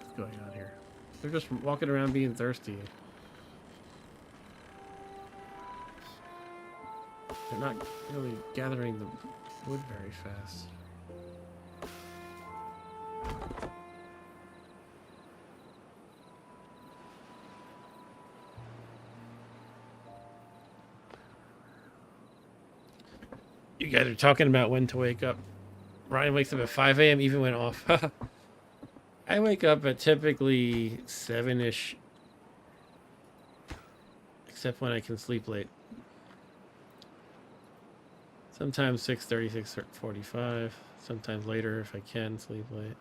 S1: What's going on here? They're just walking around being thirsty. They're not really gathering the wood very fast. You guys are talking about when to wake up. Ryan wakes up at 5 a.m. even went off. I wake up at typically 7-ish. Except when I can sleep late. Sometimes 6:30, 6:45. Sometimes later if I can sleep late.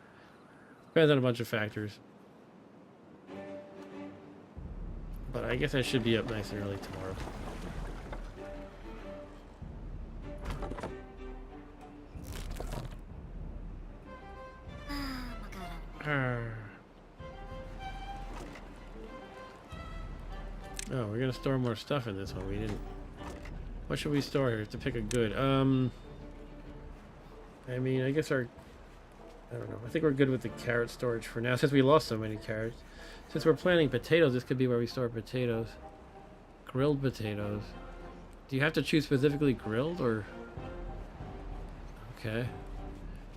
S1: Depends on a bunch of factors. But I guess I should be up nice and early tomorrow. Oh, we're gonna store more stuff in this one. We didn't. What should we store here to pick a good? I mean, I guess I don't know. I think we're good with the carrot storage for now, since we lost so many carrots. Since we're planting potatoes, this could be where we store potatoes. Grilled potatoes. Do you have to choose specifically grilled or? Okay.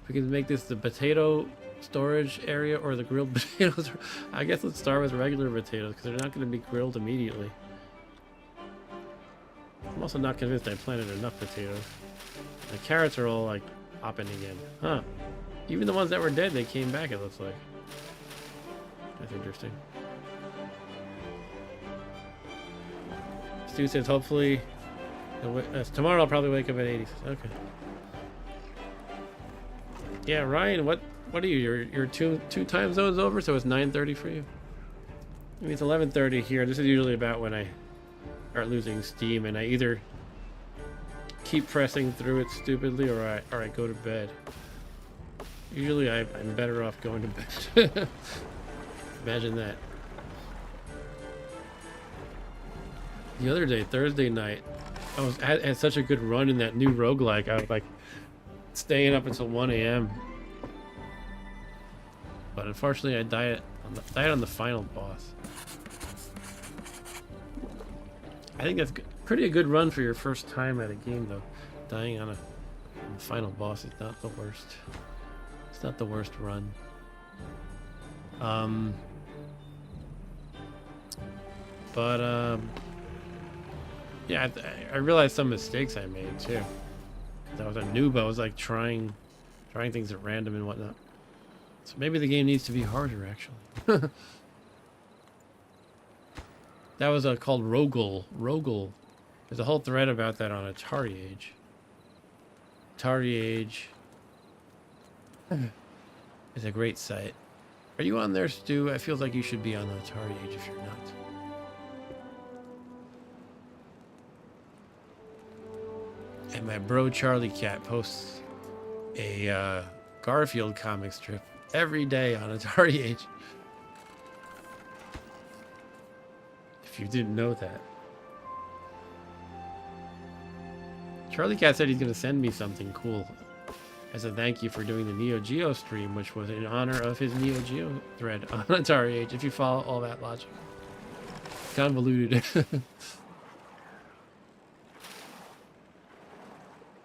S1: We can make this the potato storage area or the grilled potatoes. I guess let's start with regular potatoes because they're not going to be grilled immediately. I'm also not convinced I planted enough potatoes. The carrots are all like popping again. Huh. Even the ones that were dead, they came back, it looks like. That's interesting. Stu says hopefully tomorrow I'll probably wake up at 80. Okay. Yeah, Ryan, what are you? You're two time zones over, so it's 9:30 for you. I mean, it's 11:30 here. This is usually about when I start losing steam, and I either keep pressing through it stupidly, or I go to bed. Usually, I'm better off going to bed. Imagine that. The other day, Thursday night, I had such a good run in that new roguelike. I was like staying up until 1 a.m. But unfortunately, I died on the final boss. I think that's pretty a good run for your first time at a game, though. Dying on the final boss is not the worst. It's not the worst run. Yeah, I realized some mistakes I made too. I was a noob. I was like trying things at random and whatnot. So maybe the game needs to be harder, actually. That was called Rogel. Rogel. There's a whole thread about that on Atari Age. Atari Age is a great site. Are you on there, Stu? It feels like you should be on the Atari Age if you're not. And my bro Charlie Cat posts a Garfield comic strip every day on Atari Age. If you didn't know that. Charlie Cat said he's going to send me something cool as a thank you for doing the Neo Geo stream, which was in honor of his Neo Geo thread on Atari Age, if you follow all that logic. Convoluted.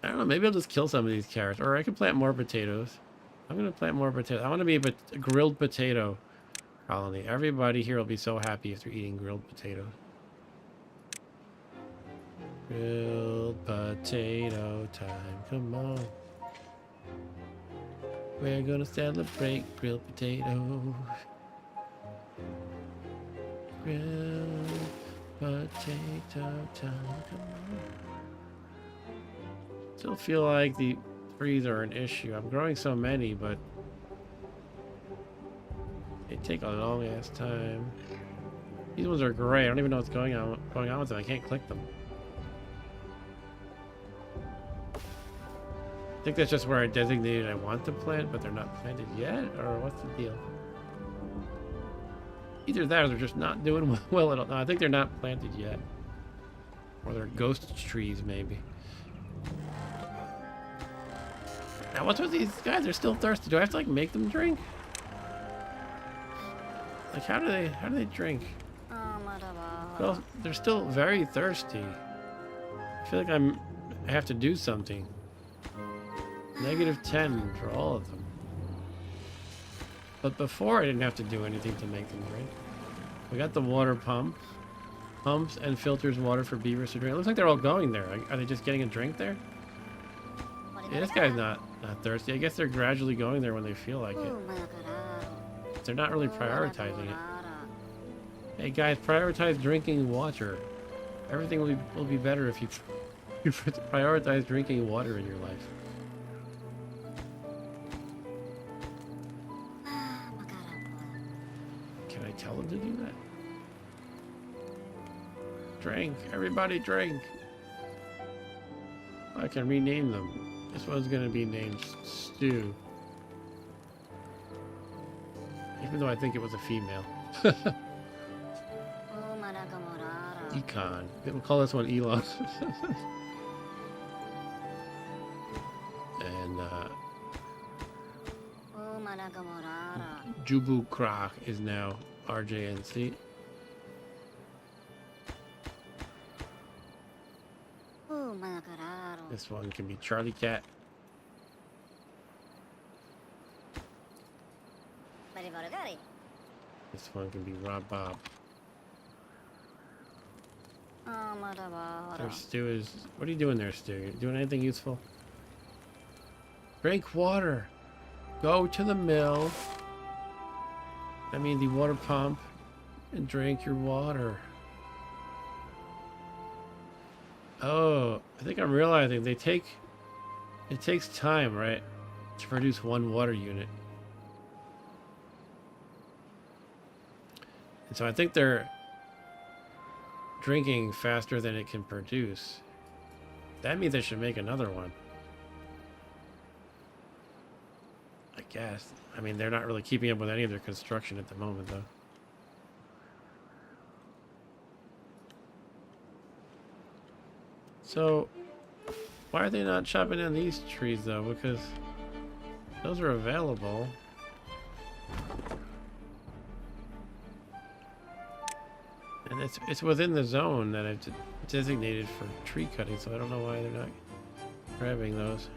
S1: I don't know, maybe I'll just kill some of these carrots, or I can plant more potatoes. I'm going to plant more potatoes. I want to be a grilled potato colony. Everybody here will be so happy if they're eating grilled potatoes. Grilled potato time, come on. We're gonna celebrate grilled potato. Grilled potato time, come on. Still feel like the trees are an issue. I'm growing so many, but they take a long ass time. These ones are gray. I don't even know what's going on with them. I can't click them. I think that's just where I designated I want to plant, but they're not planted yet, or what's the deal? Either that or they're just not doing well at all. No, I think they're not planted yet. Or they're ghost trees, maybe. Now, what's with these guys? They're still thirsty. Do I have to, like, make them drink? Like, how do they drink? Well, they're still very thirsty. I feel like I have to do something. -10 for all of them. But before I didn't have to do anything to make them drink. We got the water pumps and filters water for beavers to drink. It looks like they're all going there. Are they just getting a drink there? Yeah, this guy's not thirsty. I guess they're gradually going there when they feel like it. They're not really prioritizing it. Hey guys, prioritize drinking water. Everything will be better if you You prioritize drinking water in your life. Can I tell them to do that? Drink. Everybody drink. I can rename them. This one's going to be named Stew. Even though I think it was a female. Econ. We'll call this one Elon. And Jubu Krach is now RJNC. This one can be Charlie Cat. This one can be Rob Bob. Their Stu is... What are you doing there, Stu? You doing anything useful? Drink water. Go to the mill. I mean the water pump. And drink your water. Oh, I think I'm realizing they take... It takes time, right? To produce one water unit. And so I think they're drinking faster than it can produce. That means they should make another one. I guess. I mean, they're not really keeping up with any of their construction at the moment, though. So, why are they not chopping down these trees, though? Because those are available. And it's within the zone that I've designated for tree cutting, so I don't know why they're not grabbing those.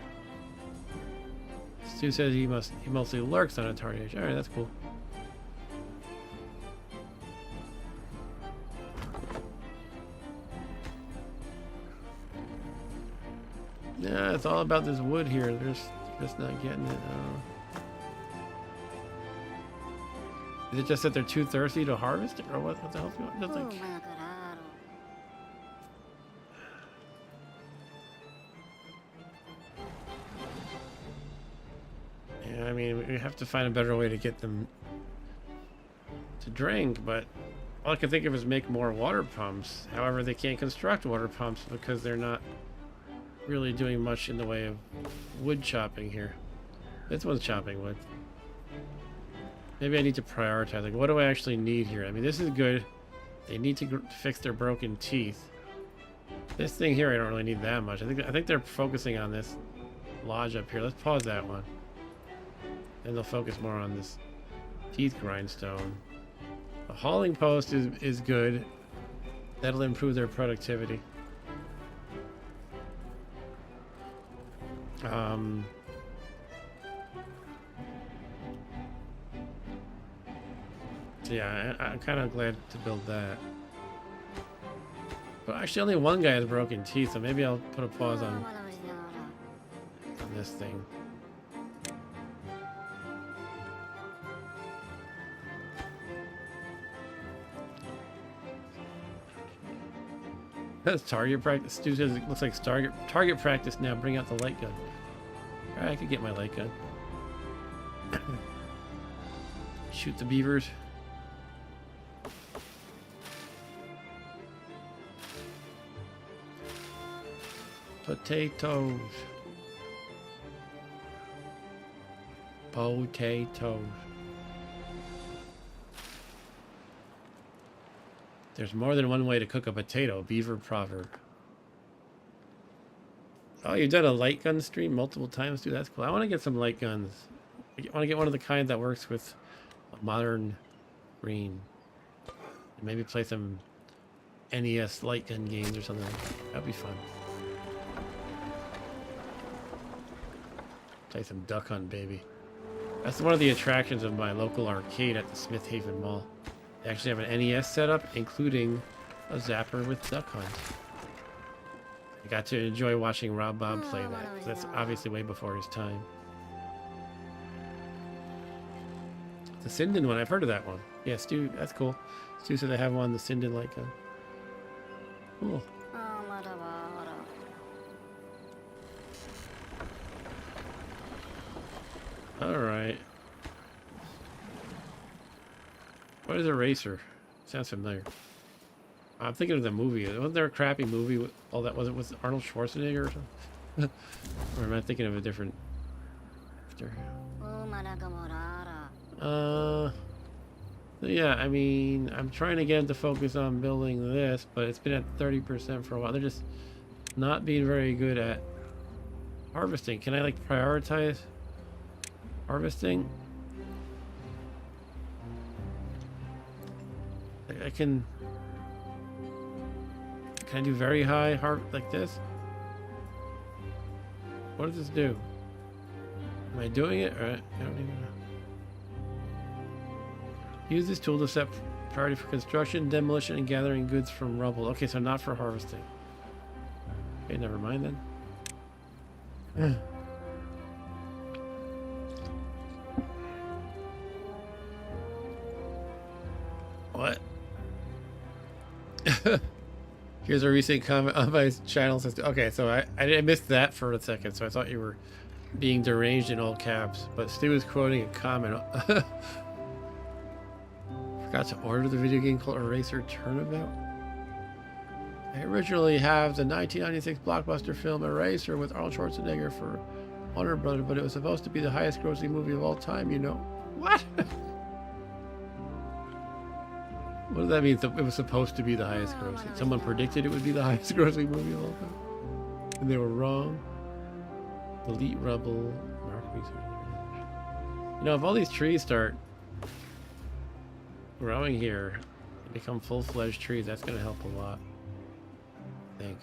S1: Stu says he mostly lurks on a target. Alright, that's cool. Yeah, it's all about this wood here. They're just not getting it. Is it just that they're too thirsty to harvest it, or what the hell's going on? Like... Yeah, I mean, we have to find a better way to get them to drink, but all I can think of is make more water pumps. However, they can't construct water pumps because they're not really doing much in the way of wood chopping here. This one's chopping wood. Maybe I need to prioritize. Like, what do I actually need here? I mean, this is good. They need to fix their broken teeth. This thing here, I don't really need that much. I think they're focusing on this lodge up here. Let's pause that one. Then they'll focus more on this teeth grindstone. The hauling post is good. That'll improve their productivity. So yeah, I'm kind of glad to build that. But actually only one guy has broken teeth, so maybe I'll put a pause on this thing. That's target practice. Stu says it looks like target practice now. Bring out the light gun. Alright, I could get my light gun. Shoot the beavers. Potatoes. Potatoes. There's more than one way to cook a potato. Beaver proverb. Oh, you've done a light gun stream multiple times, dude. That's cool. I want to get some light guns. I want to get one of the kind that works with a modern green. And maybe play some NES light gun games or something. That'd be fun. Play some Duck Hunt, baby. That's one of the attractions of my local arcade at the Smith Haven Mall. They actually have an NES setup, including a zapper with Duck Hunt. I got to enjoy watching Rob Bob play that. That's obviously way before his time. The Sinden one, I've heard of that one. Yeah, Stu, that's cool. Stu said they have one, the Sinden light gun. Cool. All right. What is a racer? Sounds familiar. I'm thinking of the movie. Wasn't there a crappy movie with all that? Was it with Arnold Schwarzenegger or something? Or am I thinking of a different actor? Yeah, I mean, I'm trying to get them to focus on building this, but it's been at 30% for a while. They're just not being very good at harvesting. Can I, like, prioritize harvesting? I can I do very high like this? What does this do? Am I doing it? Or I don't even know. Use this tool to set priority for construction, demolition, and gathering goods from rubble. Okay, so not for harvesting. Okay, never mind then. What? Here's a recent comment on my channel. Okay, so I missed that for a second, so I thought you were being deranged in all caps. But Stu is quoting a comment. Forgot to order the video game called Eraser Turnabout. I originally have the 1996 blockbuster film Eraser with Arnold Schwarzenegger for Warner Brothers, but it was supposed to be the highest grossing movie of all time, you know. What? What does that mean? It was supposed to be the highest grossing. Someone predicted it would be the highest grossing movie of all time. And they were wrong. Delete rubble. Mark research. You know, if all these trees start growing here and become full-fledged trees, that's going to help a lot. I think.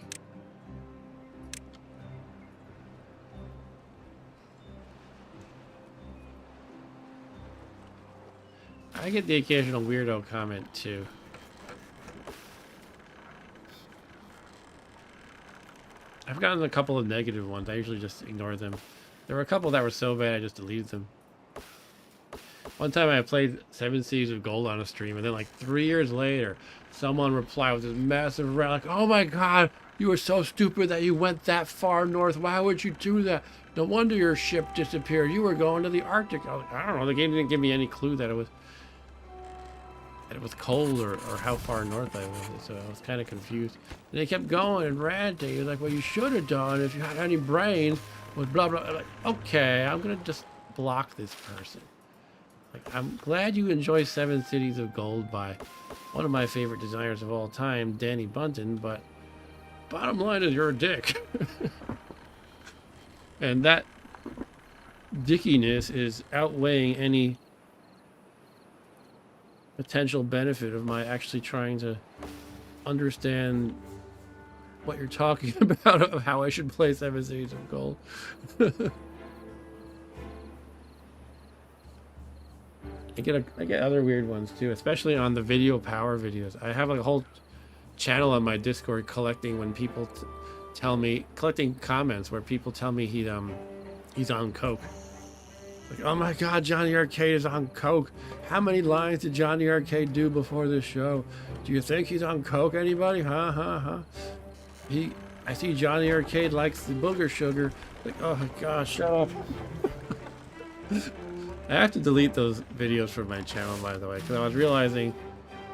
S1: I get the occasional weirdo comment too. I've gotten a couple of negative ones. I usually just ignore them. There were a couple that were so bad I just deleted them. One time I played 7 Seas of Gold on a stream, and then like 3 years later, someone replied with this massive rant, like, "Oh my god, you were so stupid that you went that far north. Why would you do that? No wonder your ship disappeared. You were going to the Arctic." I was like, I don't know, the game didn't give me any clue that it was cold or how far north I was, so I was kind of confused. And they kept going and ranting. He was like, "Well, you should have done if you had any brains," was blah blah. I'm like, okay, I'm gonna just block this person. Like, I'm glad you enjoy 7 Cities of Gold by one of my favorite designers of all time, Danny Bunton, but bottom line is you're a dick. And that dickiness is outweighing any potential benefit of my actually trying to understand what you're talking about, of how I should play 7 Cities of Gold. I get other weird ones too, especially on the video power videos. I have like a whole channel on my Discord collecting when people collecting comments where people tell me he's on coke. Like, "Oh my god, Johnny Arcade is on coke. How many lines did Johnny Arcade do before this show? Do you think he's on coke, anybody? Huh? I see Johnny Arcade likes the booger sugar." Like, oh my gosh, shut up. I have to delete those videos from my channel, by the way, because I was realizing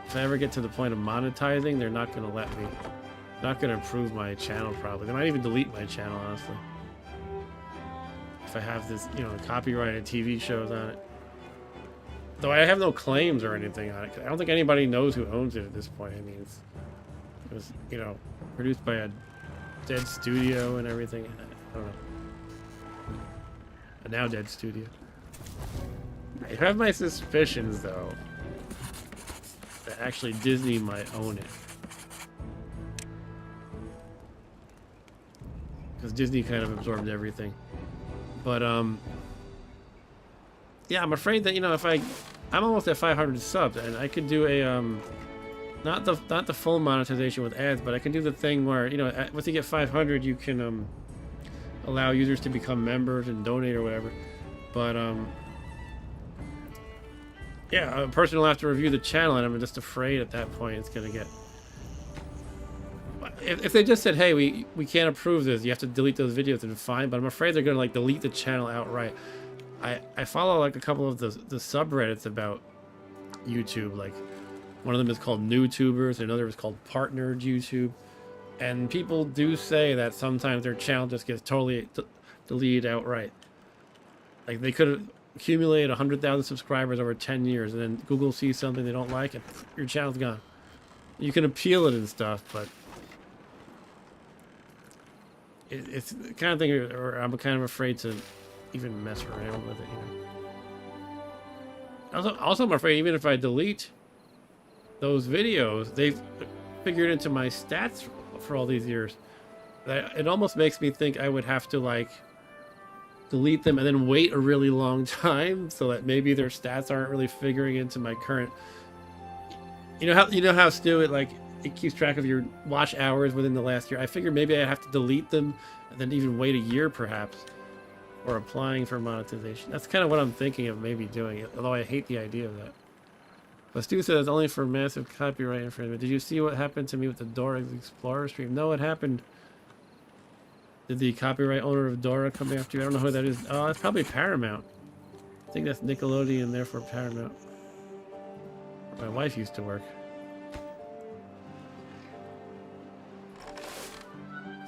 S1: if I ever get to the point of monetizing, they're not going to let me. Not going to improve my channel, probably. They might even delete my channel, honestly. If I have this, you know, copyrighted TV shows on it. Though I have no claims or anything on it. I don't think anybody knows who owns it at this point. I mean, it was, you know, produced by a dead studio and everything. I don't know. A now dead studio. I have my suspicions, though, that actually Disney might own it. Because Disney kind of absorbed everything. But, yeah, I'm afraid that, you know, if I'm almost at 500 subs, and I could do a, not the full monetization with ads, but I can do the thing where, you know, once you get 500, you can, allow users to become members and donate or whatever. But, yeah, a person will have to review the channel, and I'm just afraid at that point it's going to get... If they just said, "Hey, we can't approve this, you have to delete those videos," then fine, but I'm afraid they're going to, like, delete the channel outright. I follow like a couple of the subreddits about YouTube. Like one of them is called NewTubers, another is called Partnered YouTube, and people do say that sometimes their channel just gets totally deleted outright. Like they could have accumulated 100,000 subscribers over 10 years, and then Google sees something they don't like, and your channel's gone. You can appeal it and stuff, but it's the kind of thing, or I'm kind of afraid to even mess around with it, you know. Also, I'm afraid even if I delete those videos, they've figured into my stats for all these years. It almost makes me think I would have to like delete them and then wait a really long time so that maybe their stats aren't really figuring into my current. You know how Stu, it keeps track of your watch hours within the last year. I figured maybe I have to delete them and then even wait a year perhaps, or applying for monetization. That's kind of what I'm thinking of maybe doing, although I hate the idea of that. But Stu says only for massive copyright infringement. Did you see what happened to me with the Dora Explorer stream? No, it happened. Did the copyright owner of Dora come after you? I don't know who that is. Oh, that's probably Paramount. I think that's Nickelodeon, therefore Paramount. Where my wife used to work.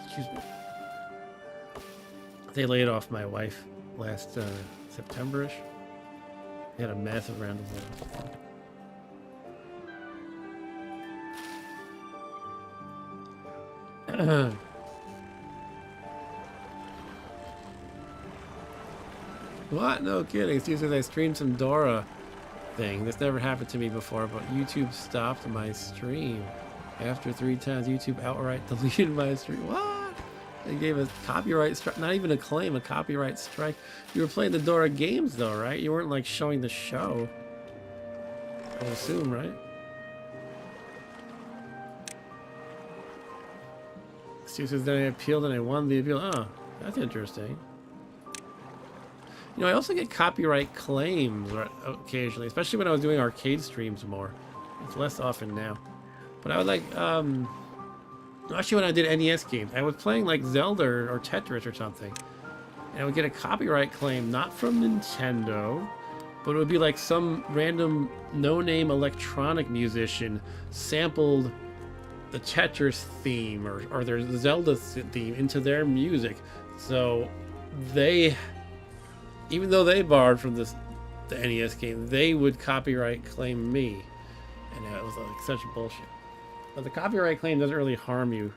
S1: Excuse me. They laid off my wife last September-ish. They had a massive round of layoffs. What? No kidding. Steve says I streamed some Dora thing. This never happened to me before, but YouTube stopped my stream. After 3 times, YouTube outright deleted my stream. What? They gave a copyright strike. Not even a claim, a copyright strike. You were playing the Dora games though, right? You weren't like showing the show. I would assume, right? Steve says then I appealed and I won the appeal. Oh, that's interesting. You know, I also get copyright claims occasionally, especially when I was doing arcade streams more. It's less often now. But I would like, actually when I did NES games, I was playing like Zelda or Tetris or something. And I would get a copyright claim, not from Nintendo, but it would be like some random no-name electronic musician sampled the Tetris theme or their Zelda theme into their music. So they, even though they borrowed from the NES game, they would copyright claim me. And it was like such bullshit. But the copyright claim doesn't really harm you.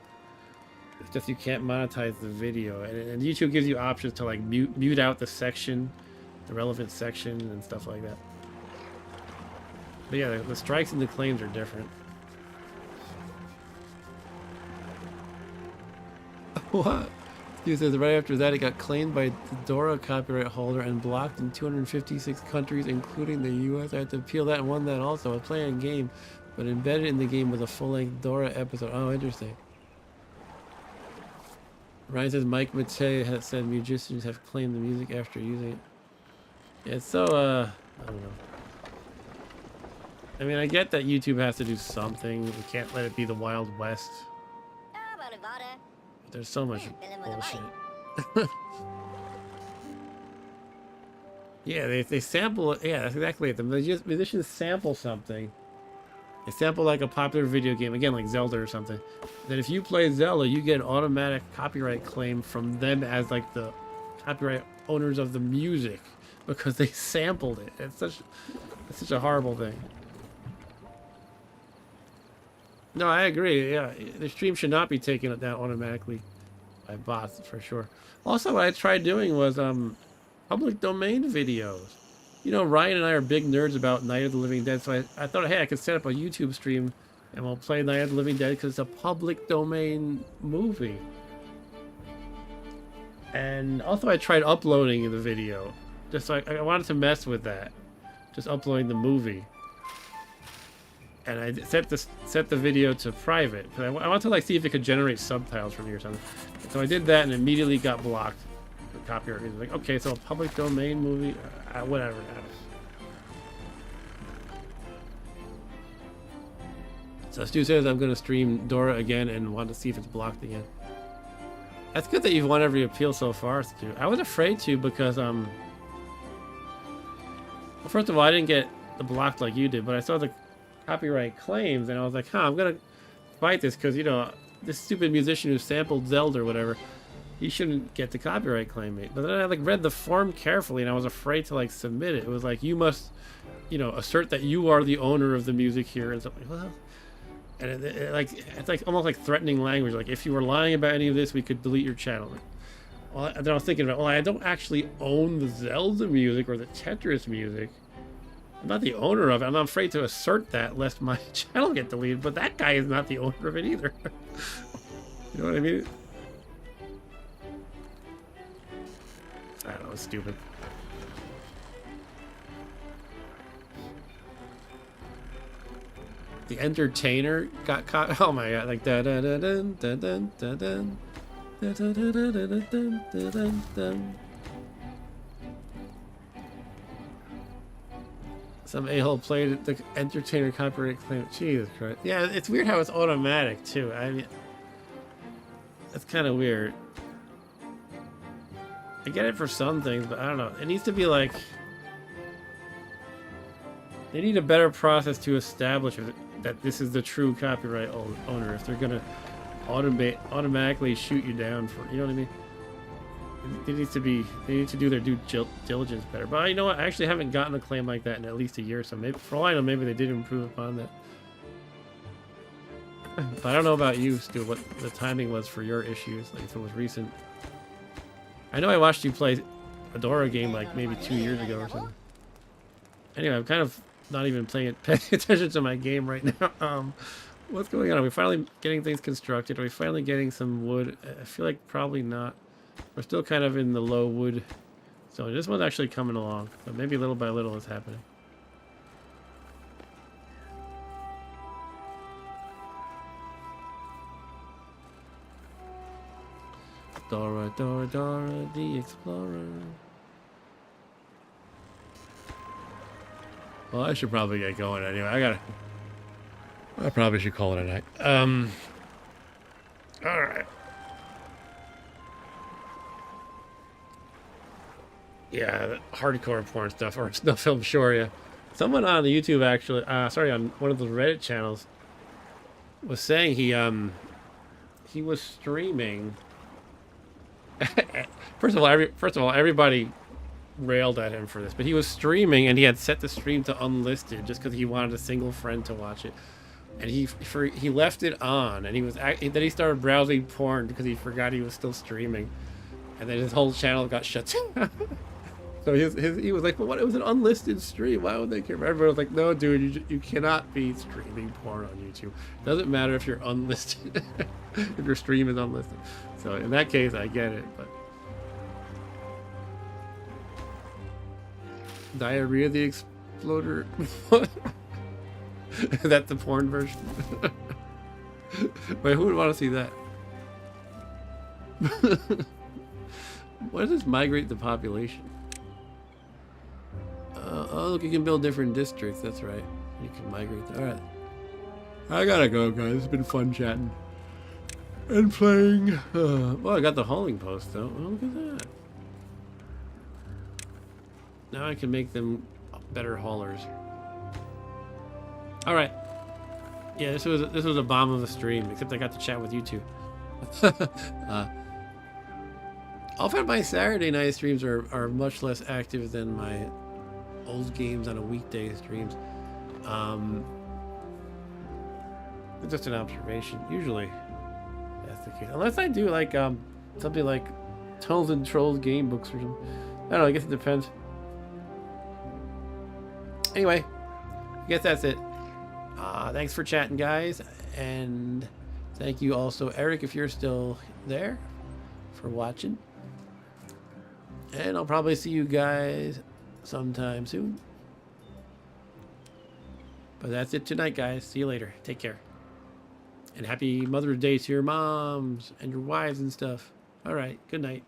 S1: It's just you can't monetize the video. And YouTube gives you options to like mute out the section, the relevant section and stuff like that. But yeah, the strikes and the claims are different. What? He says right after that, it got claimed by the Dora copyright holder and blocked in 256 countries, including the US. I had to appeal that and won that also. I was playing a game, but embedded in the game was a full-length Dora episode. Oh, interesting. Ryan says Mike Matei has said musicians have claimed the music after using it. Yeah, it's so, I don't know. I mean, I get that YouTube has to do something. We can't let it be the Wild West. There's so much bullshit. Yeah, they sample it. Yeah, that's exactly it. The musicians sample something. They sample like a popular video game, again like Zelda or something. Then if you play Zelda, you get an automatic copyright claim from them as like the copyright owners of the music because they sampled it. It's such a horrible thing. No, I agree. Yeah, the stream should not be taken down automatically by bots for sure. Also, what I tried doing was public domain videos. You know, Ryan and I are big nerds about Night of the Living Dead, so I thought, hey, I could set up a YouTube stream and we'll play Night of the Living Dead because it's a public domain movie. And also, I tried uploading the video, just like I wanted to mess with that, just uploading the movie. And I set the video to private because I want to like see if it could generate subtitles for me or something. So I did that and immediately got blocked for copyright reasons. Like, okay, so a public domain movie, whatever. So Stu says I'm going to stream Dora again and want to see if it's blocked again. That's good that you've won every appeal so far, Stu. I was afraid to because First of all, I didn't get the blocked like you did, but I saw the copyright claims, and I was like, huh, I'm gonna fight this because, you know, this stupid musician who sampled Zelda or whatever, he shouldn't get the copyright claim. But then I like read the form carefully, and I was afraid to like submit it. It was like, you must, you know, assert that you are the owner of the music here, and something. Well, and it's like almost like threatening language. Like, if you were lying about any of this, we could delete your channel. Well, then I was thinking about, well, I don't actually own the Zelda music or the Tetris music. I'm not the owner of it. I'm not afraid to assert that lest my channel get deleted, but that guy is not the owner of it either. You know what I mean? I don't know, it's stupid. The entertainer got caught. Oh my god, like da da da da da da da da da da da da da da. Some a-hole played the entertainer copyright claim. Jesus Christ. Yeah, it's weird how it's automatic too. I mean, that's kind of weird. I get it for some things, but I don't know. It needs to be like, they need a better process to establish that this is the true copyright owner. If they're gonna automatically shoot you down for, you know what I mean? They need to do their due diligence better. But you know what? I actually haven't gotten a claim like that in at least a year, so maybe, for all I know, maybe they did improve upon that. But I don't know about you, Stu, what the timing was for your issues, like if it was recent. I know I watched you play a Dora game like maybe 2 years ago or something. Anyway, I'm kind of not even paying attention to my game right now. What's going on? Are we finally getting things constructed? Are we finally getting some wood? I feel like probably not. We're still kind of in the low wood. So this one's actually coming along. But maybe little by little it's happening. Dora, Dora, Dora, the Explorer. Well, I should probably get going anyway. I probably should call it a night. Alright. Yeah, the hardcore porn stuff, or snuff film, sure, yeah. Someone on the YouTube actually, sorry, on one of the Reddit channels was saying he was streaming. First of all, everybody railed at him for this, but he was streaming and he had set the stream to unlisted just because he wanted a single friend to watch it, and he left it on, and then he started browsing porn because he forgot he was still streaming, and then his whole channel got shut down. So he was like, well, what? It was an unlisted stream. Why would they care? Everybody was like, no, dude, you cannot be streaming porn on YouTube. Doesn't matter if you're unlisted, if your stream is unlisted. So in that case, I get it. But Diarrhea the Exploder. Is that the porn version? Wait, who would want to see that? What does this migrate the population? Oh, look, you can build different districts. That's right. You can migrate. All right. I gotta go, guys. It's been fun chatting and playing. Well, I got the hauling post, though. Oh, look at that. Now I can make them better haulers. All right. Yeah, this was a bomb of a stream, except I got to chat with you two. Often my Saturday night streams are much less active than my old games on a weekday streams. It's just an observation. Usually that's the case. Unless I do like something like Tunnels and Trolls game books or something. I don't know, I guess it depends. Anyway, I guess that's it. Thanks for chatting, guys, and thank you also, Eric, if you're still there, for watching. And I'll probably see you guys sometime soon. But that's it tonight, guys. See you later. Take care. And happy Mother's Day to your moms and your wives and stuff. All right. Good night.